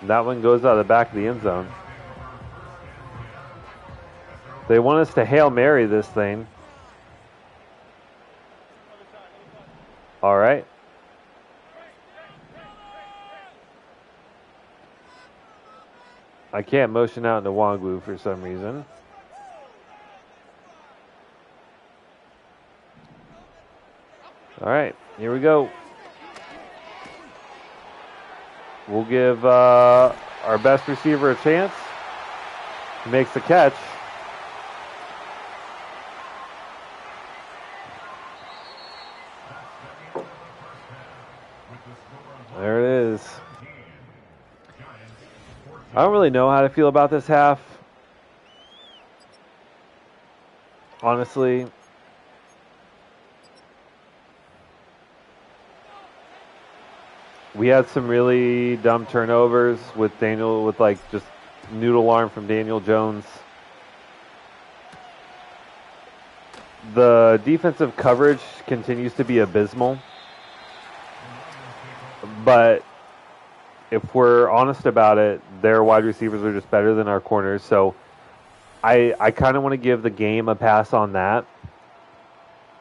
That one goes out of the back of the end zone. They want us to Hail Mary this thing. All right. I can't motion out into Wangwu for some reason. All right, here we go. We'll give our best receiver a chance. He makes the catch. There it is. I don't really know how to feel about this half. Honestly. We had some really dumb turnovers with like just noodle arm from Daniel Jones. The defensive coverage continues to be abysmal. But if we're honest about it, their wide receivers are just better than our corners. So I kind of want to give the game a pass on that.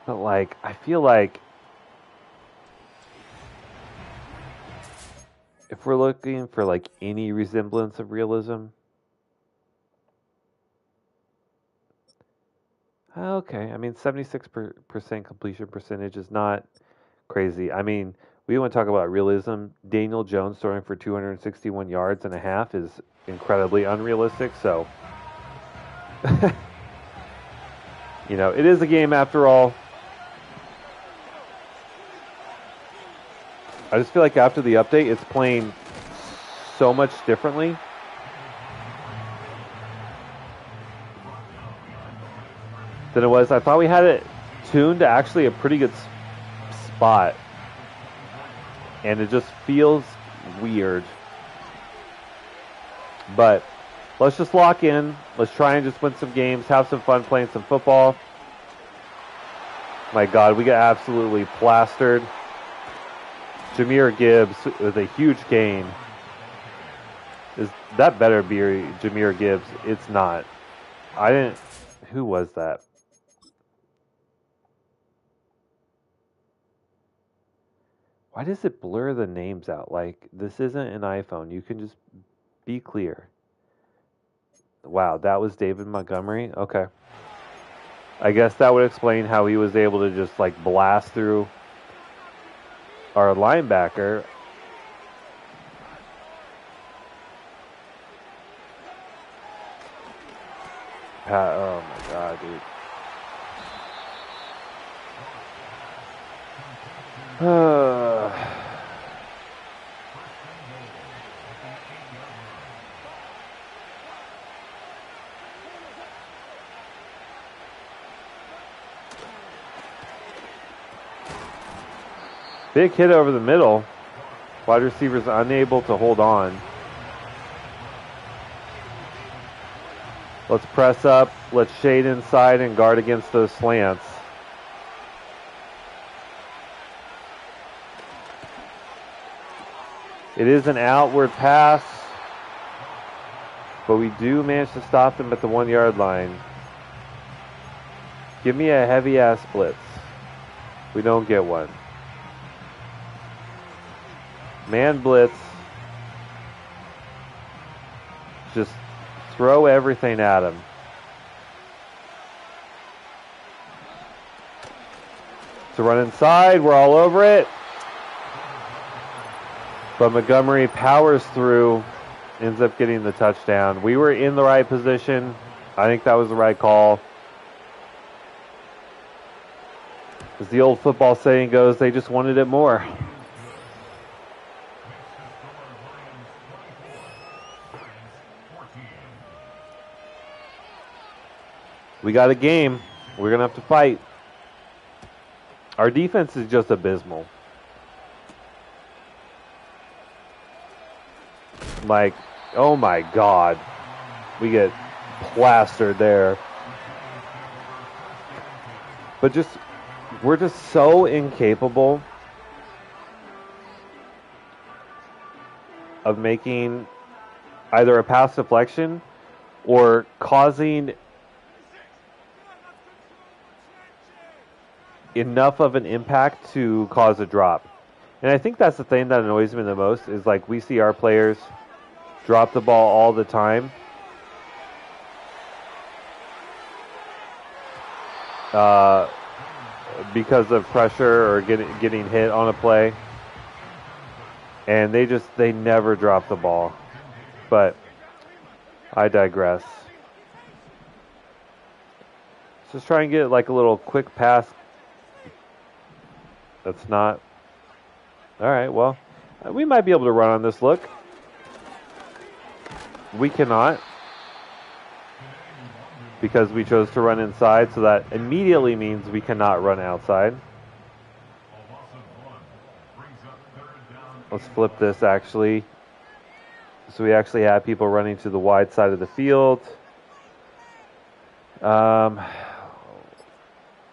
But, like, I feel like if we're looking for like any resemblance of realism, okay. I mean, 76% completion percentage is not crazy. I mean, we want to talk about realism. Daniel Jones throwing for 261 yards and a half is incredibly unrealistic. So, it is a game after all. I just feel like after the update, it's playing so much differently. Than it was. I thought we had it tuned to actually a pretty good spot. And it just feels weird. But let's just lock in. Let's try and just win some games, have some fun playing some football. My God, we got absolutely plastered. Jahmyr Gibbs with a huge gain. That better be Jahmyr Gibbs? It's not. Who was that? Why does it blur the names out? Like, this isn't an iPhone. You can just be clear. Wow, that was David Montgomery? Okay. I guess that would explain how he was able to just, like, blast through our linebacker. Oh, my God, dude. Big hit over the middle. Wide receivers unable to hold on. Let's press up. Let's shade inside and guard against those slants. It is an outward pass, but we do manage to stop them at the 1 yard line. Give me a heavy ass blitz. We don't get one. Man blitz. Just throw everything at him. To run inside, we're all over it. But Montgomery powers through, ends up getting the touchdown. We were in the right position. I think that was the right call. As the old football saying goes, they just wanted it more. We got a game. We're going to have to fight. Our defense is just abysmal. Like, oh my God. We get plastered there. But we're just so incapable of making either a pass deflection or causing enough of an impact to cause a drop. And I think that's the thing that annoys me the most is like we see our players drop the ball all the time. Because of pressure or getting hit on a play. And they never drop the ball. But I digress. Let's just try and get like a little quick pass. That's not. All right, well, we might be able to run on this look. We cannot. Because we chose to run inside, so that immediately means we cannot run outside. Let's flip this actually. So we actually have people running to the wide side of the field. We'll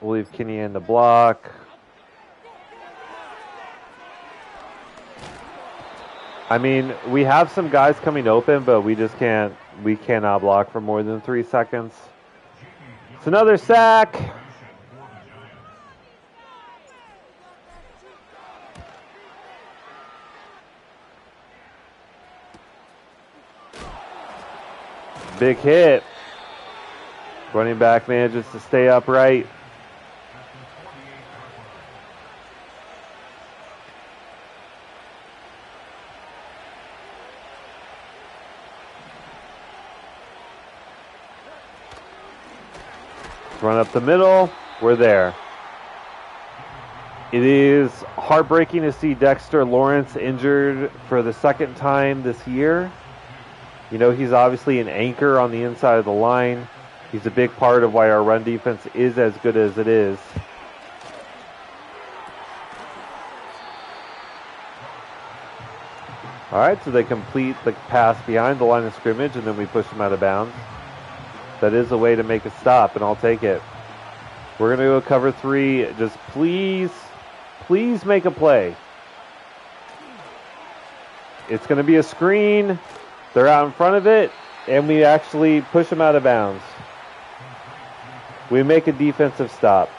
leave Kenny in the block. I mean, we have some guys coming open, but we cannot block for more than 3 seconds. It's another sack. Big hit. Running back manages to stay upright. Run up the middle. We're there. It is heartbreaking to see Dexter Lawrence injured for the second time this year. You know, he's obviously an anchor on the inside of the line. He's a big part of why our run defense is as good as it is. All right, so they complete the pass behind the line of scrimmage, and then we push them out of bounds. That is a way to make a stop, and I'll take it. We're going to go cover 3. Just please make a play. It's going to be a screen. They're out in front of it, and we actually push them out of bounds. We make a defensive stop.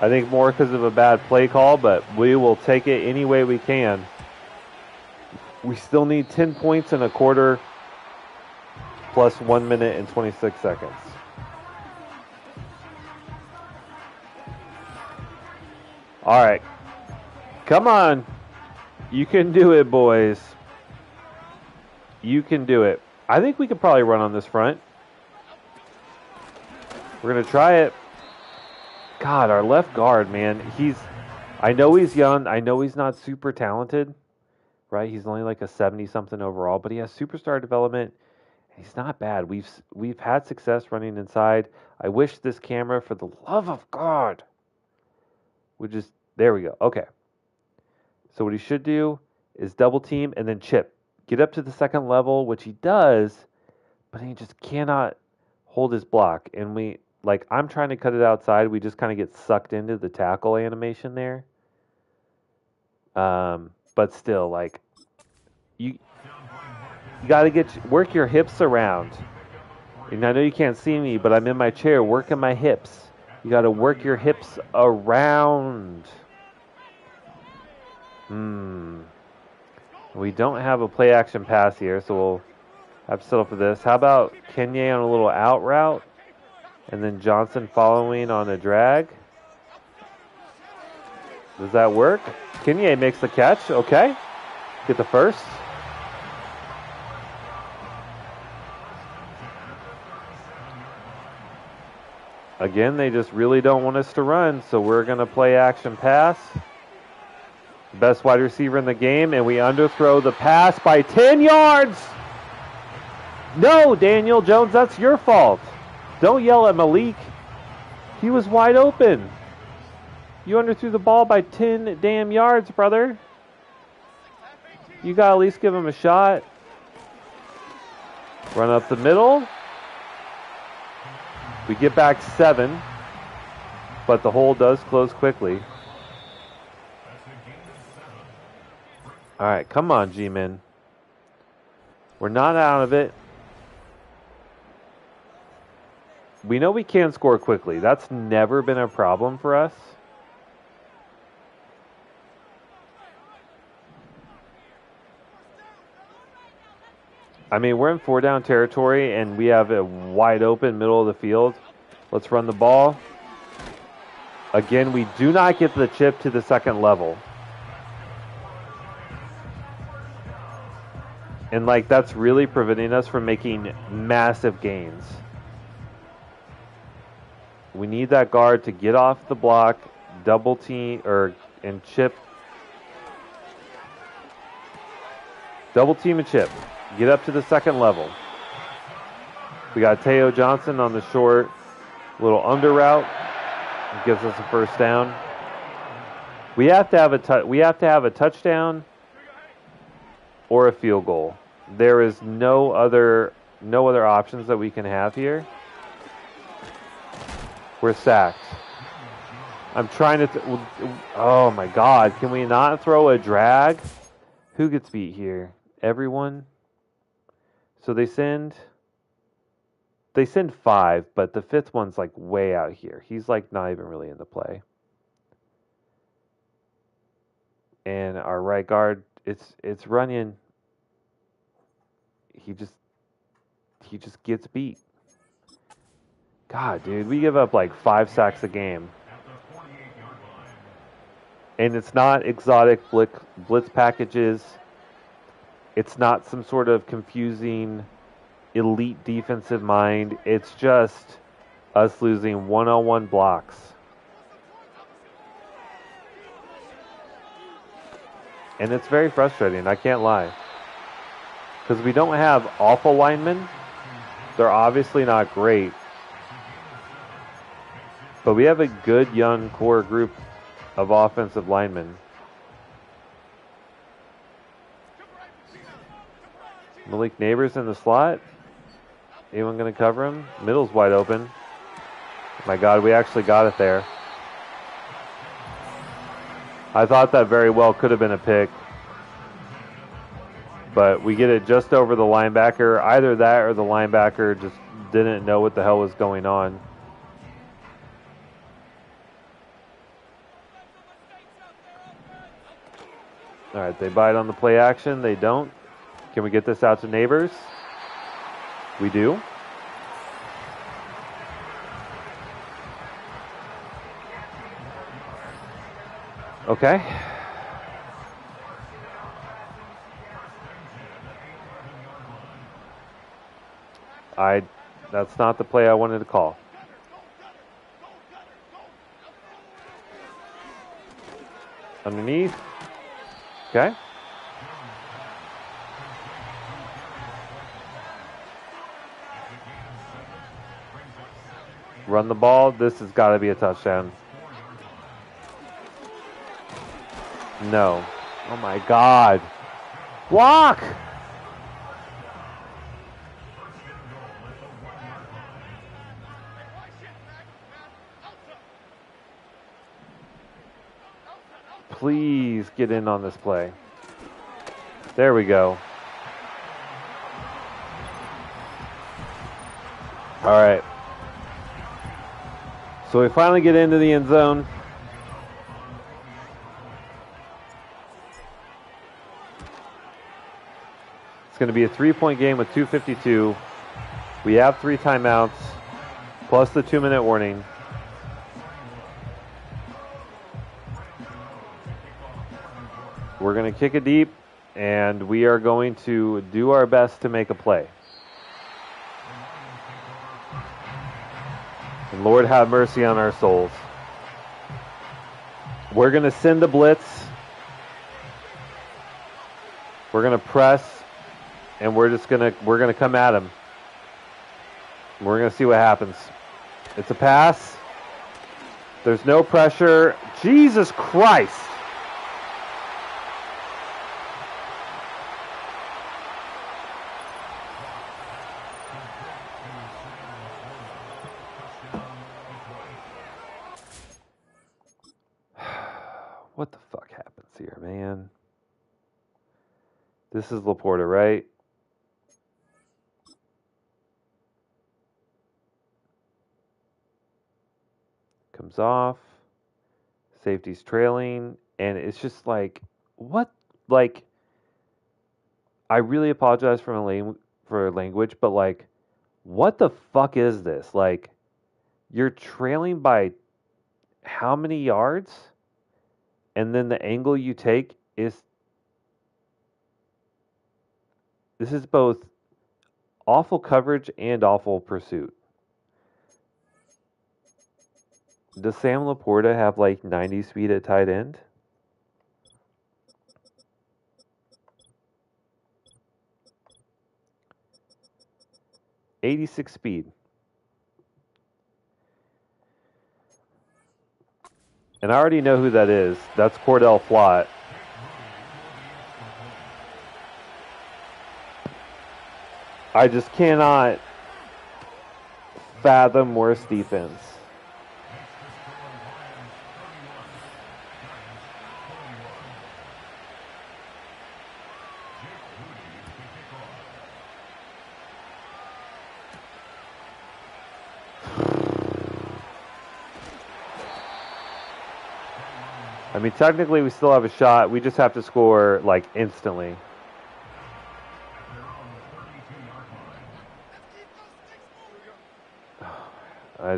I think more because of a bad play call, but we will take it any way we can. We still need 10 points in a quarter plus 1 minute and 26 seconds. All right. Come on. You can do it, boys. You can do it. I think we could probably run on this front. We're going to try it. God, our left guard, man. I know he's young. I know he's not super talented, right? He's only like a 70-something overall, but he has superstar development. He's not bad. We've had success running inside. I wish this camera, for the love of God, would just, there we go. Okay. So what he should do is double team and then chip. Get up to the second level, which he does, but he just cannot hold his block. And I'm trying to cut it outside. We just kind of get sucked into the tackle animation there. But still, like, you got to work your hips around. And I know you can't see me, but I'm in my chair working my hips. You got to work your hips around. We don't have a play action pass here, so we'll have to settle for this. How about Kenye on a little out route, and then Johnson following on a drag? Does that work? Kenye makes the catch. Okay. Get the first. Again, they just really don't want us to run, so we're going to play action pass. Best wide receiver in the game, and we underthrow the pass by 10 yards. No, Daniel Jones, that's your fault. Don't yell at Malik. He was wide open. You underthrew the ball by 10 damn yards, brother. You got to at least give him a shot. Run up the middle. We get back 7, but the hole does close quickly. All right, come on, G-Men. We're not out of it. We know we can score quickly. That's never been a problem for us. I mean, we're in 4-down territory, and we have a wide open middle of the field. Let's run the ball. Again, we do not get the chip to the second level. And, that's really preventing us from making massive gains. We need that guard to get off the block, double team, and chip. Double team and chip. Get up to the second level. We got Teo Johnson on the short little under route. It gives us a first down. We have to have a touchdown or a field goal. There is no other options that we can have here. We're sacked. I'm trying to. Oh my God! Can we not throw a drag? Who gets beat here? Everyone. So they send 5, but the 5th one's way out here. He's not even really in the play. And our right guard, it's Runyon. he just gets beat. God, dude, we give up like 5 sacks a game. And it's not exotic blitz packages. It's not some sort of confusing elite defensive mind. It's just us losing one-on-one blocks. And it's very frustrating, I can't lie. Because we don't have awful linemen. They're obviously not great. But we have a good young core group of offensive linemen. Malik Neighbors in the slot. Anyone going to cover him? Middle's wide open. My God, we actually got it there. I thought that very well could have been a pick. But we get it just over the linebacker. Either that or the linebacker just didn't know what the hell was going on. All right, they bite on the play action. They don't. Can we get this out to Neighbors? We do. Okay. That's not the play I wanted to call. Underneath. Okay. Run the ball. This has got to be a touchdown. No. Oh my God. Block! Please get in on this play. There we go. All right. So we finally get into the end zone. It's going to be a 3-point game with 2:52. We have 3 timeouts, plus the 2-minute warning. We're going to kick it deep, and we are going to do our best to make a play. And Lord have mercy on our souls. We're going to send a blitz. We're going to press, and we're going to come at him. We're going to see what happens. It's a pass. There's no pressure. Jesus Christ. What the fuck happens here, man? This is Laporta, right? Comes off. Safety's trailing. And it's just like, what? Like, I really apologize for language, but like, what the fuck is this? Like, you're trailing by how many yards? And then the angle you take is, this is both awful coverage and awful pursuit. Does Sam Laporta have like 90 speed at tight end? .86 speed. And I already know who that is. That's Cordell Flott. I just cannot fathom worse defense. I mean, technically we still have a shot. We just have to score, like, instantly. I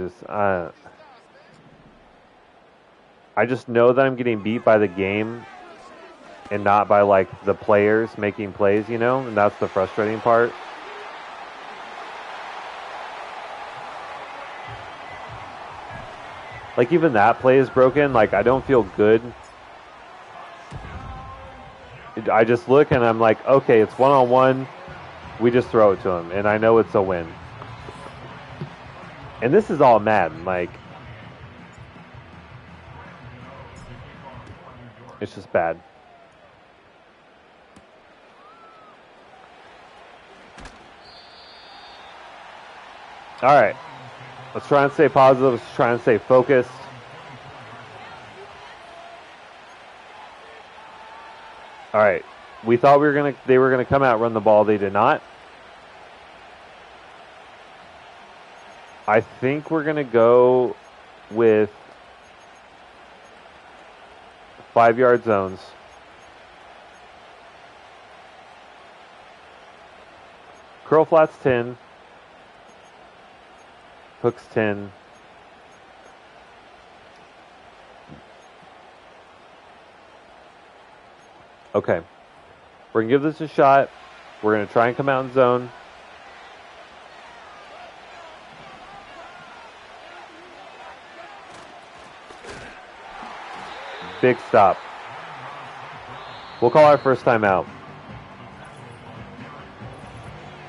just know that I'm getting beat by the game and not by like the players making plays, you know, and that's the frustrating part. Like even that play is broken. Like I don't feel good. I just look and I'm like, okay, it's one-on-one. We just throw it to him, and I know it's a win. And this is all Madden. Like, it's just bad. All right. Let's try and stay positive. Let's try and stay focused. All right. We thought they were gonna come out run the ball. They did not. I think we're gonna go with 5-yard zones. Curl flats 10. Hooks 10. Okay. We're going to give this a shot. We're going to try and come out in zone. Big stop. We'll call our first time out.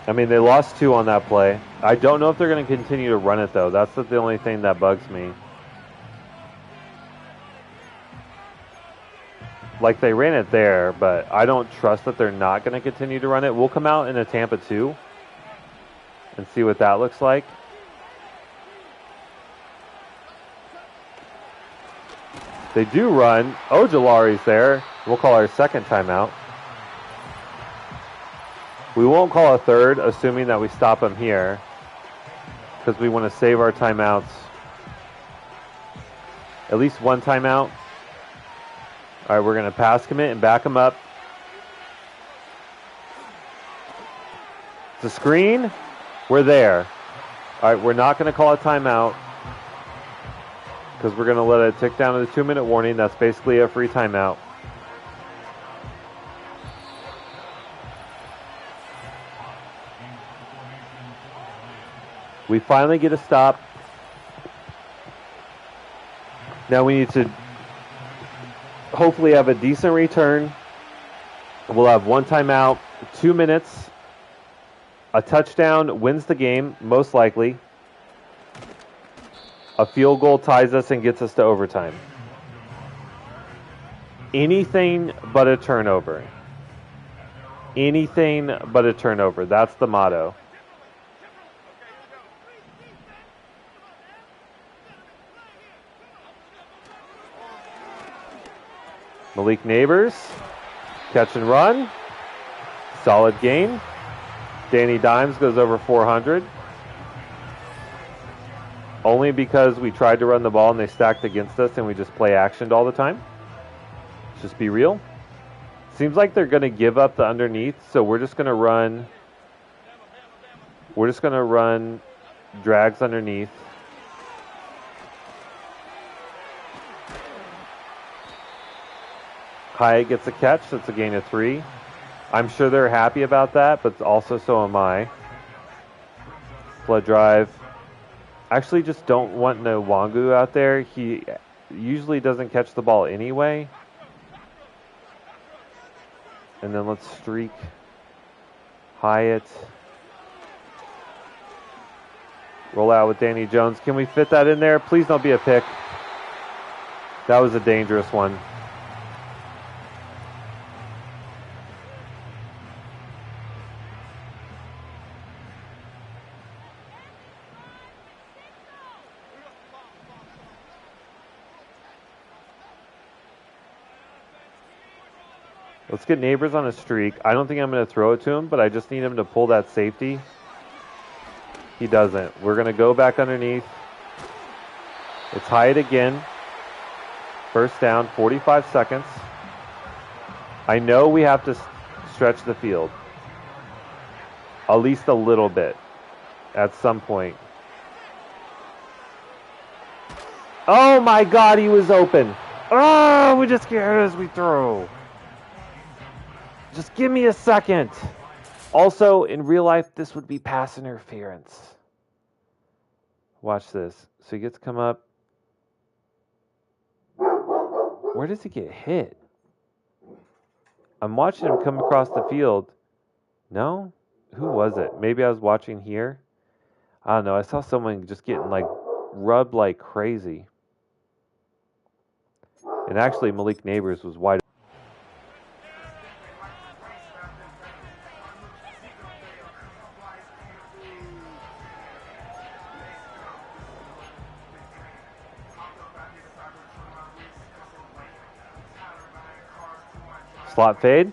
I mean, they lost 2 on that play. I don't know if they're going to continue to run it, though. That's the only thing that bugs me. Like, they ran it there, but I don't trust that they're not going to continue to run it. We'll come out in a Tampa 2 and see what that looks like. They do run. Ojolari's there. We'll call our second timeout. We won't call a third, assuming that we stop him here, because we want to save our timeouts. At least one timeout. All right, we're going to pass commit and back him up. It's a screen. We're there. All right, we're not going to call a timeout because we're going to let it tick down to the 2-minute warning. That's basically a free timeout. We finally get a stop. Now we need to hopefully have a decent return. We'll have one timeout, 2 minutes. A touchdown wins the game, most likely. A field goal ties us and gets us to overtime. Anything but a turnover. Anything but a turnover. That's the motto. Malik Neighbors, catch and run, solid gain. Danny Dimes goes over 400. Only because we tried to run the ball and they stacked against us and we just play actioned all the time. Let's just be real. Seems like they're going to give up the underneath, so we're just going to run. We're just going to run drags underneath. Hyatt gets a catch. That's a gain of 3. I'm sure they're happy about that, but also so am I. Flood drive. Actually, just don't want Nwangu out there. He usually doesn't catch the ball anyway. And then let's streak Hyatt. Roll out with Danny Jones. Can we fit that in there? Please don't be a pick. That was a dangerous one. Let's get Neighbors on a streak. I don't think I'm going to throw it to him, but I just need him to pull that safety. He doesn't. We're going to go back underneath. It's Hyatt again. First down, 45 seconds. I know we have to stretch the field. At least a little bit at some point. Oh my God, he was open. Oh, we just get hit as we throw. Just give me a second. Also, in real life, this would be pass interference. Watch this. So he gets to come up. Where does he get hit? I'm watching him come across the field. No? Who was it? Maybe I was watching here. I don't know. I saw someone just getting like rubbed like crazy. And actually, Malik Neighbors was wide. Slot fade.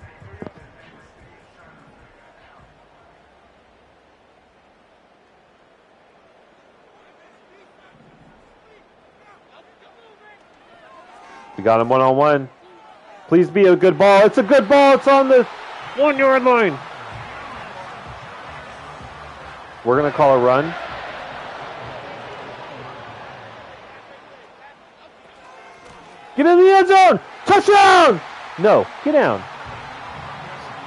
We got him one-on-one. Please be a good ball. It's a good ball. It's on the 1 yard line. We're going to call a run. Get in the end zone. Touchdown. No, get down.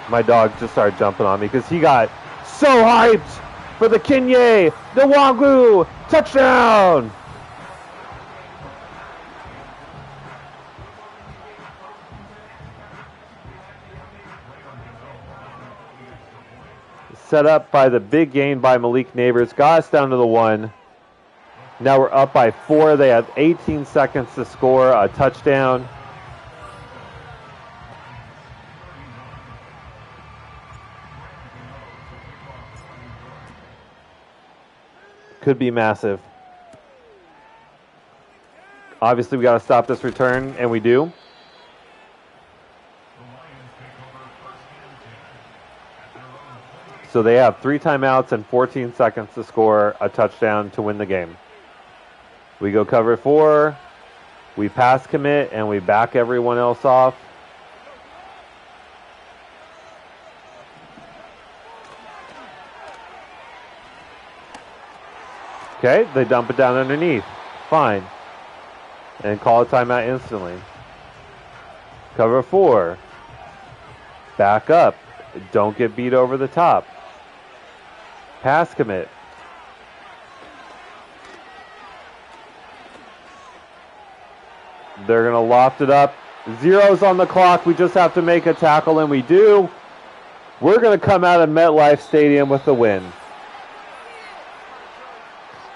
My dog just started jumping on me because he got so hyped for the Kenye Nwangwu touchdown. Set up by the big gain by Malik Neighbors. Got us down to the 1. Now we're up by 4. They have 18 seconds to score a touchdown. Could be massive. Obviously, we got to stop this return, and we do. So they have 3 timeouts and 14 seconds to score a touchdown to win the game. We go cover 4. We pass commit, and we back everyone else off. Okay, they dump it down underneath. Fine. And call a timeout instantly. Cover 4. Back up. Don't get beat over the top. Pass commit. They're going to loft it up. 0's on the clock. We just have to make a tackle, and we do. We're going to come out of MetLife Stadium with the win.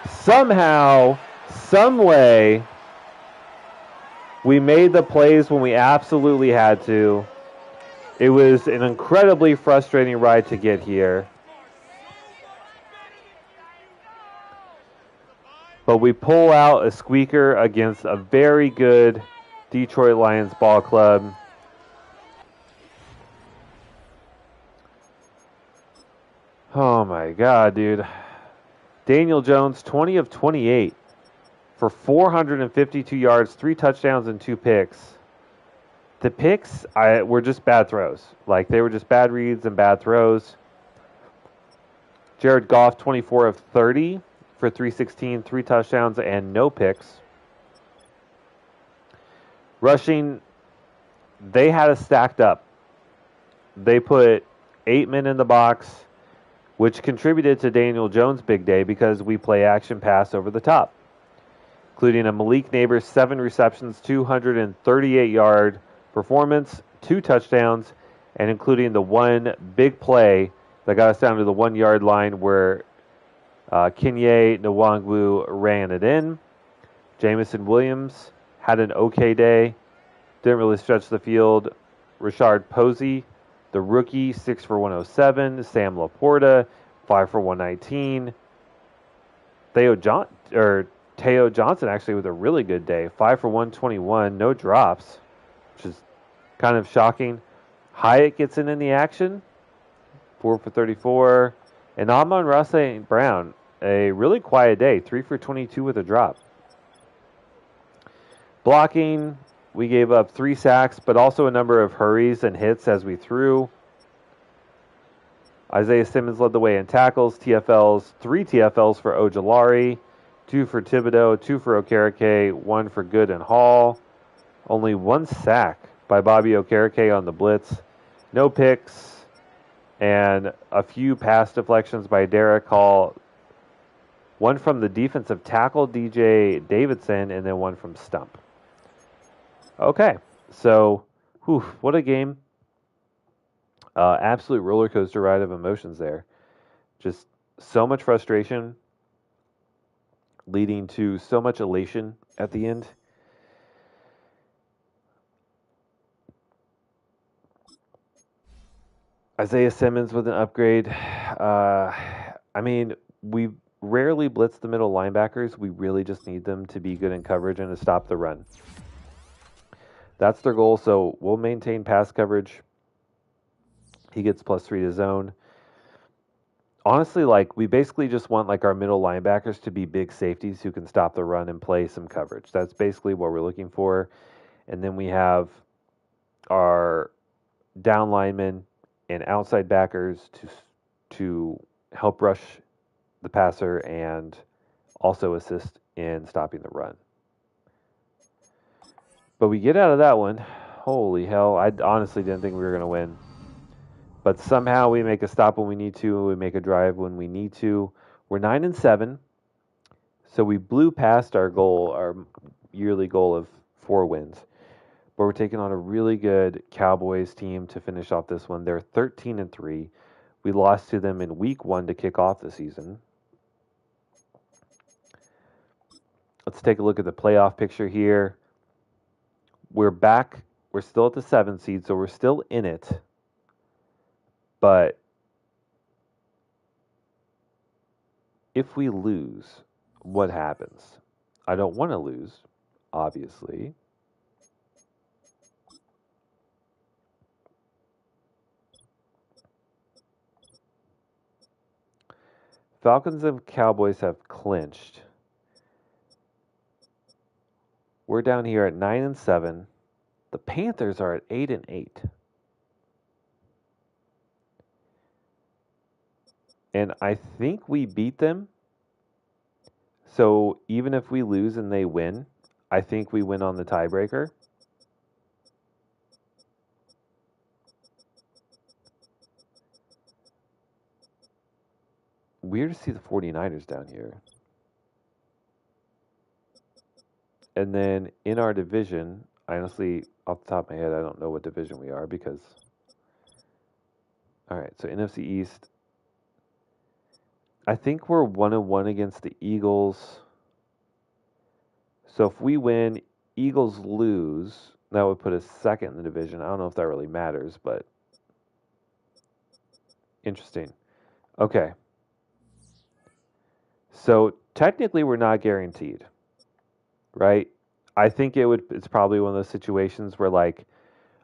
Somehow, some way, we made the plays when we absolutely had to. It was an incredibly frustrating ride to get here. But we pull out a squeaker against a very good Detroit Lions ball club. Oh my God, dude. Daniel Jones, 20 of 28 for 452 yards, 3 touchdowns, and 2 picks. The picks were just bad throws. Like, they were just bad reads and bad throws. Jared Goff, 24 of 30 for 316, 3 touchdowns, and no picks. Rushing, they had us stacked up. They put 8 men in the box, which contributed to Daniel Jones' big day because we play action pass over the top, including a Malik Neighbors 7 receptions, 238-yard performance, 2 touchdowns, and including the 1 big play that got us down to the 1 yard line where Kenye Nwangwu ran it in. Jamison Williams had an okay day. Didn't really stretch the field. Rashard Posey, the rookie, 6 for 107. Sam Laporta, 5 for 119. Teo Johnson actually with a really good day, 5 for 121, no drops, which is kind of shocking. Hyatt gets in the action, 4 for 34. And Amon-Ra St. Brown, a really quiet day, 3 for 22 with a drop. Blocking, we gave up 3 sacks, but also a number of hurries and hits as we threw. Isaiah Simmons led the way in tackles, TFLs, 3 TFLs for Ojulari, 2 for Thibodeau, 2 for Okereke, 1 for Good and Hall. Only 1 sack by Bobby Okereke on the blitz. No picks, and a few pass deflections by Derek Hall. 1 from the defensive tackle, DJ Davidson, and then 1 from Stump. Okay, so, what a game. Absolute roller coaster ride of emotions there. Just so much frustration leading to so much elation at the end. Isaiah Simmons with an upgrade. I mean, we rarely blitz the middle linebackers. We really just need them to be good in coverage and to stop the run. That's their goal, so we'll maintain pass coverage. He gets +3 to zone. Honestly, like, we basically just want like our middle linebackers to be big safeties who can stop the run and play some coverage. That's basically what we're looking for. And then we have our down linemen and outside backers to help rush the passer and also assist in stopping the run. But we get out of that one. Holy hell, I honestly didn't think we were going to win. But somehow we make a stop when we need to, we make a drive when we need to. We're 9-7. So we blew past our goal, our yearly goal of 4 wins. But we're taking on a really good Cowboys team to finish off this one. They're 13-3. We lost to them in week 1 to kick off the season. Let's take a look at the playoff picture here. We're back. We're still at the 7th seed, so we're still in it. But if we lose, what happens? I don't want to lose, obviously. Falcons and Cowboys have clinched. We're down here at 9-7. The Panthers are at 8-8. And I think we beat them. So even if we lose and they win, I think we win on the tiebreaker. Weird to see the 49ers down here. And then in our division, honestly, off the top of my head, I don't know what division we are because. All right, so NFC East. I think we're 1-1 against the Eagles. So if we win, Eagles lose, that would put us second in the division. I don't know if that really matters, but interesting. Okay. So technically we're not guaranteed, right? I think it's probably one of those situations where like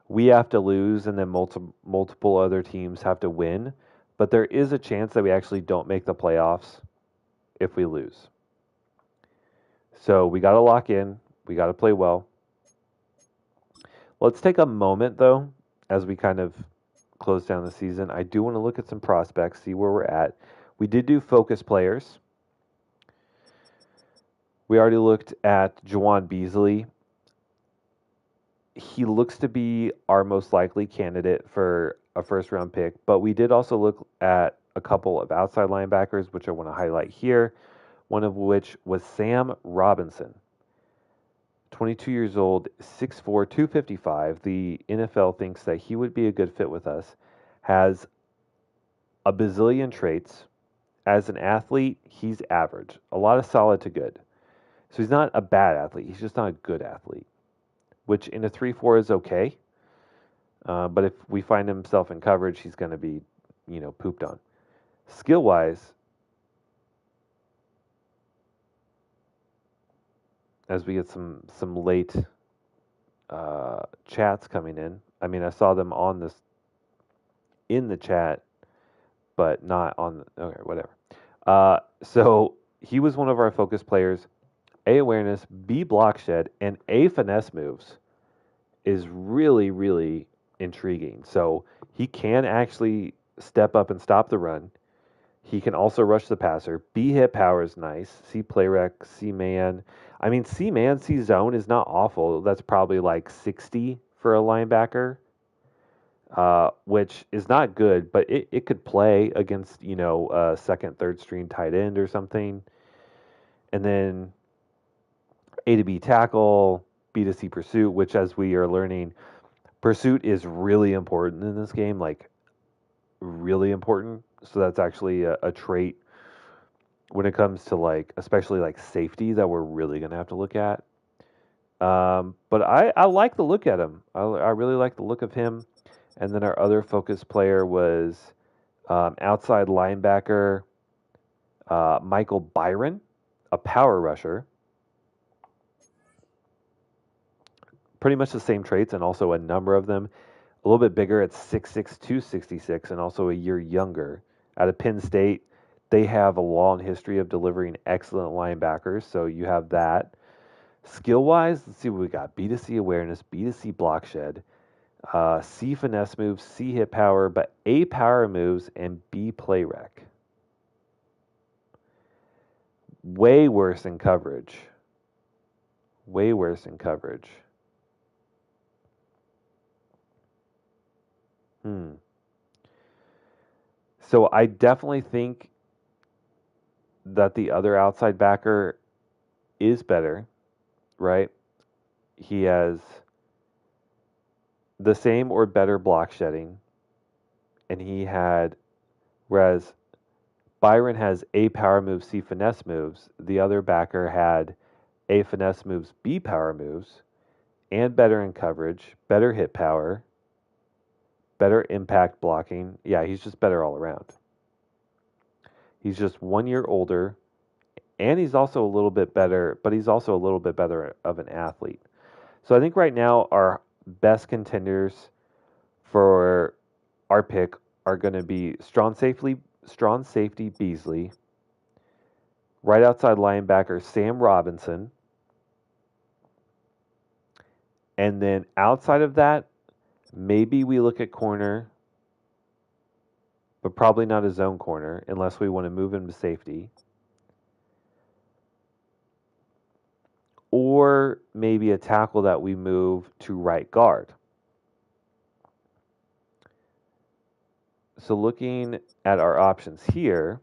we have to lose and then multiple other teams have to win, but there is a chance that we actually don't make the playoffs if we lose. So we got to lock in, we got to play well. Let's take a moment though as we kind of close down the season. I do want to look at some prospects, see where we're at. We did do focus players. We already looked at Jawan Beasley. He looks to be our most likely candidate for a first round pick, but we did also look at a couple of outside linebackers, which I want to highlight here. One of which was Sam Robinson, 22 years old, 6'4", 255. The NFL thinks that he would be a good fit with us. Has a bazillion traits. As an athlete, he's average. A lot of solid to good. So he's not a bad athlete. He's just not a good athlete, which in a 3-4 is okay. But if we find himself in coverage, he's going to be, pooped on. Skill-wise, as we get some late chats coming in. I mean, I saw them in the chat, but not on. Okay, whatever. So he was one of our focus players. A awareness, B block shed, and A finesse moves is really, really intriguing. So he can actually step up and stop the run. He can also rush the passer. B hit power is nice. C play rec, C man. I mean, C man, C zone is not awful. That's probably like 60 for a linebacker, which is not good, but it could play against, second, third string tight end or something. And then A to B tackle, B to C pursuit, which, as we are learning, pursuit is really important in this game, like really important. So that's actually a trait when it comes to like, especially like safety, that we're really going to have to look at. But I like the look at him. I really like the look of him. And then our other focus player was outside linebacker Michael Byron, a power rusher. Pretty much the same traits and also a number of them. A little bit bigger at 6'6", 266, and also a year younger. Out of Penn State, they have a long history of delivering excellent linebackers, so you have that. Skill-wise, let's see what we got. B to C awareness, B to C block shed, C finesse moves, C hit power, but A power moves, and B play rec. Way worse in coverage. Way worse in coverage. So I definitely think that the other outside backer is better, right? He has the same or better block shedding, and whereas Byron has A power moves, C finesse moves, the other backer had A finesse moves, B power moves, and better in coverage, better hit power, better impact blocking. Yeah, he's just better all around. He's just 1 year older, and he's also a little bit better, but he's also a little bit better of an athlete. So I think right now our best contenders for our pick are going to be strong safety Beasley, right outside linebacker Sam Robinson, and then outside of that, maybe we look at corner, but probably not a zone corner unless we want to move him to safety. Or maybe a tackle that we move to right guard. So looking at our options here,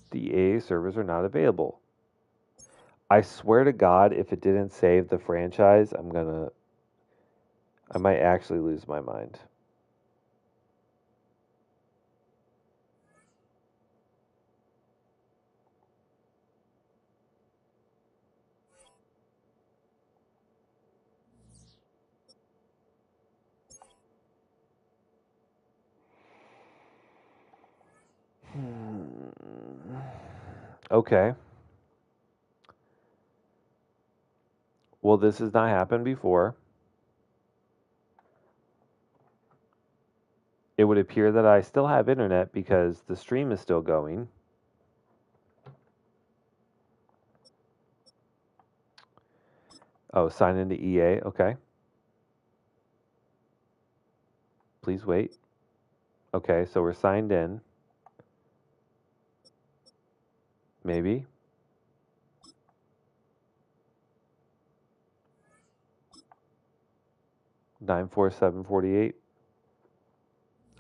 the AA servers are not available. I swear to God, if it didn't save the franchise, I might actually lose my mind. Okay. Well, this has not happened before. It would appear that I still have internet because the stream is still going. Oh, sign into EA. Okay. Please wait. Okay, so we're signed in. Maybe. 94748.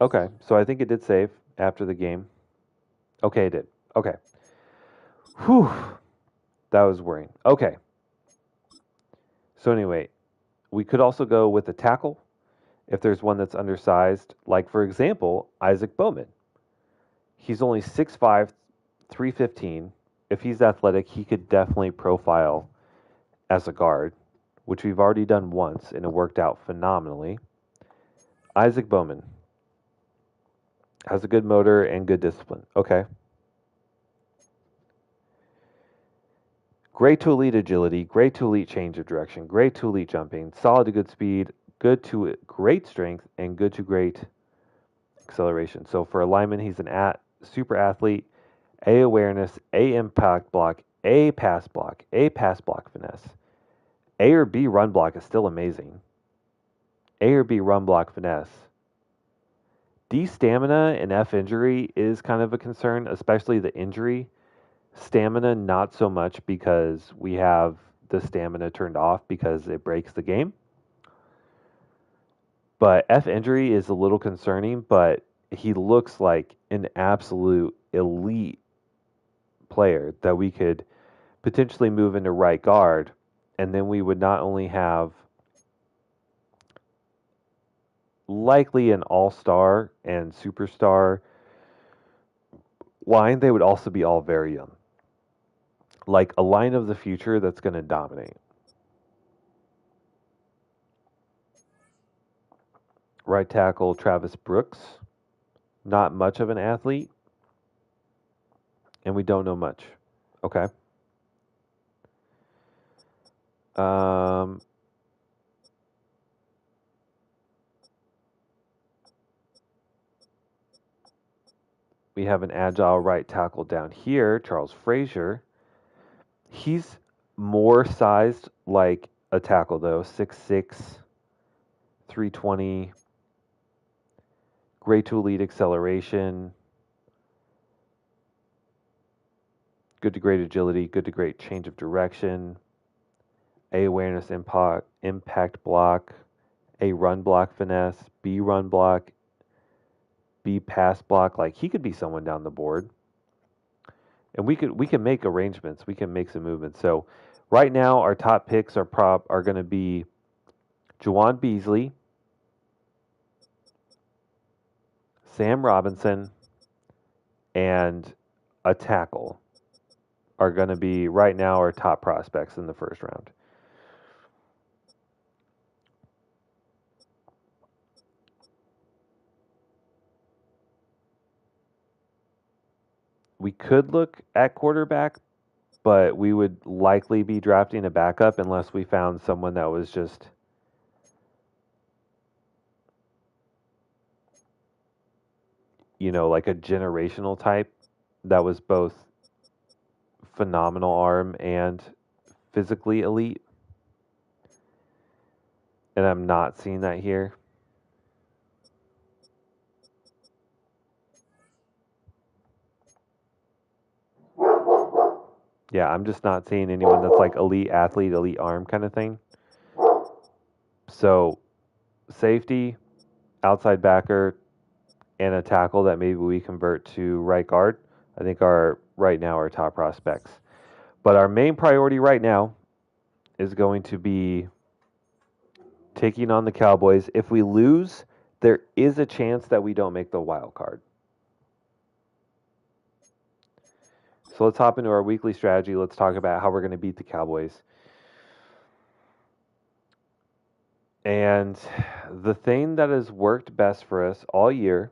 Okay, so I think it did save after the game. Okay, it did. Okay. Whew. That was worrying. Okay. So anyway, we could also go with a tackle if there's one that's undersized, like for example, Isaac Bowman. He's only 6'5", 315. If he's athletic, he could definitely profile as a guard, which we've already done once and it worked out phenomenally. Isaac Bowman has a good motor and good discipline. Okay. Great to elite agility, great to elite change of direction, great to elite jumping, solid to good speed, good to great strength, and good to great acceleration. So for a lineman, he's an super athlete, A awareness, A impact block, A pass block, A pass block finesse. A or B run block is still amazing. A or B run block finesse. D stamina and F injury is kind of a concern, especially the injury. Stamina, not so much because we have the stamina turned off because it breaks the game. But F injury is a little concerning, but he looks like an absolute elite player that we could potentially move into right guard. And then we would not only have likely an all-star and superstar line, they would also be all very young. Like a line of the future that's going to dominate. Right tackle Travis Brooks, not much of an athlete, and we don't know much. Okay. Um, we have an agile right tackle down here, Charles Frazier. He's more sized like a tackle, though. 6'6, 320. Great to elite acceleration. Good to great agility. Good to great change of direction. A awareness impact block. A run block finesse. B run block. B pass block. Like he could be someone down the board. And we can make arrangements. We can make some movements. So right now our top picks are going to be Juwan Beasley, Sam Robinson, and a tackle are going to be right now our top prospects in the first round. We could look at quarterback, but we would likely be drafting a backup unless we found someone that was just like a generational type that was both phenomenal arm and physically elite. And I'm not seeing that here. Yeah, I'm just not seeing anyone that's like elite athlete, elite arm kind of thing. So, safety, outside backer, and a tackle that maybe we convert to right guard, I think are right now our top prospects. But our main priority right now is going to be taking on the Cowboys. If we lose, there is a chance that we don't make the wild card. So let's hop into our weekly strategy. Let's talk about how we're going to beat the Cowboys. And the thing that has worked best for us all year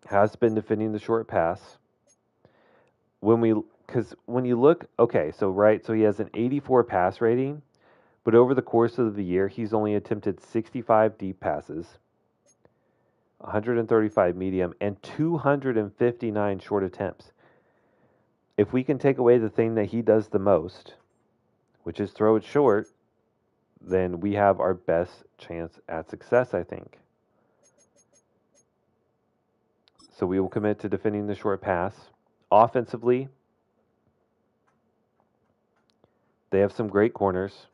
has been defending the short pass. Because when you look, okay, so he has an 84 pass rating, but over the course of the year, he's only attempted 65 deep passes, 135 medium, and 259 short attempts. If we can take away the thing that he does the most, which is throw it short, then we have our best chance at success, I think. So we will commit to defending the short pass. Offensively, they have some great corners.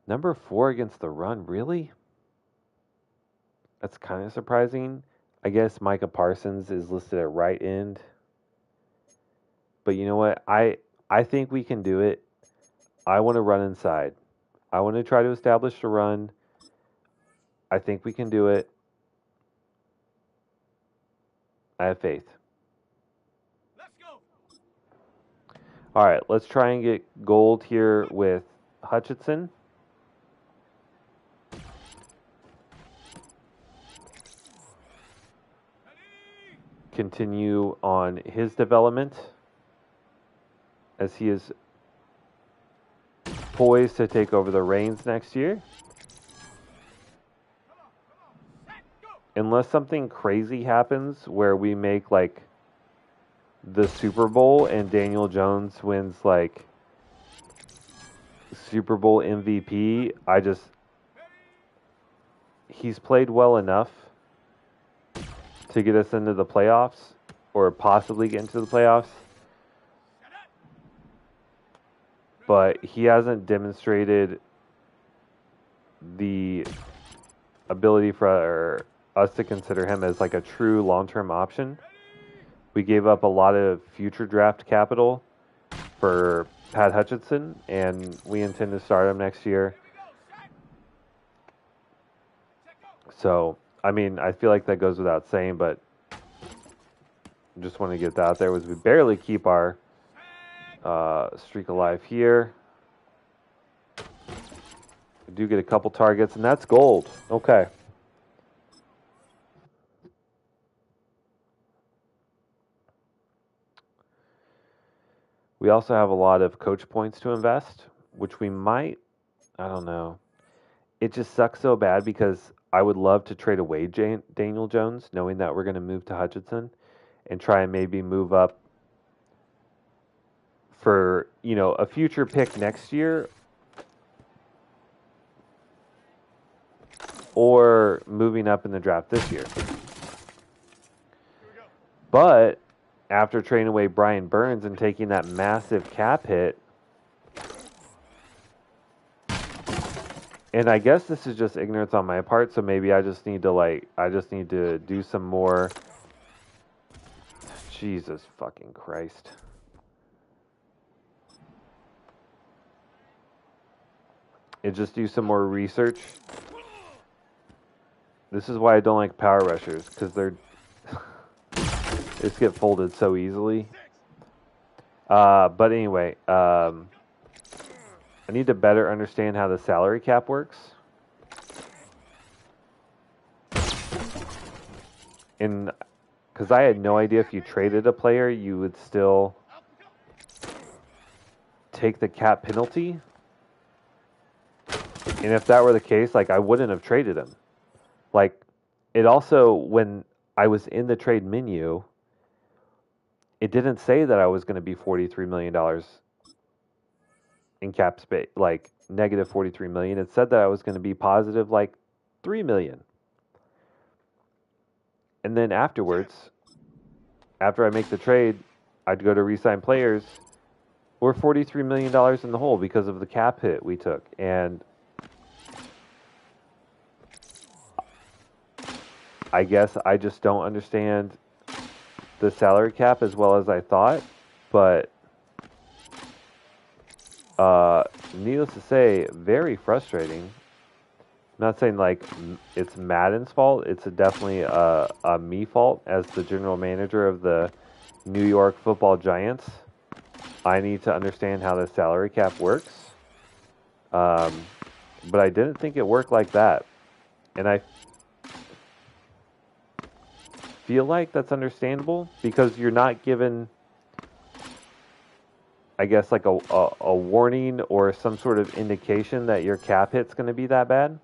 Number 4 against the run, really? That's kind of surprising. I guess Micah Parsons is listed at right end. But you know what? I think we can do it. I want to run inside. I want to try to establish the run. I think we can do it. I have faith. Let's go. All right, let's try and get gold here with Hutchinson. Continue on his development as he is poised to take over the reins next year. Unless something crazy happens where we make like the Super Bowl and Daniel Jones wins like Super Bowl MVP, he's played well enough to get us into the playoffs or possibly get into the playoffs, but he hasn't demonstrated the ability for us to consider him as like a true long-term option. We gave up a lot of future draft capital for Pat Hutchinson, and we intend to start him next year. So, I mean, I feel like that goes without saying, but just want to get that out there. Was we barely keep our streak alive here. We do get a couple targets, and that's gold. Okay. We also have a lot of coach points to invest, which we might, I don't know. It just sucks so bad because I would love to trade away Daniel Jones, knowing that we're going to move to Hutchinson and try and maybe move up for, a future pick next year or moving up in the draft this year. But after trading away Brian Burns and taking that massive cap hit, and I guess this is just ignorance on my part, so maybe I just need to do some more. Jesus fucking Christ. And just do some more research. This is why I don't like power rushers, because they're just get folded so easily. But anyway, I need to better understand how the salary cap works. And because I had no idea if you traded a player, you would still take the cap penalty. And if that were the case, like I wouldn't have traded him. Like it also, when I was in the trade menu, it didn't say that I was going to be $43 million in cap space, like negative 43 million. It said that I was going to be positive like 3 million. And then afterwards, after I make the trade, I'd go to re-sign players. We're $43 million in the hole because of the cap hit we took. And I guess I just don't understand the salary cap as well as I thought. But needless to say, very frustrating. I'm not saying like it's Madden's fault. It's definitely a me fault as the general manager of the New York Football Giants. I need to understand how the salary cap works. But I didn't think it worked like that. And I feel like that's understandable because you're not given, I guess, like a warning or some sort of indication that your cap hit's going to be that bad.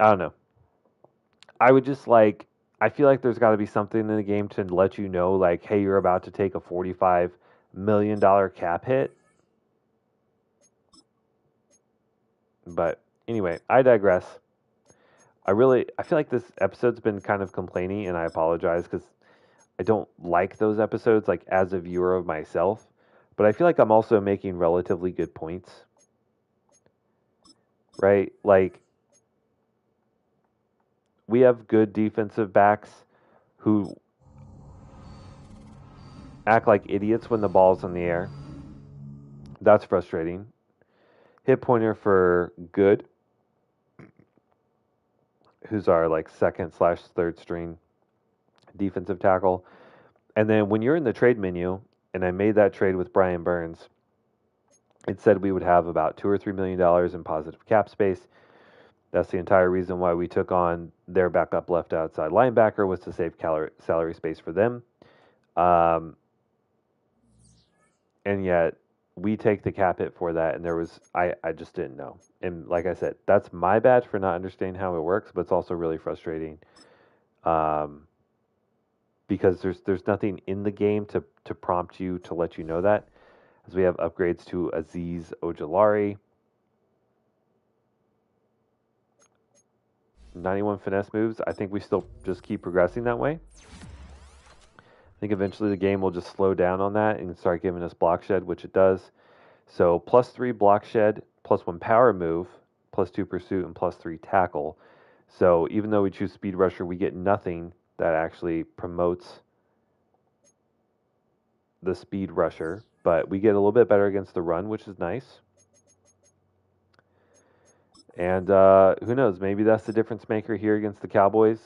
I don't know. I would just like, I feel like there's got to be something in the game to let you know, like, hey, you're about to take a $45 million cap hit. But anyway, I digress. I feel like this episode's been kind of complaining, and I apologize because I don't like those episodes, like, as a viewer of myself. But I feel like I'm also making relatively good points. Right? Like, we have good defensive backs who act like idiots when the ball's in the air. That's frustrating. Hit pointer for Good, who's our like second/third string defensive tackle. And then when you're in the trade menu, and I made that trade with Brian Burns, it said we would have about $2 or $3 million in positive cap space. That's the entire reason why we took on their backup left outside linebacker, was to save salary space for them. And yet we take the cap hit for that, and I just didn't know. And like I said, that's my bad for not understanding how it works, but it's also really frustrating. Because there's nothing in the game to prompt you to let you know that. As we have upgrades to Azeez Ojulari. 91 finesse moves. I think we still just keep progressing that way. I think eventually the game will just slow down on that and start giving us block shed, which it does. So +3 block shed, +1 power move, +2 pursuit, and +3 tackle. So even though we choose speed rusher, we get nothing that actually promotes the speed rusher, but we get a little bit better against the run, which is nice. And who knows? Maybe that's the difference maker here against the Cowboys.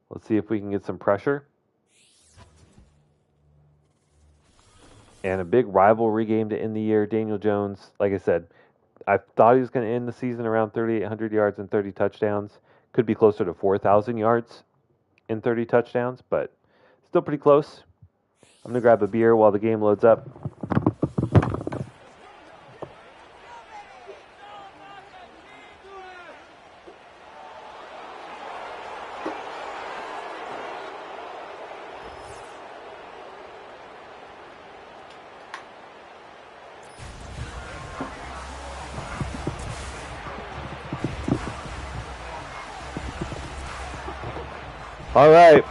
Let's see if we can get some pressure. And a big rivalry game to end the year. Daniel Jones, like I said, I thought he was going to end the season around 3,800 yards and 30 touchdowns. Could be closer to 4,000 yards and 30 touchdowns, but still pretty close. I'm going to grab a beer while the game loads up. All right,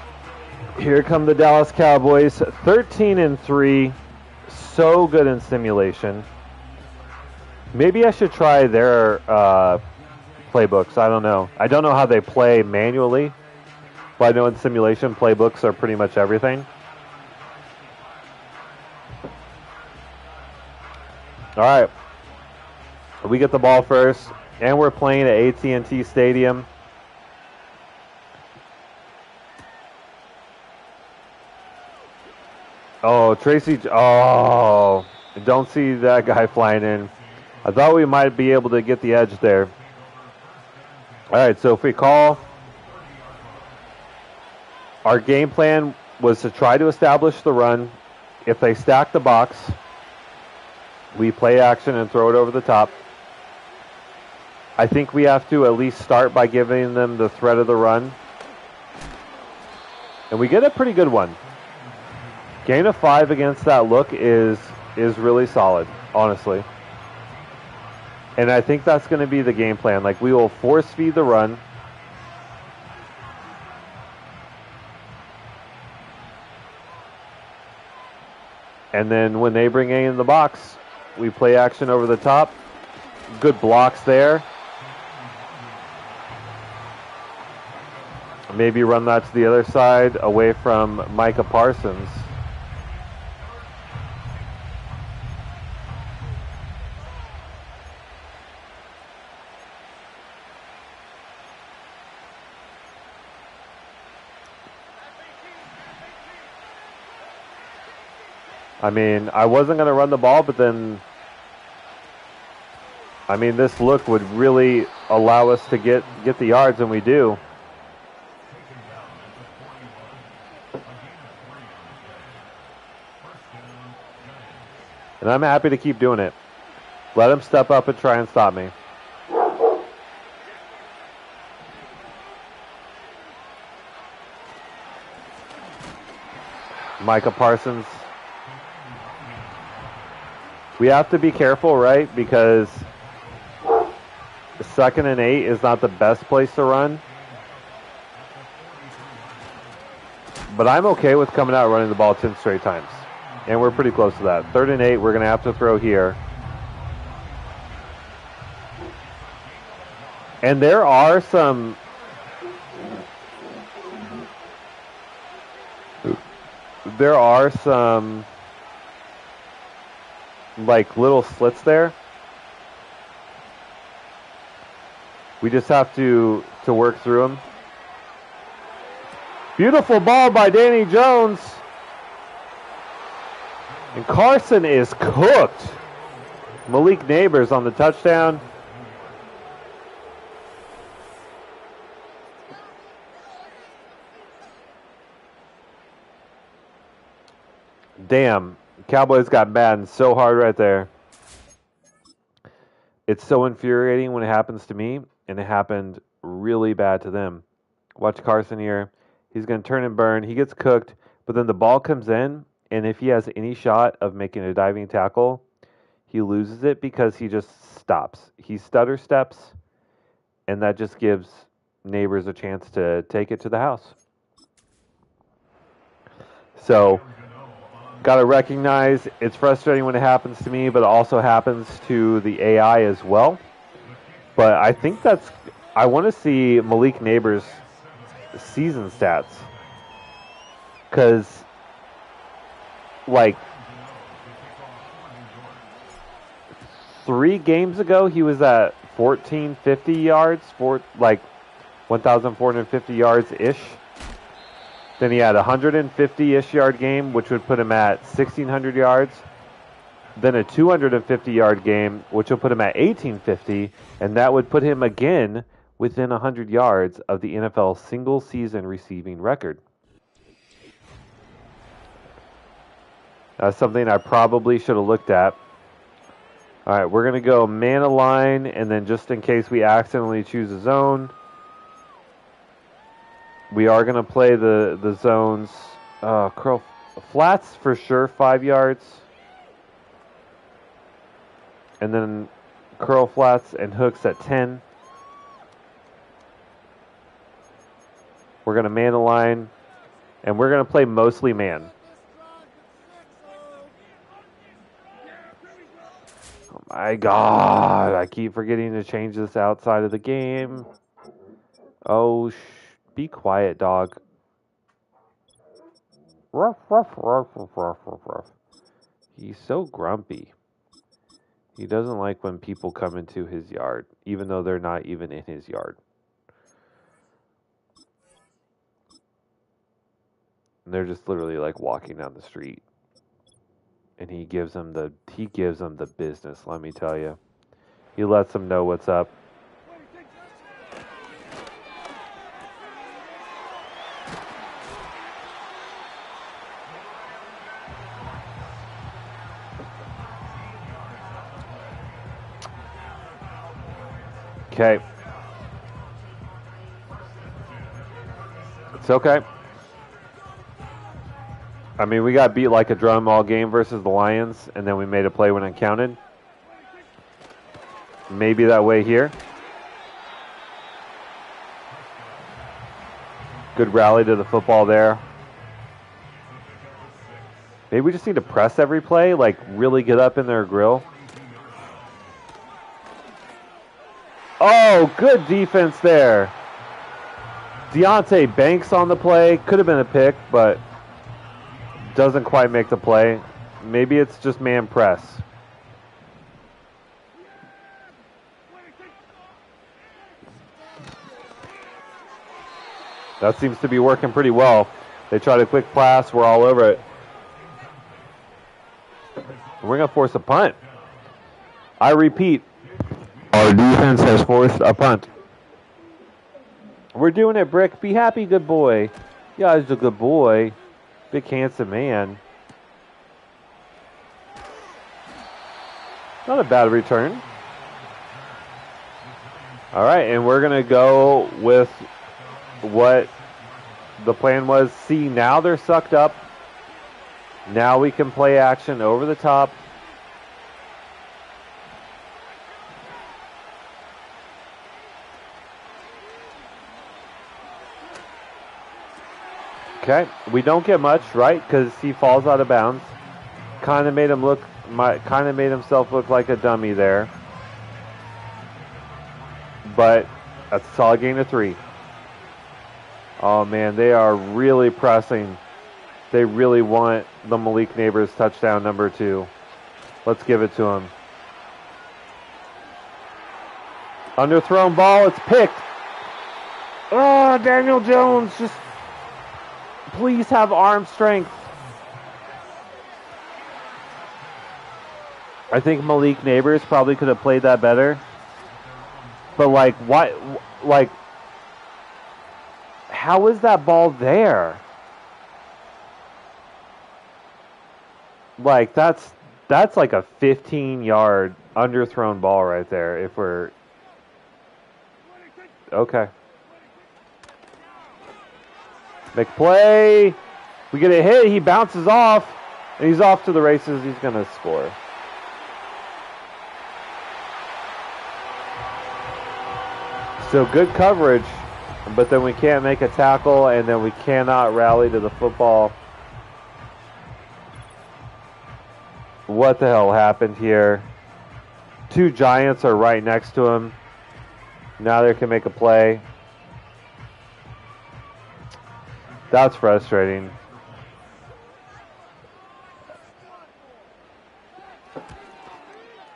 here come the Dallas Cowboys, 13-3, so good in simulation. Maybe I should try their playbooks. I don't know. I don't know how they play manually, but I know in simulation playbooks are pretty much everything. All right, we get the ball first, and we're playing at AT&T Stadium. Oh, Tracy. Oh, don't see that guy flying in. I thought we might be able to get the edge there. All right, so if we call, our game plan was to try to establish the run. If they stack the box, we play action and throw it over the top. I think we have to at least start by giving them the threat of the run. And we get a pretty good one. Gain of 5 against that look is really solid, honestly. And I think that's going to be the game plan. Like, we will force feed the run. And then when they bring in the box, we play action over the top. Good blocks there. Maybe run that to the other side away from Micah Parsons. I mean, I wasn't going to run the ball, but then, I mean, this look would really allow us to get the yards, and we do. And I'm happy to keep doing it. Let him step up and try and stop me. Micah Parsons. We have to be careful, right? Because 2nd and 8 is not the best place to run. But I'm okay with coming out running the ball 10 straight times. And we're pretty close to that. 3rd and 8, we're going to have to throw here. And there are some like little slits there. We just have to work through them. Beautiful ball by Danny Jones. And Carson is cooked. Malik Neighbors on the touchdown. Damn, Cowboys got Madden so hard right there. It's so infuriating when it happens to me, and it happened really bad to them. Watch Carson here. He's going to turn and burn. He gets cooked, but then the ball comes in, and if he has any shot of making a diving tackle, he loses it because he just stops. He stutter steps, and that just gives neighbors a chance to take it to the house. So, got to recognize it's frustrating when it happens to me, but it also happens to the AI as well. But I think I want to see Malik Neighbors' season stats. Because, like, 3 games ago, he was at 1,450 yards, 1,450 yards-ish. Then he had a 150-ish yard game, which would put him at 1,600 yards. Then a 250-yard game, which will put him at 1,850, and that would put him again within 100 yards of the NFL single-season receiving record. That's something I probably should have looked at. All right, we're going to go man align, and then just in case we accidentally choose a zone, we are going to play the zones. Curl flats for sure, 5 yards. And then curl flats and hooks at 10. We're going to man align, and we're going to play mostly man. Oh my God, I keep forgetting to change this outside of the game. Oh, be quiet, dog. Ruff, ruff, ruff, ruff, ruff, ruff, ruff. He's so grumpy. He doesn't like when people come into his yard, even though they're not even in his yard. And they're just literally like walking down the street. And he gives them the business, let me tell you. He lets them know what's up. Okay. It's okay. I mean, we got beat like a drum all game versus the Lions, and then we made a play when it counted. Maybe that way here. Good rally to the football there. Maybe we just need to press every play, like really get up in their grill. Oh, good defense there. Deontay Banks on the play. Could have been a pick, but doesn't quite make the play. Maybe it's just man press. That seems to be working pretty well. They tried a quick pass. We're all over it. We're going to force a punt. I repeat, our defense has forced a punt. We're doing it, Brick. Be happy, good boy. Yeah, he's a good boy. Big, handsome man. Not a bad return. All right, and we're going to go with what the plan was. See, now they're sucked up. Now we can play action over the top. Okay, we don't get much, right? Because he falls out of bounds. Kind of made himself look like a dummy there. But that's a solid gain of 3. Oh man, they are really pressing. They really want the Malik Neighbors touchdown number 2. Let's give it to him. Underthrown ball, it's picked. Oh, Daniel Jones, just please have arm strength. I think Malik Neighbors probably could have played that better. But like, why? Like, how is that ball there? Like, that's like a 15-yard underthrown ball right there. If we're okay. Make play. We get a hit. He bounces off, and he's off to the races. He's going to score. So good coverage, but then we can't make a tackle, and then we cannot rally to the football. What the hell happened here? Two Giants are right next to him. Now they can make a play. That's frustrating.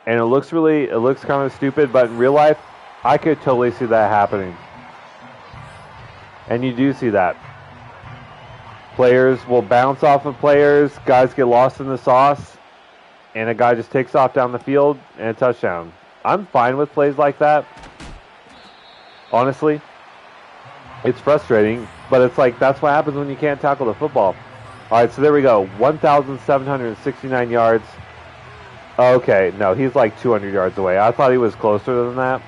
And it looks kind of stupid, but in real life, I could totally see that happening. And you do see that. Players will bounce off of players, guys get lost in the sauce, and a guy just takes off down the field and a touchdown. I'm fine with plays like that. Honestly, it's frustrating, but it's like that's what happens when you can't tackle the football. All right, so there we go. 1,769 yards. Okay, no, he's like 200 yards away. I thought he was closer than that.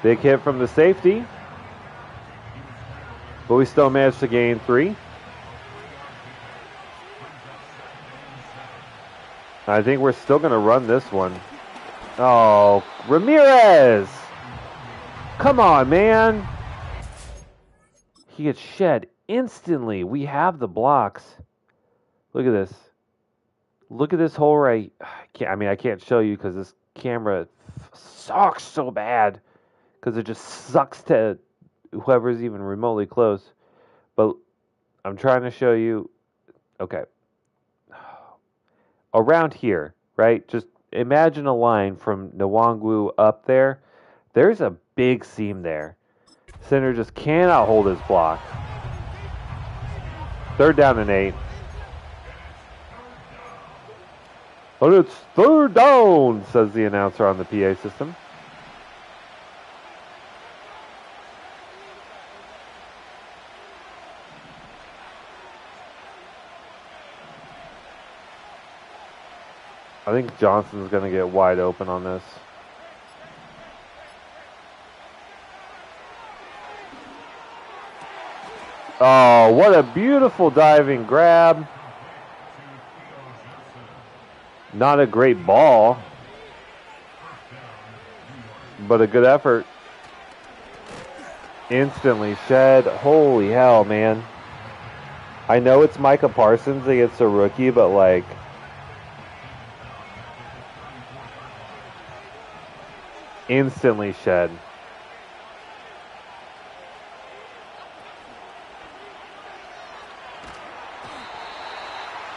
Big hit from the safety, but we still managed to gain 3. I think we're still going to run this one. Oh, Ramirez! Come on, man! He gets shed instantly. We have the blocks. Look at this. Look at this hole right. I can't show you because this camera sucks so bad. Because it just sucks to whoever's even remotely close. But I'm trying to show you. Okay. Around here, right? Just imagine a line from Nwangwu up there. There's a big seam there. Center just cannot hold his block. 3rd down and 8. But it's 3rd down, says the announcer on the PA system. I think Johnson's going to get wide open on this. Oh, what a beautiful diving grab. Not a great ball, but a good effort. Instantly shed. Holy hell, man. I know it's Micah Parsons against a rookie, but like... instantly shed.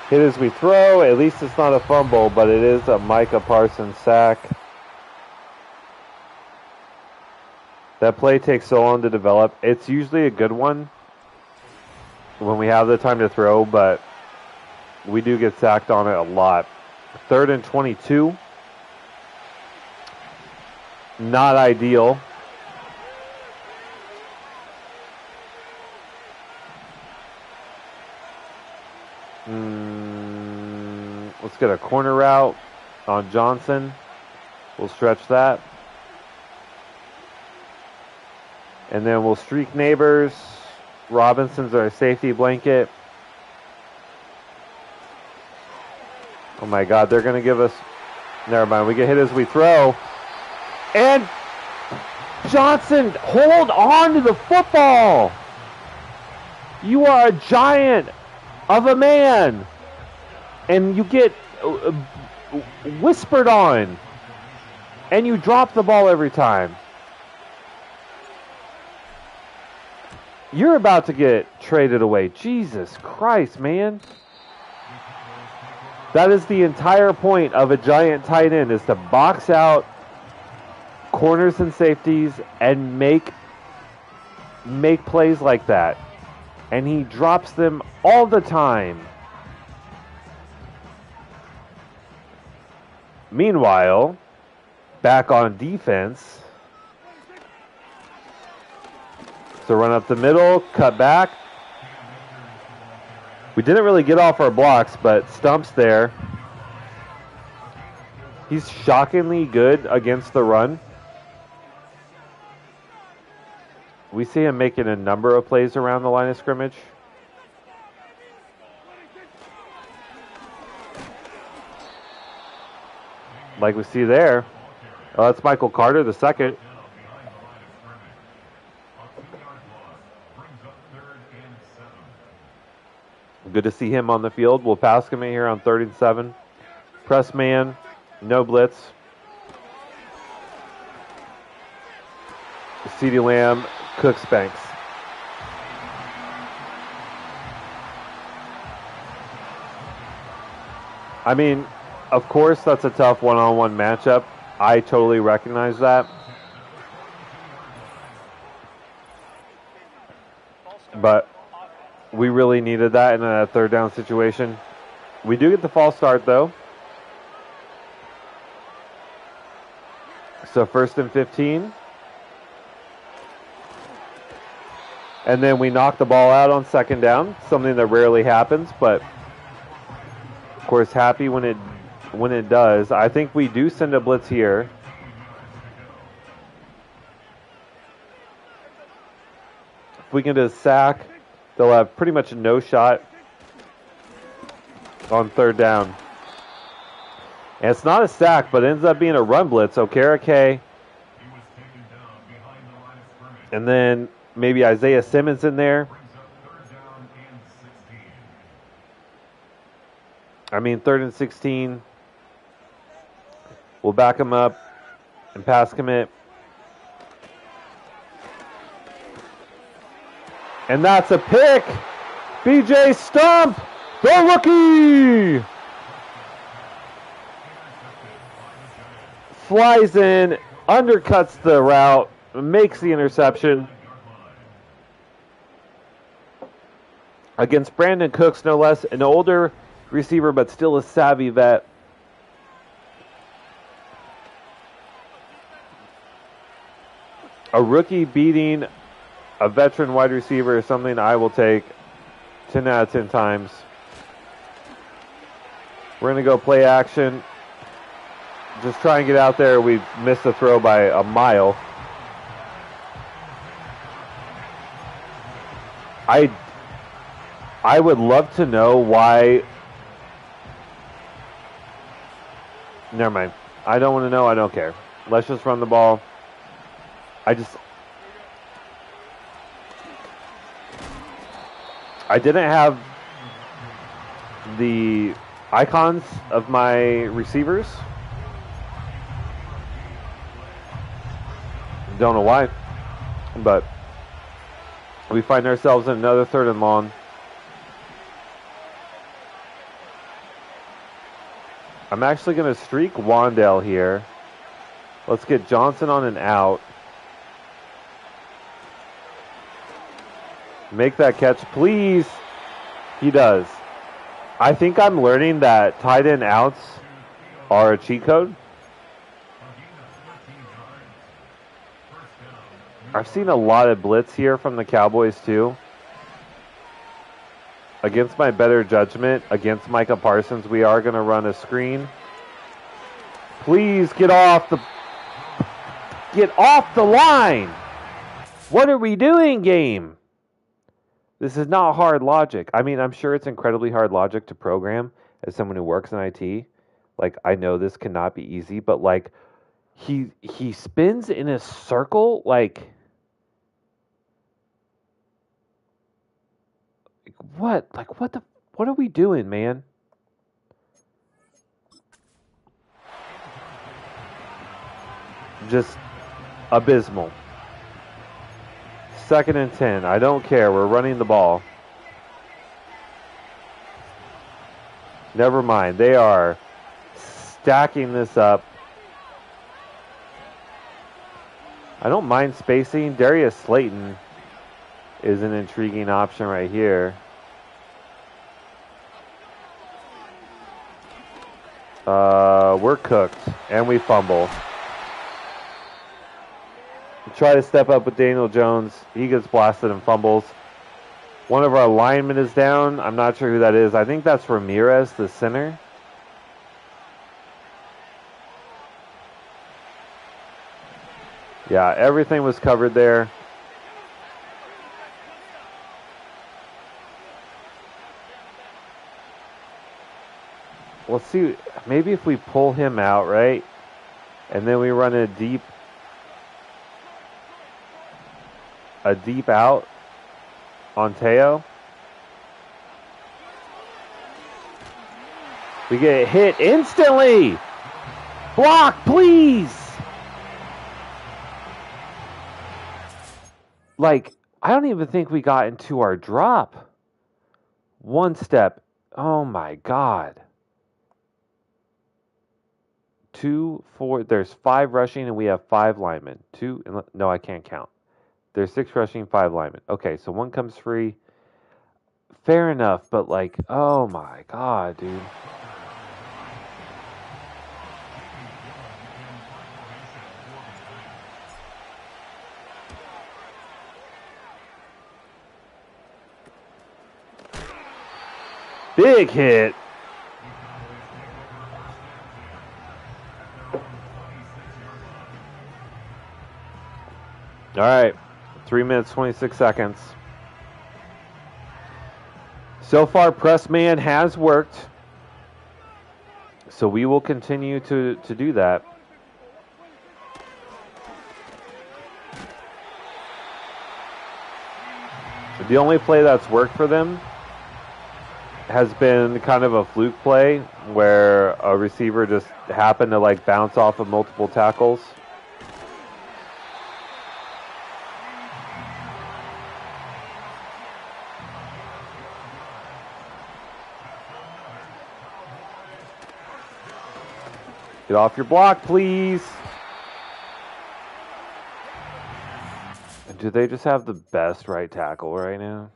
Hit as we throw. At least it's not a fumble, but it is a Micah Parsons sack. That play takes so long to develop. It's usually a good one when we have the time to throw, but we do get sacked on it a lot. 3rd and 22. Not ideal. Let's get a corner route on Johnson. We'll stretch that. And then we'll streak neighbors. Robinson's our safety blanket. Oh my God, they're going to give us... Never mind, we get hit as we throw. And Johnson, hold on to the football. You are a giant of a man. And you get whispered on. And you drop the ball every time. You're about to get traded away. Jesus Christ, man. That is the entire point of a giant tight end, is to box out corners and safeties and make plays like that. And he drops them all the time. Meanwhile, back on defense. So run up the middle, cut back. We didn't really get off our blocks, but Stump's there. He's shockingly good against the run. We see him making a number of plays around the line of scrimmage. Like we see there. Oh, that's Michael Carter, the second. Good to see him on the field. We'll pass him in here on 3rd and 7. Press man, no blitz. CeeDee Lamb, Cooks Banks. I mean, of course, that's a tough one-on-one matchup. I totally recognize that. But we really needed that in a 3rd down situation. We do get the false start, though. So 1st and 15. And then we knock the ball out on 2nd down, something that rarely happens, but of course happy when it does. I think we do send a blitz here. If we can do a sack, they'll have pretty much no shot on 3rd down. And it's not a sack, but it ends up being a run blitz. Okereke. And then maybe Isaiah Simmons in there. I mean, 3rd and 16. We'll back him up and pass commit. And that's a pick. BJ Stump, the rookie. Flies in, undercuts the route, makes the interception. Against Brandon Cooks, no less, an older receiver, but still a savvy vet. A rookie beating a veteran wide receiver is something I will take 10 out of 10 times. We're going to go play action. Just try and get out there. We missed the throw by a mile. I would love to know why. Never mind. I don't want to know. I don't care. Let's just run the ball. I didn't have the icons of my receivers. Don't know why, but we find ourselves in another 3rd and long. I'm actually going to streak Wandale here. Let's get Johnson on an out. Make that catch, please. He does. I think I'm learning that tight end outs are a cheat code. I've seen a lot of blitz here from the Cowboys too. Against my better judgment, against Micah Parsons, we are going to run a screen. Please get off the line. What are we doing, game? This is not hard logic. I mean, I'm sure it's incredibly hard logic to program as someone who works in IT. Like, I know this cannot be easy, but like, he spins in a circle, like what? Like, what are we doing, man? Just abysmal. 2nd and 10. I don't care. We're running the ball. Never mind. They are stacking this up. I don't mind spacing. Darius Slayton is an intriguing option right here. We're cooked, and we fumble. Try to step up with Daniel Jones. He gets blasted and fumbles. One of our linemen is down. I'm not sure who that is. I think that's Ramirez, the center. Yeah, everything was covered there. Let's see. Maybe if we pull him out, right? And then we run a deep out on Teo. We get hit instantly. Block, please. Like, I don't even think we got into our drop. One step. Oh my God. 2, 4. There's 5 rushing and we have 5 linemen. 2. No, I can't count. There's 6 rushing, 5 linemen. Okay, so 1 comes free. Fair enough, but like, oh my God, dude. Big hit. All right, 3 minutes, 26 seconds. So far, press man has worked. So we will continue to do that. The only play that's worked for them has been kind of a fluke play where a receiver just happened to like bounce off of multiple tackles. Get off your block, please. Do they just have the best right tackle right now?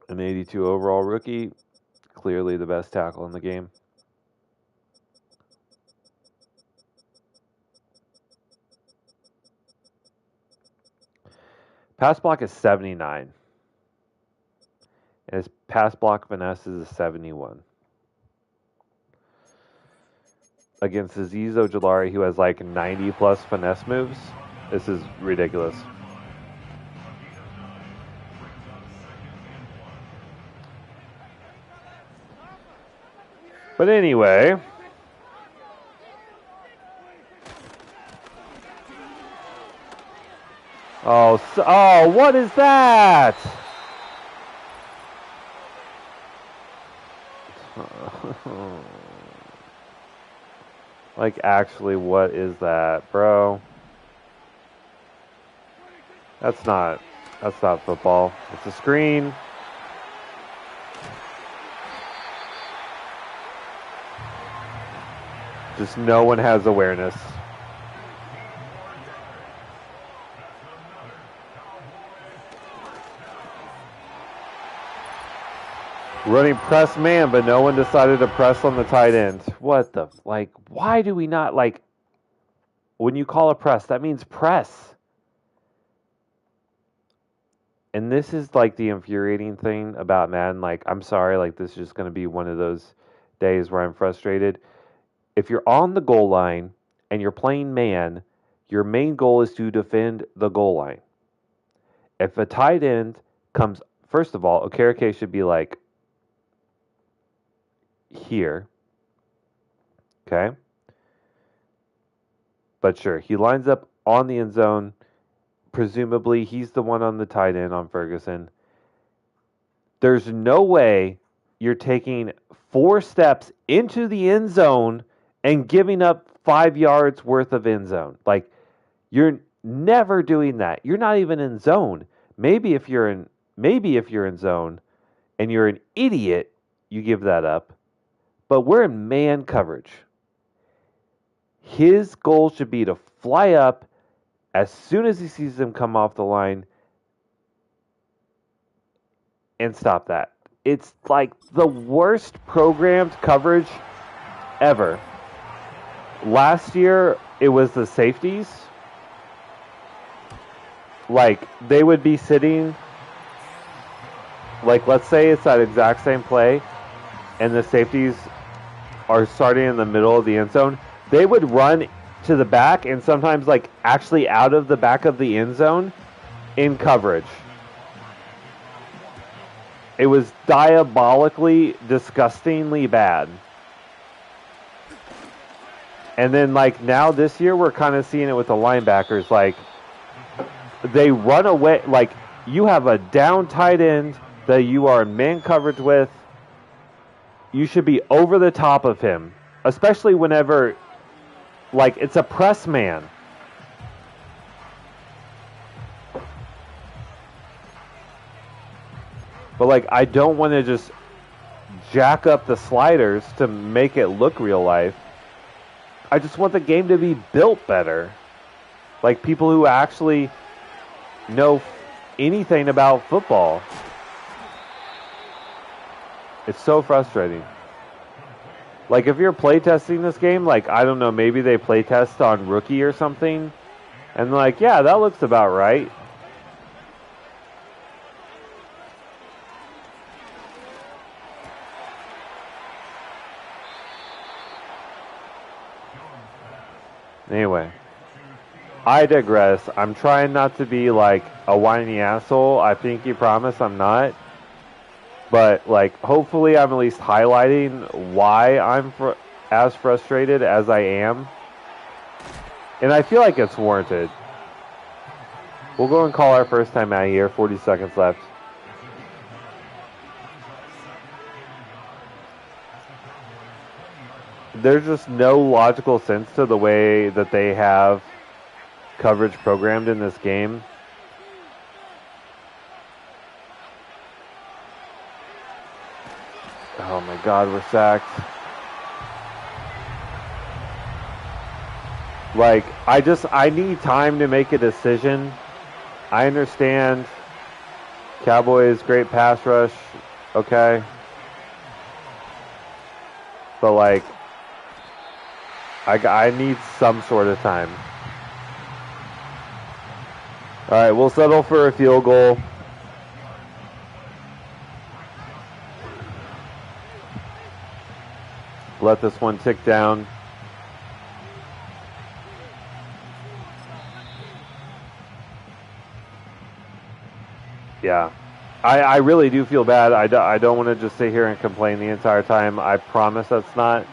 An 82 overall rookie, clearly the best tackle in the game. Pass block is 79. And his pass block finesse is a 71. Against Azeez Ojulari, who has like 90 plus finesse moves, this is ridiculous. But anyway, oh, what is that? Like, actually, what is that, bro? That's not football. It's a screen. Just no one has awareness. Running press man, but no one decided to press on the tight end. What the, like, why do we not, like, when you call a press, that means press. And this is, like, the infuriating thing about Madden. Like, I'm sorry, like, this is just going to be one of those days where I'm frustrated. If you're on the goal line and you're playing man, your main goal is to defend the goal line. If a tight end comes, first of all, Okereke should be, like, here. Okay? But sure, he lines up on the end zone. Presumably, he's the one on the tight end on Ferguson. There's no way you're taking 4 steps into the end zone and giving up 5 yards worth of end zone. Like, you're never doing that. You're not even in zone. Maybe if you're in zone and you're an idiot, you give that up. But we're in man coverage. His goal should be to fly up as soon as he sees them come off the line and stop that. It's like the worst programmed coverage ever. Last year, it was the safeties. Like, they would be sitting, like, let's say it's that exact same play, and the safeties are starting in the middle of the end zone, they would run to the back and sometimes like actually out of the back of the end zone in coverage. It was diabolically, disgustingly bad. And then like now this year we're kind of seeing it with the linebackers. Like they run away. Like you have a down tight end that you are in man coverage with. You should be over the top of him, especially whenever like it's a press man. But like I don't want to just jack up the sliders to make it look real life. I just want the game to be built better. Like people who actually know anything about football. It's so frustrating. Like if you're playtesting this game, like I don't know, maybe they playtest on rookie or something, and like, yeah, that looks about right. Anyway, I digress. I'm trying not to be like a whiny asshole. I think you promise I'm not. But like, hopefully, I'm at least highlighting why I'm as frustrated as I am, and I feel like it's warranted. We'll go and call our first time out here. 40 seconds left. There's just no logical sense to the way that they have coverage programmed in this game. Oh my God, we're sacked. Like, I need time to make a decision. I understand Cowboys, great pass rush, okay. But like, I need some sort of time. All right, we'll settle for a field goal. Let this one tick down. Yeah. I really do feel bad. I don't want to just sit here and complain the entire time. I promise that's not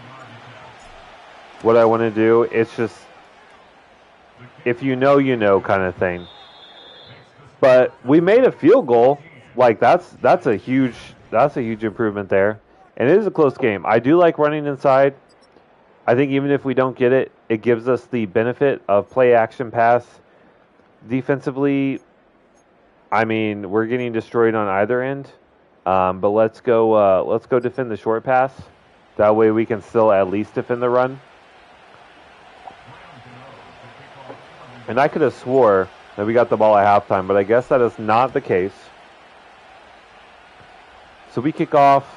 what I want to do. It's just, if you know kind of thing. But we made a field goal. Like that's a huge improvement there. And it is a close game. I do like running inside. I think even if we don't get it, it gives us the benefit of play action pass. Defensively, I mean, we're getting destroyed on either end. But let's go defend the short pass. That way we can still at least defend the run. And I could have swore that we got the ball at halftime, but I guess that is not the case. So we kick off.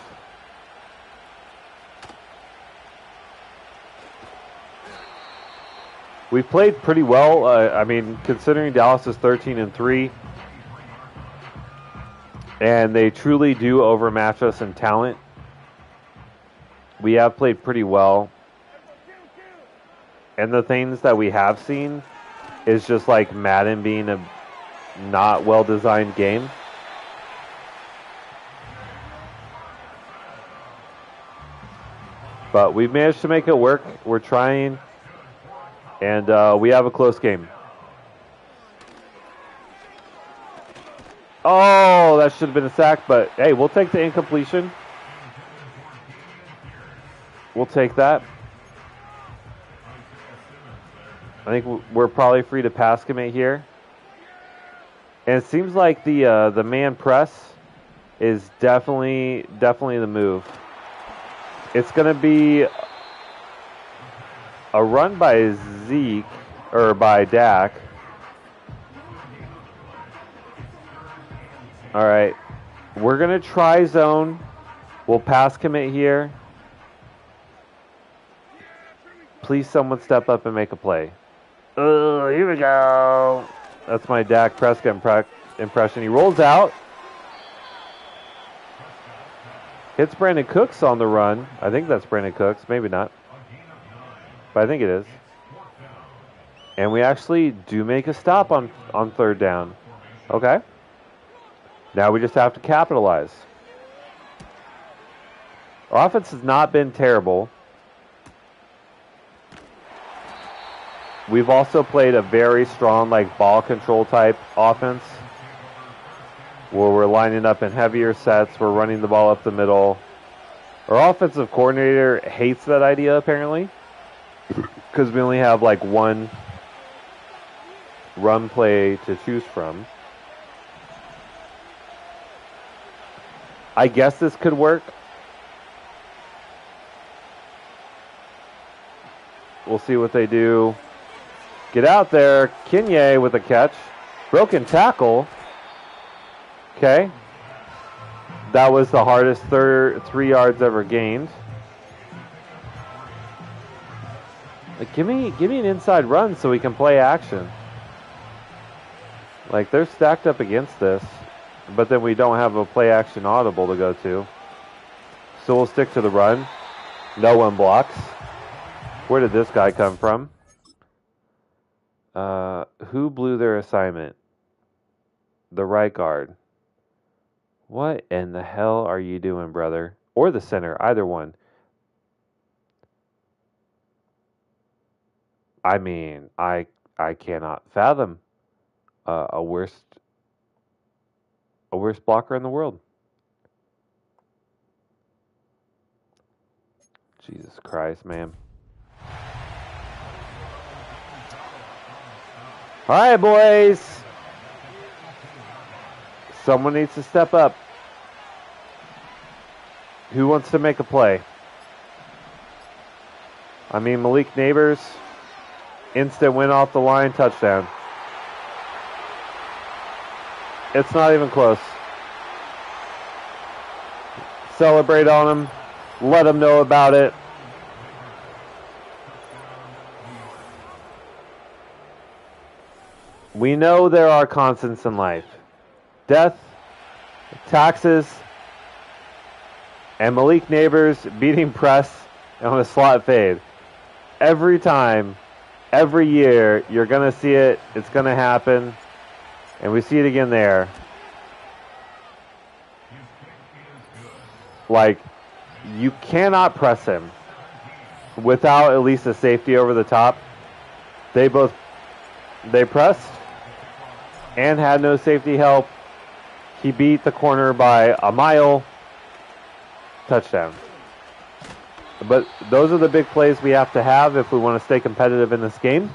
We've played pretty well. I mean, considering Dallas is 13-3, and they truly do overmatch us in talent, we have played pretty well. And the things that we have seen is just like Madden being a not well-designed game. But we've managed to make it work. We're trying. And we have a close game. Oh, that should have been a sack, but hey, we'll take the incompletion. We'll take that. I think we're probably free to pass commit here. And it seems like the man press is definitely the move. It's going to be a run by Zeke, or by Dak. All right. We're going to try zone. We'll pass commit here. Please someone step up and make a play. Oh, here we go. That's my Dak Prescott impression. He rolls out. Hits Brandon Cooks on the run. I think that's Brandon Cooks. Maybe not. But I think it is. And we actually do make a stop on third down. Okay. Now we just have to capitalize. Our offense has not been terrible. We've also played a very strong, like, ball control type offense where we're lining up in heavier sets. We're running the ball up the middle. Our offensive coordinator hates that idea, apparently, because we only have, like, one run play to choose from. I guess this could work. We'll see what they do. Get out there. Kinye with a catch. Broken tackle. Okay. That was the hardest 3 yards ever gained. Like, give me an inside run so we can play action. Like, they're stacked up against this, but then we don't have a play action audible to go to. So we'll stick to the run. No one blocks. Where did this guy come from? Who blew their assignment? The right guard. What in the hell are you doing, brother? Or the center, either one. I mean, I cannot fathom a worse blocker in the world. Jesus Christ, man. All right, boys. Someone needs to step up. Who wants to make a play? I mean, Malik Neighbors, instant win off the line, touchdown. It's not even close. Celebrate on him. Let him know about it. We know there are constants in life. Death, taxes, and Malik Neighbors beating press on a slot fade. Every time, every year, you're going to see it. It's going to happen. And we see it again there. Like, you cannot press him without at least a safety over the top. They pressed and had no safety help. He beat the corner by a mile. Touchdown. But those are the big plays we have to have if we want to stay competitive in this game.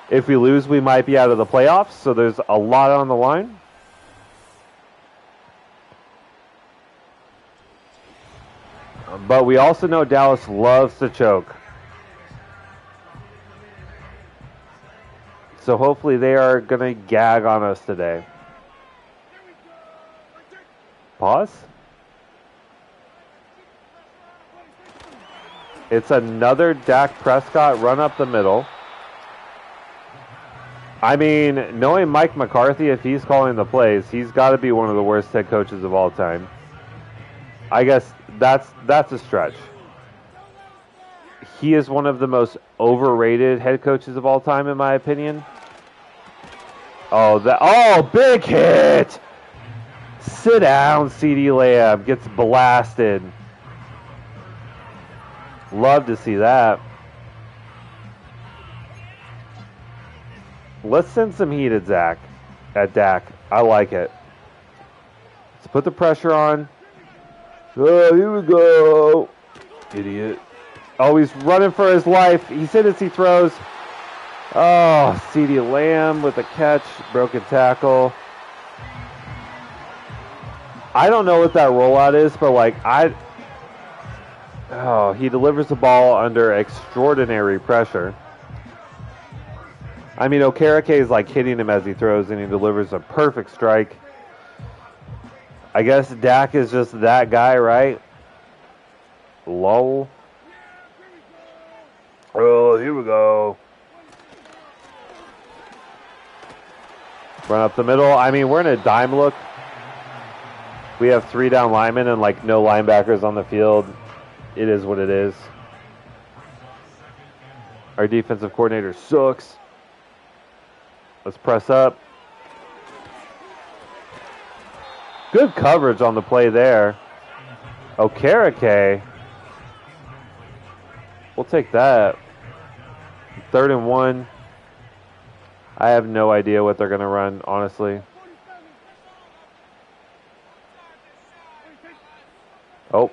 If we lose, we might be out of the playoffs, so there's a lot on the line. But we also know Dallas loves to choke. So hopefully they are going to gag on us today. Pause. It's another Dak Prescott run up the middle. I mean, knowing Mike McCarthy, if he's calling the plays, he's got to be one of the worst head coaches of all time. I guess that's a stretch. He is one of the most overrated head coaches of all time, in my opinion. Oh, big hit! Sit down, CeeDee Lamb. Gets blasted. Love to see that. Let's send some heat at Dak. I like it. Let's put the pressure on. Oh, here we go. Idiot. Oh, he's running for his life. He hit as he throws. Oh, CeeDee Lamb with a catch. Broken tackle. I don't know what that rollout is, but he delivers the ball under extraordinary pressure. I mean, Okereke is like hitting him as he throws, and he delivers a perfect strike. I guess Dak is just that guy, right? Lol. Oh, here we go. Run up the middle. I mean, we're in a dime look. we have 3 down linemen and like no linebackers on the field, it is what it is. Our defensive coordinator sucks. Let's press up. Good coverage on the play there. Okereke. We'll take that. 3rd and 1. I have no idea what they're going to run, honestly. Oh.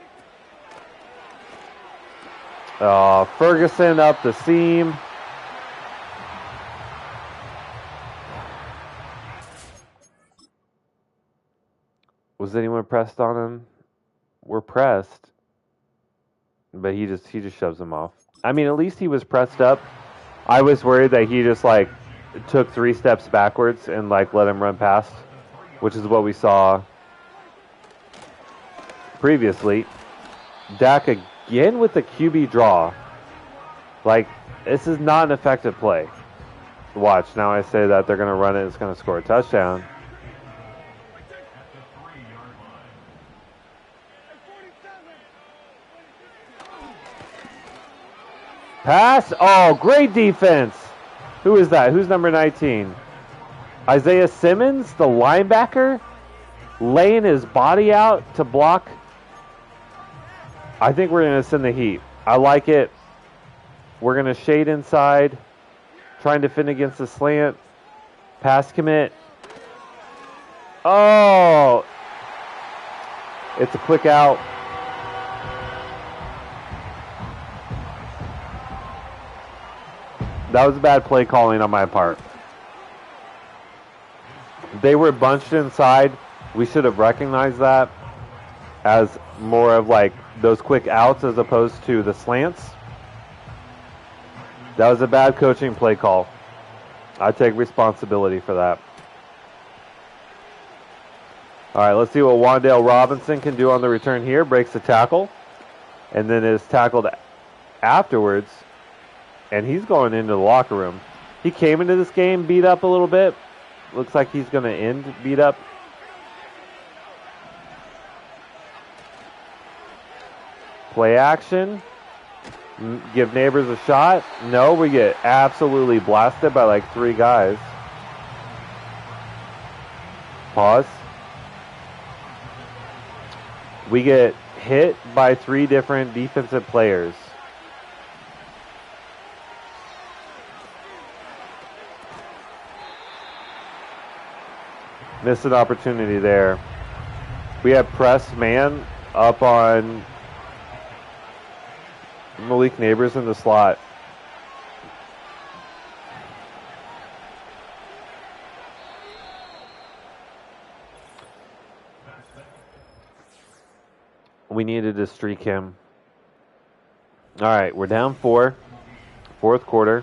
Ferguson up the seam. Was anyone pressed on him? We're pressed. But he just shoves him off. I mean, at least he was pressed up. I was worried that he just like took 3 steps backwards and like let him run past, which is what we saw previously. Dak again with the QB draw. Like, this is not an effective play. Watch, now I say that they're going to run it, it's going to score a touchdown. Pass. Oh, great defense. Who is that? Who's number 19? Isaiah Simmons, the linebacker, laying his body out to block. I think we're going to send the heat. I like it. We're going to shade inside, trying to defend against the slant. Pass commit. Oh, it's a quick out. That was bad play calling on my part. They were bunched inside. We should have recognized that as more of like those quick outs as opposed to the slants. That was a bad coaching play call. I take responsibility for that. All right, let's see what Wan'Dale Robinson can do on the return here. Breaks the tackle and then is tackled afterwards. And he's going into the locker room. He came into this game beat up a little bit. Looks like he's going to end beat up. Play action. Give Neighbors a shot. No, we get absolutely blasted by like 3 guys. Pause. We get hit by 3 different defensive players. Missed an opportunity there. We have press man up on Malik Neighbors in the slot. We needed to streak him. All right, we're down 4. 4th quarter.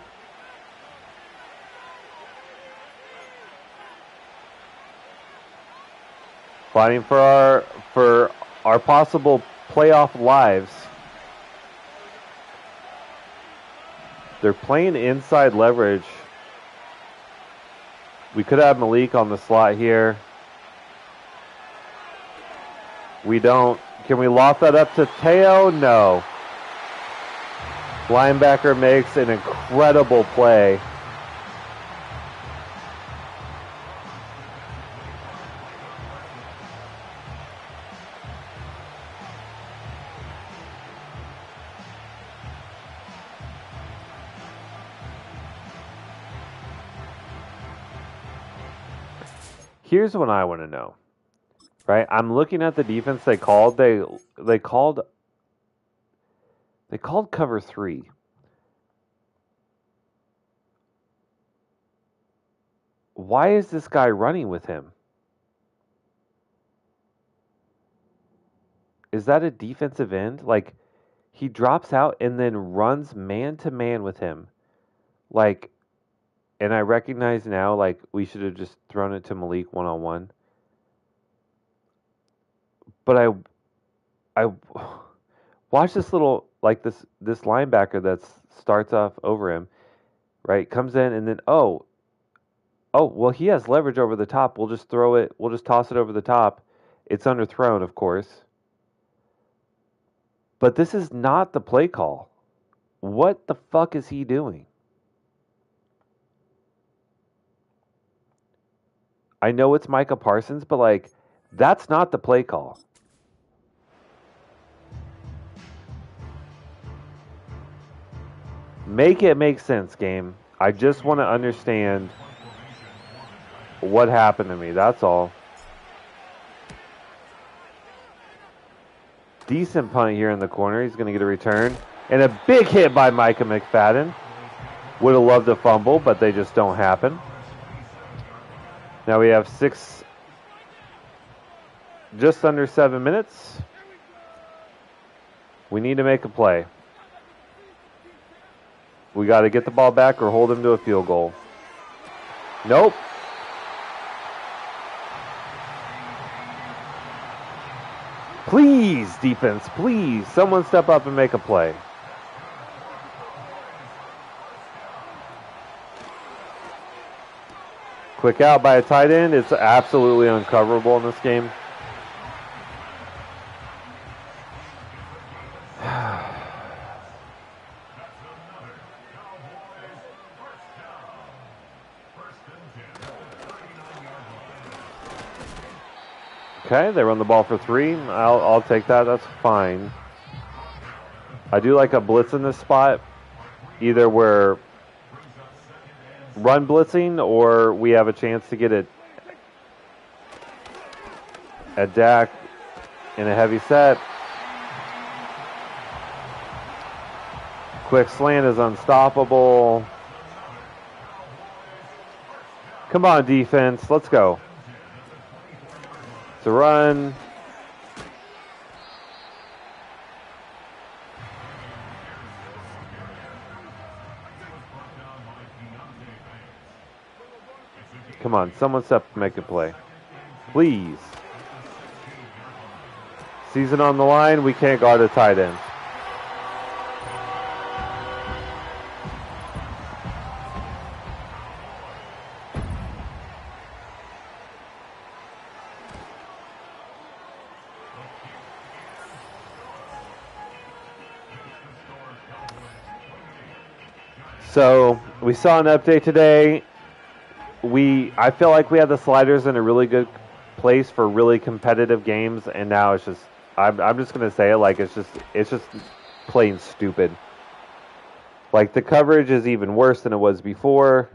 Fighting for our possible playoff lives. They're playing inside leverage. We could have Malik on the slot here. We don't. Can we loft that up to Teo? No. Linebacker makes an incredible play. Here's what I want to know, right? I'm looking at the defense they called. They called cover 3. Why is this guy running with him? Is that a defensive end? Like, he drops out and then runs man to man with him. Like, and I recognize now, like, we should have just thrown it to Malik one-on-one. But I watch this little, like, this linebacker that starts off over him, right? Comes in and then, well, he has leverage over the top. We'll just throw it. We'll just toss it over the top. It's underthrown, of course. But this is not the play call. What the fuck is he doing? I know it's Micah Parsons, but like, that's not the play call. Make it make sense, game. I just want to understand what happened to me. That's all. Decent punt here in the corner. He's going to get a return. And a big hit by Micah McFadden. Would have loved a fumble, but they just don't happen. Now we have just under 7 minutes. We need to make a play. We got to get the ball back or hold him to a field goal. Nope. Please, defense, please. Someone step up and make a play. Quick out by a tight end. It's absolutely uncoverable in this game. Okay, they run the ball for 3. I'll take that. That's fine. I do like a blitz in this spot. Either we're run blitzing or we have a chance to get it at Dak in a heavy set. Quick slant is unstoppable. Come on, defense. Let's go. It's a run. Come on, someone step up and make a play. Please. Season on the line, we can't guard a tight end. So, we saw an update today. I feel like we had the sliders in a really good place for really competitive games, and now it's just I'm just gonna say it like it's just plain stupid. Like the coverage is even worse than it was before.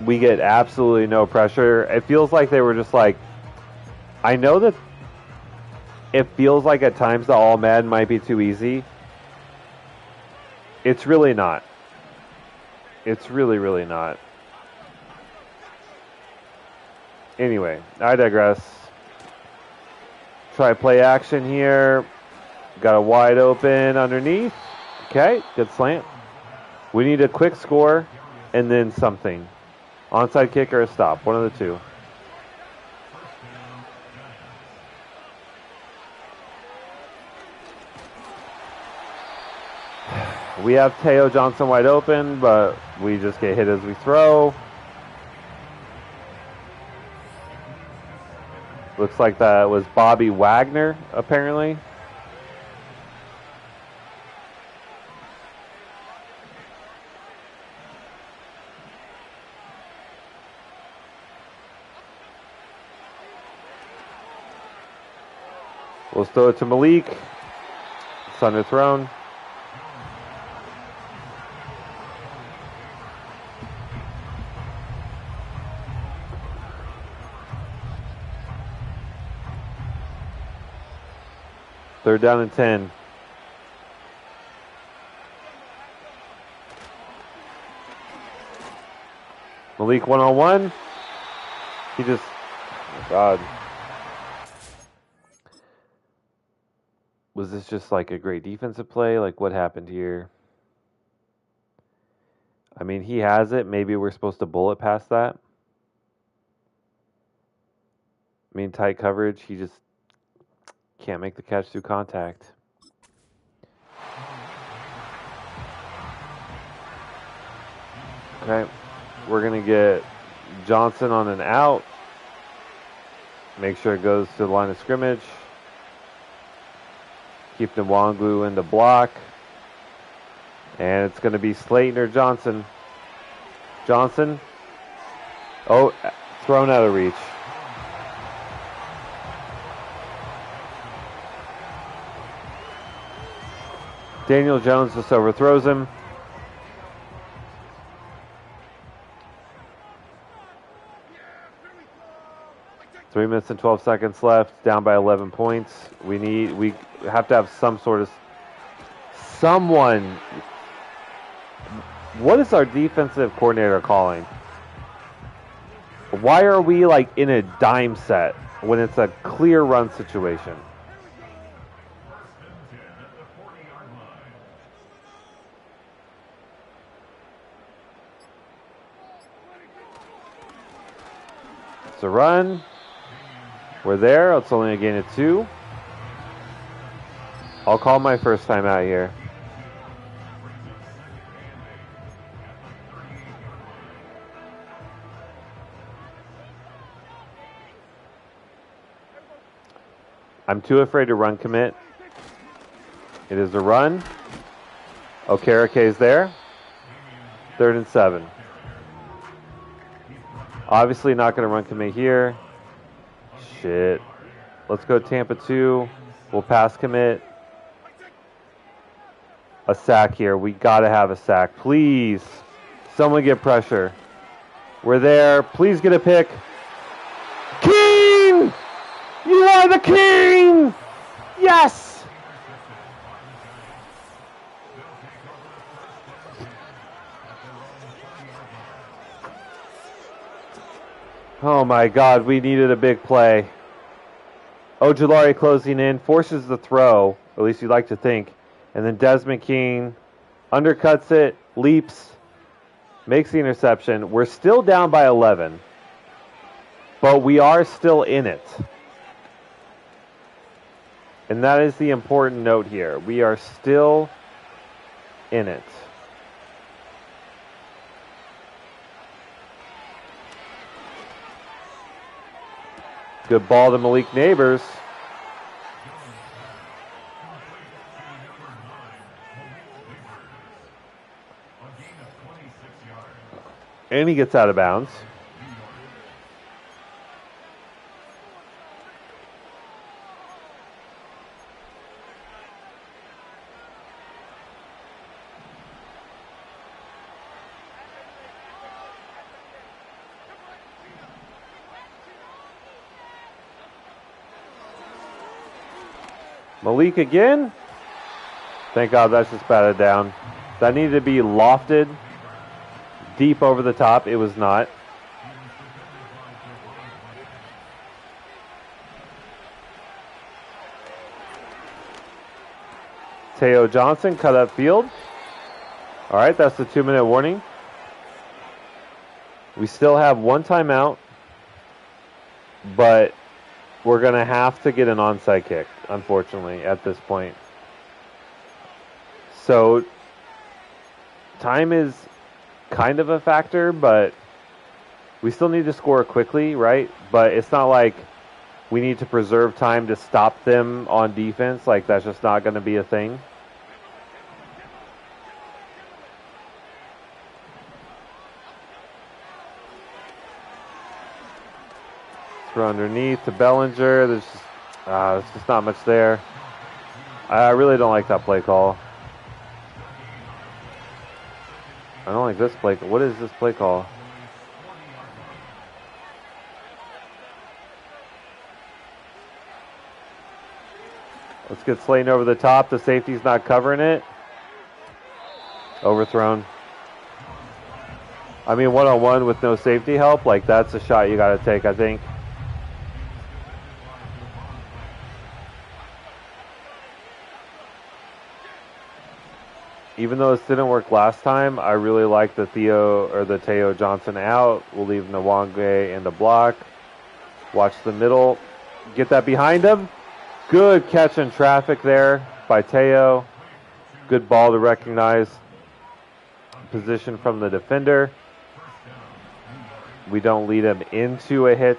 We get absolutely no pressure. It feels like they were just like, I know that it feels like at times the all Madden might be too easy. It's really not. It's really, really not. Anyway, I digress. Try play action here. Got a wide open underneath. Okay, good slant. We need a quick score and then something. Onside kick or a stop, one of the two. We have Teo Johnson wide open, but we just get hit as we throw. Looks like that was Bobby Wagner, apparently. We'll throw it to Malik. It's underthrown. Third down and 10. Malik one-on-one. He just, oh God. Was this just like a great defensive play? Like what happened here? I mean, he has it. Maybe we're supposed to bullet past that. I mean, tight coverage. He just can't make the catch through contact. Okay. We're going to get Johnson on an out. Make sure it goes to the line of scrimmage. Keep Nwangwu in the block. And it's going to be Slayton or Johnson. Johnson. Oh, thrown out of reach. Daniel Jones just overthrows him. Three minutes and 12 seconds left, down by 11 points. We have to have some sort of someone. What is our defensive coordinator calling? Why are we like in a dime set when it's a clear run situation? It's a run. We're there. It's only a gain of 2. I'll call my first time out here. I'm too afraid to run commit. It is a run. Okereke is there. 3rd and 7. Obviously not going to run commit here. Shit. Let's go Tampa 2. We'll pass commit. A sack here. We got to have a sack. Please. Someone get pressure. We're there. Please get a pick. King! You are the king! Yes! Oh my God, we needed a big play. Ojulari closing in, forces the throw, at least you'd like to think. And then Desmond King undercuts it, leaps, makes the interception. We're still down by 11, but we are still in it. And that is the important note here. We are still in it. Good ball to Malik Neighbors. And he gets out of bounds. Malik again. Thank God that's just batted down. That needed to be lofted deep over the top. It was not. Teo Johnson cut up field. All right, that's the 2-minute warning. We still have one timeout, but we're going to have to get an onside kick, unfortunately, at this point. So time is kind of a factor, but we still need to score quickly, right? But it's not like we need to preserve time to stop them on defense. Like, that's just not going to be a thing. Throw underneath to Bellinger. There's just not much there. I really don't like that play call. I don't like this play. What is this play call? Let's get Slayton over the top. The safety's not covering it. Overthrown. I mean, one-on-one with no safety help, like, that's a shot you got to take, I think. Even though this didn't work last time, I really like the Teo Johnson out. We'll leave Nwangwu in the block. Watch the middle. Get that behind him. Good catch in traffic there by Teo. Good ball to recognize position from the defender. we don't lead him into a hit.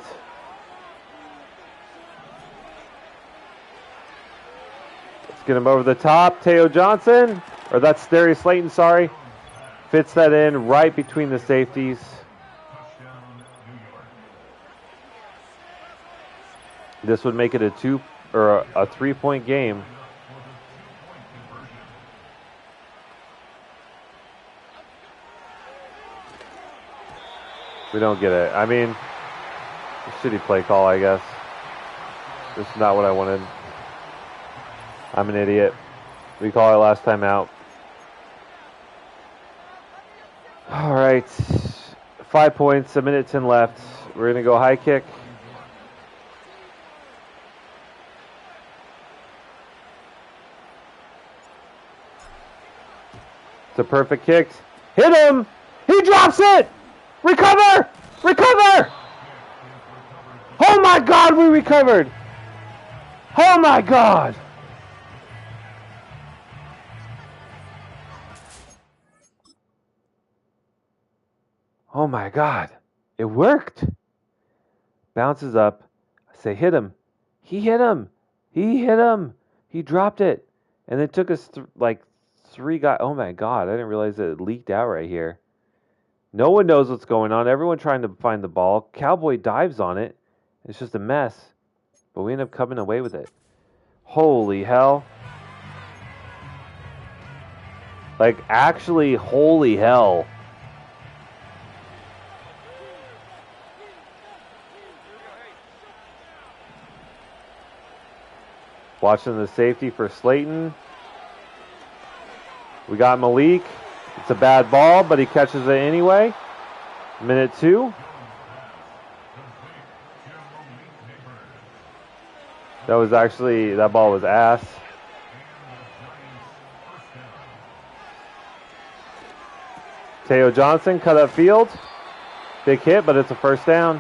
Let's get him over the top. Teo Johnson, or that's Darius Slayton, sorry. Fits that in right between the safeties. This would make it a 3-point game. We don't get it. I mean, shitty play call, I guess. This is not what I wanted. I'm an idiot. We call it last time out. All right. 5 points, 1:10 left. We're going to go high kick. It's a perfect kick. Hit him! He drops it! Recover! Recover! Oh my God, we recovered! Oh my God! Oh my God. It worked. Bounces up. I say, hit him. He hit him. He hit him. He dropped it. And it took us like 3 guys. Oh my God. I didn't realize that it leaked out right here. No one knows what's going on. Everyone trying to find the ball. Cowboy dives on it. It's just a mess. But we end up coming away with it. Holy hell. Like, actually, holy hell. Watching the safety for Slayton. We got Malik. It's a bad ball, but he catches it anyway. 2. That ball was ass. Teo Johnson cut up field. Big hit, but it's a first down.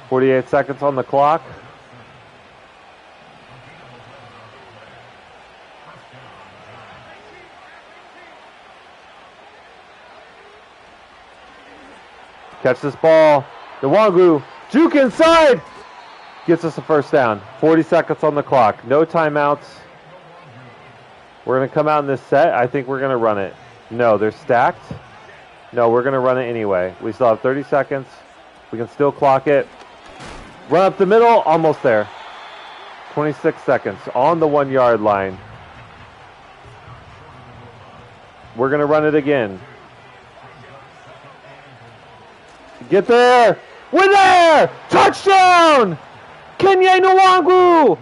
48 seconds on the clock. Catch this ball. Nwangwu, juke inside. Gets us a first down. 40 seconds on the clock. No timeouts. We're going to come out in this set. I think we're going to run it. No, they're stacked. No, we're going to run it anyway. We still have 30 seconds. We can still clock it. Run up the middle. Almost there. 26 seconds. On the 1-yard line. We're going to run it again. Get there! We're there! Touchdown! Kenye Nwangwu!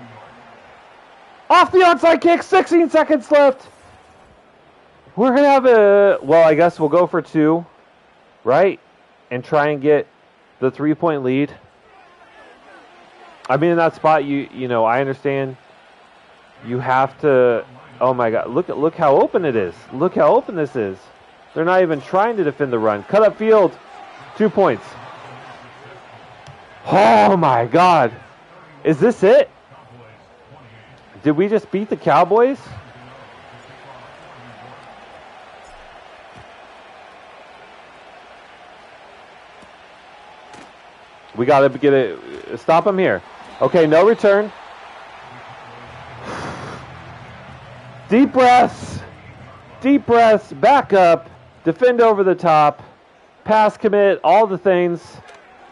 Off the onside kick, 16 seconds left. We're going to have I guess we'll go for 2, right? And try and get the 3-point lead. I mean, in that spot, you know, I understand you have to, oh my God, look how open it is. Look how open this is. They're not even trying to defend the run. Cut up field. 2 points. Oh my God. Is this it? Did we just beat the Cowboys? We got to get it. Stop him here. Okay, no return. Deep breaths. Deep breaths. Back up. Defend over the top. Pass commit, all the things.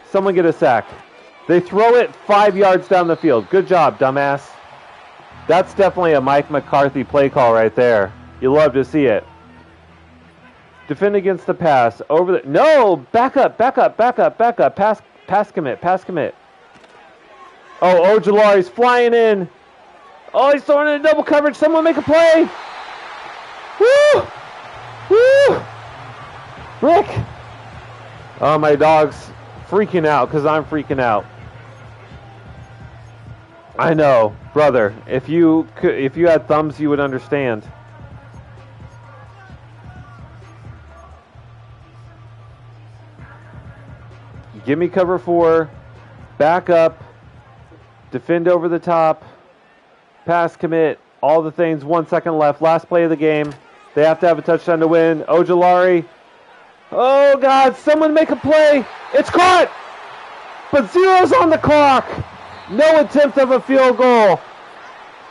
Someone get a sack. They throw it 5 yards down the field. Good job, dumbass. That's definitely a Mike McCarthy play call right there. You love to see it. Defend against the pass. No! Back up. Pass commit. Oh, Ojulari's flying in. Oh, he's throwing in a double coverage. Someone make a play. Woo! Rick! Oh, my dog's freaking out because I'm freaking out. I know, brother. If you had thumbs, you would understand. Give me cover 4. Back up. Defend over the top. Pass commit. All the things. 1 second left. Last play of the game. They have to have a touchdown to win. Ojulari. Oh, God, someone make a play. It's caught, but zero's on the clock. No attempt of a field goal.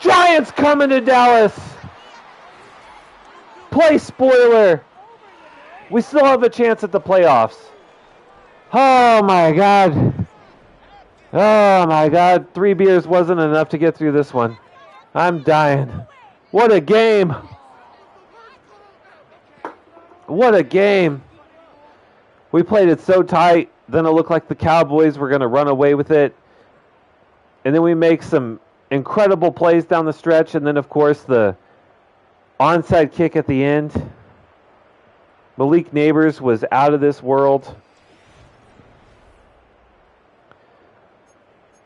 Giants coming to Dallas. Play spoiler. We still have a chance at the playoffs. Oh, my God. Oh, my God. 3 beers wasn't enough to get through this one. I'm dying. What a game. What a game. We played it so tight, then it looked like the Cowboys were going to run away with it. And then we make some incredible plays down the stretch, and then, of course, the onside kick at the end. Malik Neighbors was out of this world.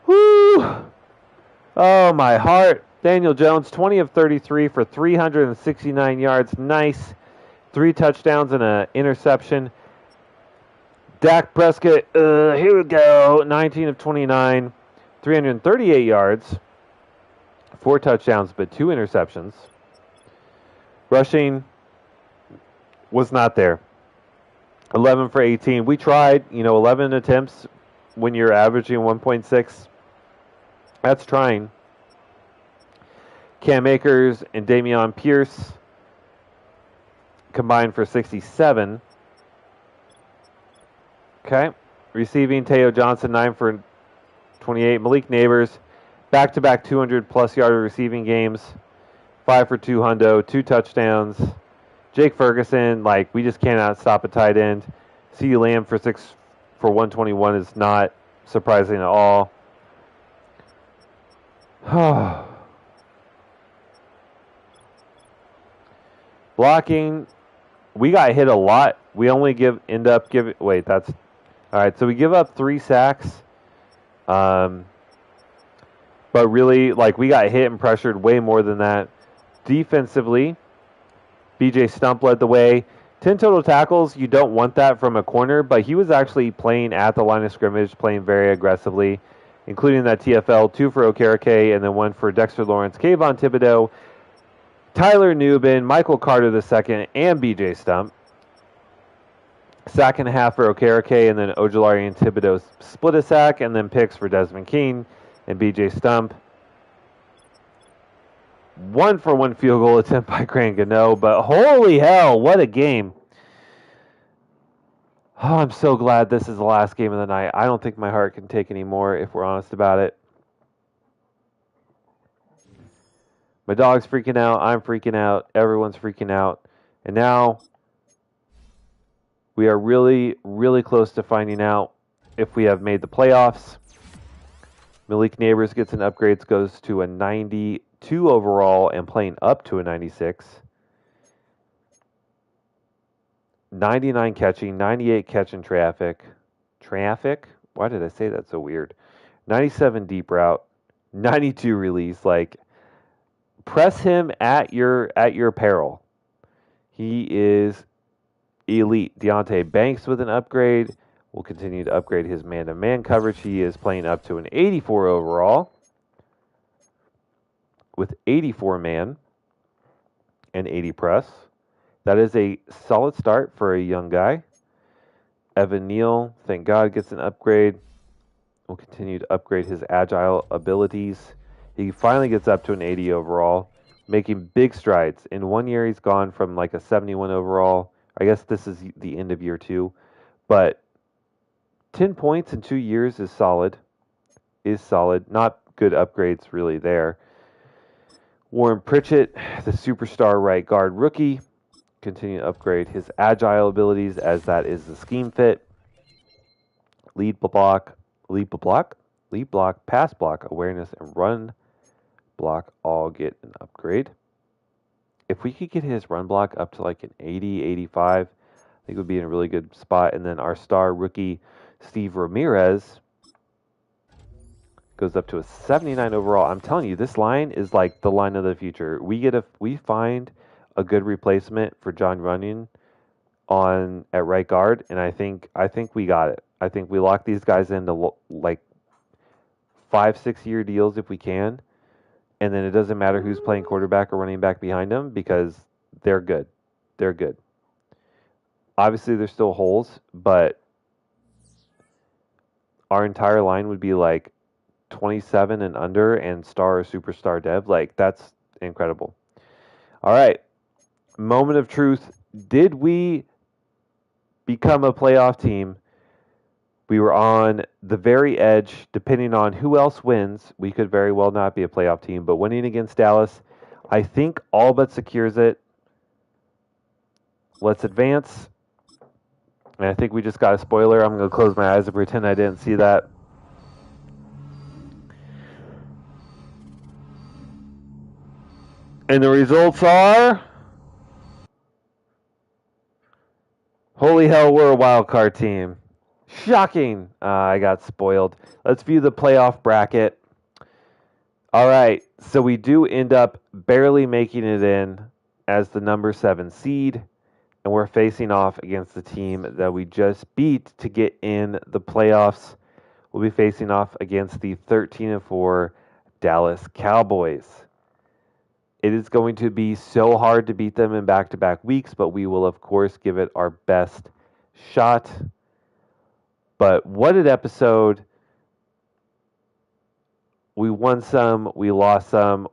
Whoo! Oh, my heart. Daniel Jones, 20 of 33 for 369 yards. Nice. 3 touchdowns and an interception. Dak Prescott, here we go. 19 of 29, 338 yards. 4 touchdowns, but 2 interceptions. Rushing was not there. 11 for 18. We tried, 11 attempts when you're averaging 1.6. That's trying. Cam Akers and Dameon Pierce combined for 67. Okay. Receiving, Teo Johnson, 9 for 28. Malik Neighbors, back-to-back 200-plus yard receiving games. 5 for 2 hundo, 2 touchdowns. Jake Ferguson, we just cannot stop a tight end. CeeDee Lamb for 6 for 121 is not surprising at all. Blocking, we got hit a lot. We only end up giving. Wait, that's all right. So we give up 3 sacks, but really, we got hit and pressured way more than that. Defensively, BJ Stump led the way. 10 total tackles. You don't want that from a corner, but he was actually playing at the line of scrimmage, playing very aggressively, including that TFL, 2 for Okereke, and then 1 for Dexter Lawrence, Kayvon Thibodeau, Tyler Nubin, Michael Carter II, and BJ Stump. Sack and a half for Okereke, and then Ojulari and Thibodeau split a sack, and then picks for Desmond King and BJ Stump. 1 for 1 field goal attempt by Grant Gano, but holy hell, what a game. Oh, I'm so glad this is the last game of the night. I don't think my heart can take any more, if we're honest about it. My dog's freaking out. I'm freaking out. Everyone's freaking out. And now we are really, really close to finding out if we have made the playoffs. Malik Neighbors gets an upgrade, goes to a 92 overall and playing up to a 96. 99 catching, 98 catching traffic. Traffic? Why did I say that so weird? 97 deep route, 92 release. Press him at your peril. He is elite. Deontay Banks with an upgrade. Will continue to upgrade his man-to-man coverage. He is playing up to an 84 overall with 84 man and 80 press. That is a solid start for a young guy. Evan Neal, thank God, gets an upgrade. Will continue to upgrade his agile abilities. He finally gets up to an 80 overall, making big strides. In 1 year, he's gone from a 71 overall. I guess this is the end of year 2. But 10 points in 2 years is solid. Not good upgrades really there. Warren Pritchett, the superstar right guard rookie, continue to upgrade his agile abilities as that is the scheme fit. Lead block, pass block, awareness, and run block all get an upgrade. If we could get his run block up to an 80, 85, I think it would be in a really good spot. And then our star rookie, Steve Ramirez, goes up to a 79 overall. I'm telling you, this line is the line of the future. We find a good replacement for John Runyon at right guard, and I think we got it. I think we lock these guys into 5-6 year deals if we can, and then it doesn't matter who's playing quarterback or running back behind them because they're good. They're good. Obviously, there's still holes, but our entire line would be like 27 and under and star or superstar dev. Like, that's incredible. All right. Moment of truth. Did we become a playoff team? We were on the very edge. Depending on who else wins, we could very well not be a playoff team. But winning against Dallas, I think all but secures it. Let's advance. And I think we just got a spoiler. I'm going to close my eyes and pretend I didn't see that. And the results are. Holy hell, we're a wild card team. Shocking. I got spoiled. Let's view the playoff bracket. All right. So we do end up barely making it in as the number 7 seed. And we're facing off against the team that we just beat to get in the playoffs. We'll be facing off against the 13-4 Dallas Cowboys. It is going to be so hard to beat them in back-to-back weeks, but we will, of course, give it our best shot. But what an episode. We won some, we lost some.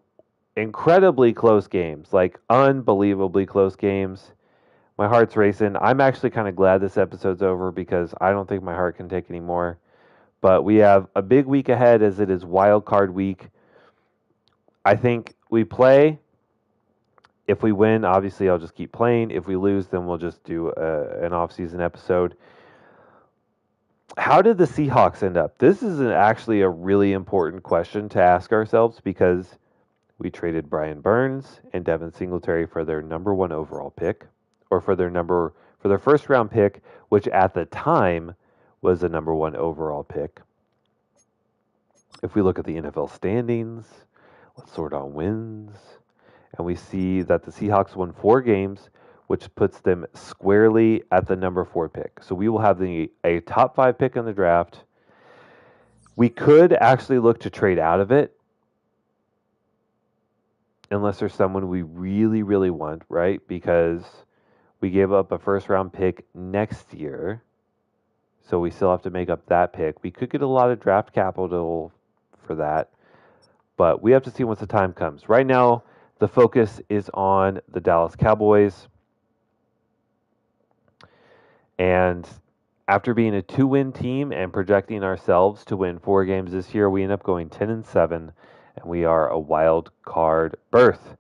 Incredibly close games, like unbelievably close games. My heart's racing. I'm actually kind of glad this episode's over because I don't think my heart can take any more. But we have a big week ahead as it is wild card week. I think we play. If we win, obviously I'll just keep playing. If we lose, then we'll just do an off-season episode. How did the Seahawks end up? This is actually a really important question to ask ourselves because we traded Brian Burns and Devin Singletary for their number 1 overall pick, or for their first round pick, which at the time was the number 1 overall pick. If we look at the NFL standings, let's sort on wins, and we see that the Seahawks won 4 games, which puts them squarely at the number 4 pick. So we will have a top 5 pick in the draft. We could actually look to trade out of it, unless there's someone we really, really want, right? Because we gave up a first round pick next year, so we still have to make up that pick. We could get a lot of draft capital for that, but we have to see once the time comes. Right now, the focus is on the Dallas Cowboys. And after being a 2-win team and projecting ourselves to win 4 games this year, we end up going 10-7, and we are a wild card berth.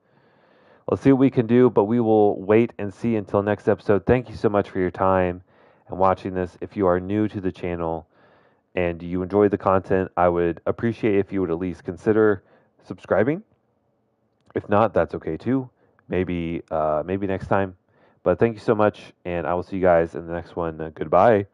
Let's see what we can do, but we will wait and see until next episode. Thank you so much for your time and watching this. If you are new to the channel and you enjoy the content, I would appreciate if you would at least consider subscribing. If not, that's okay too. Maybe next time. But thank you so much, and I will see you guys in the next one. Goodbye.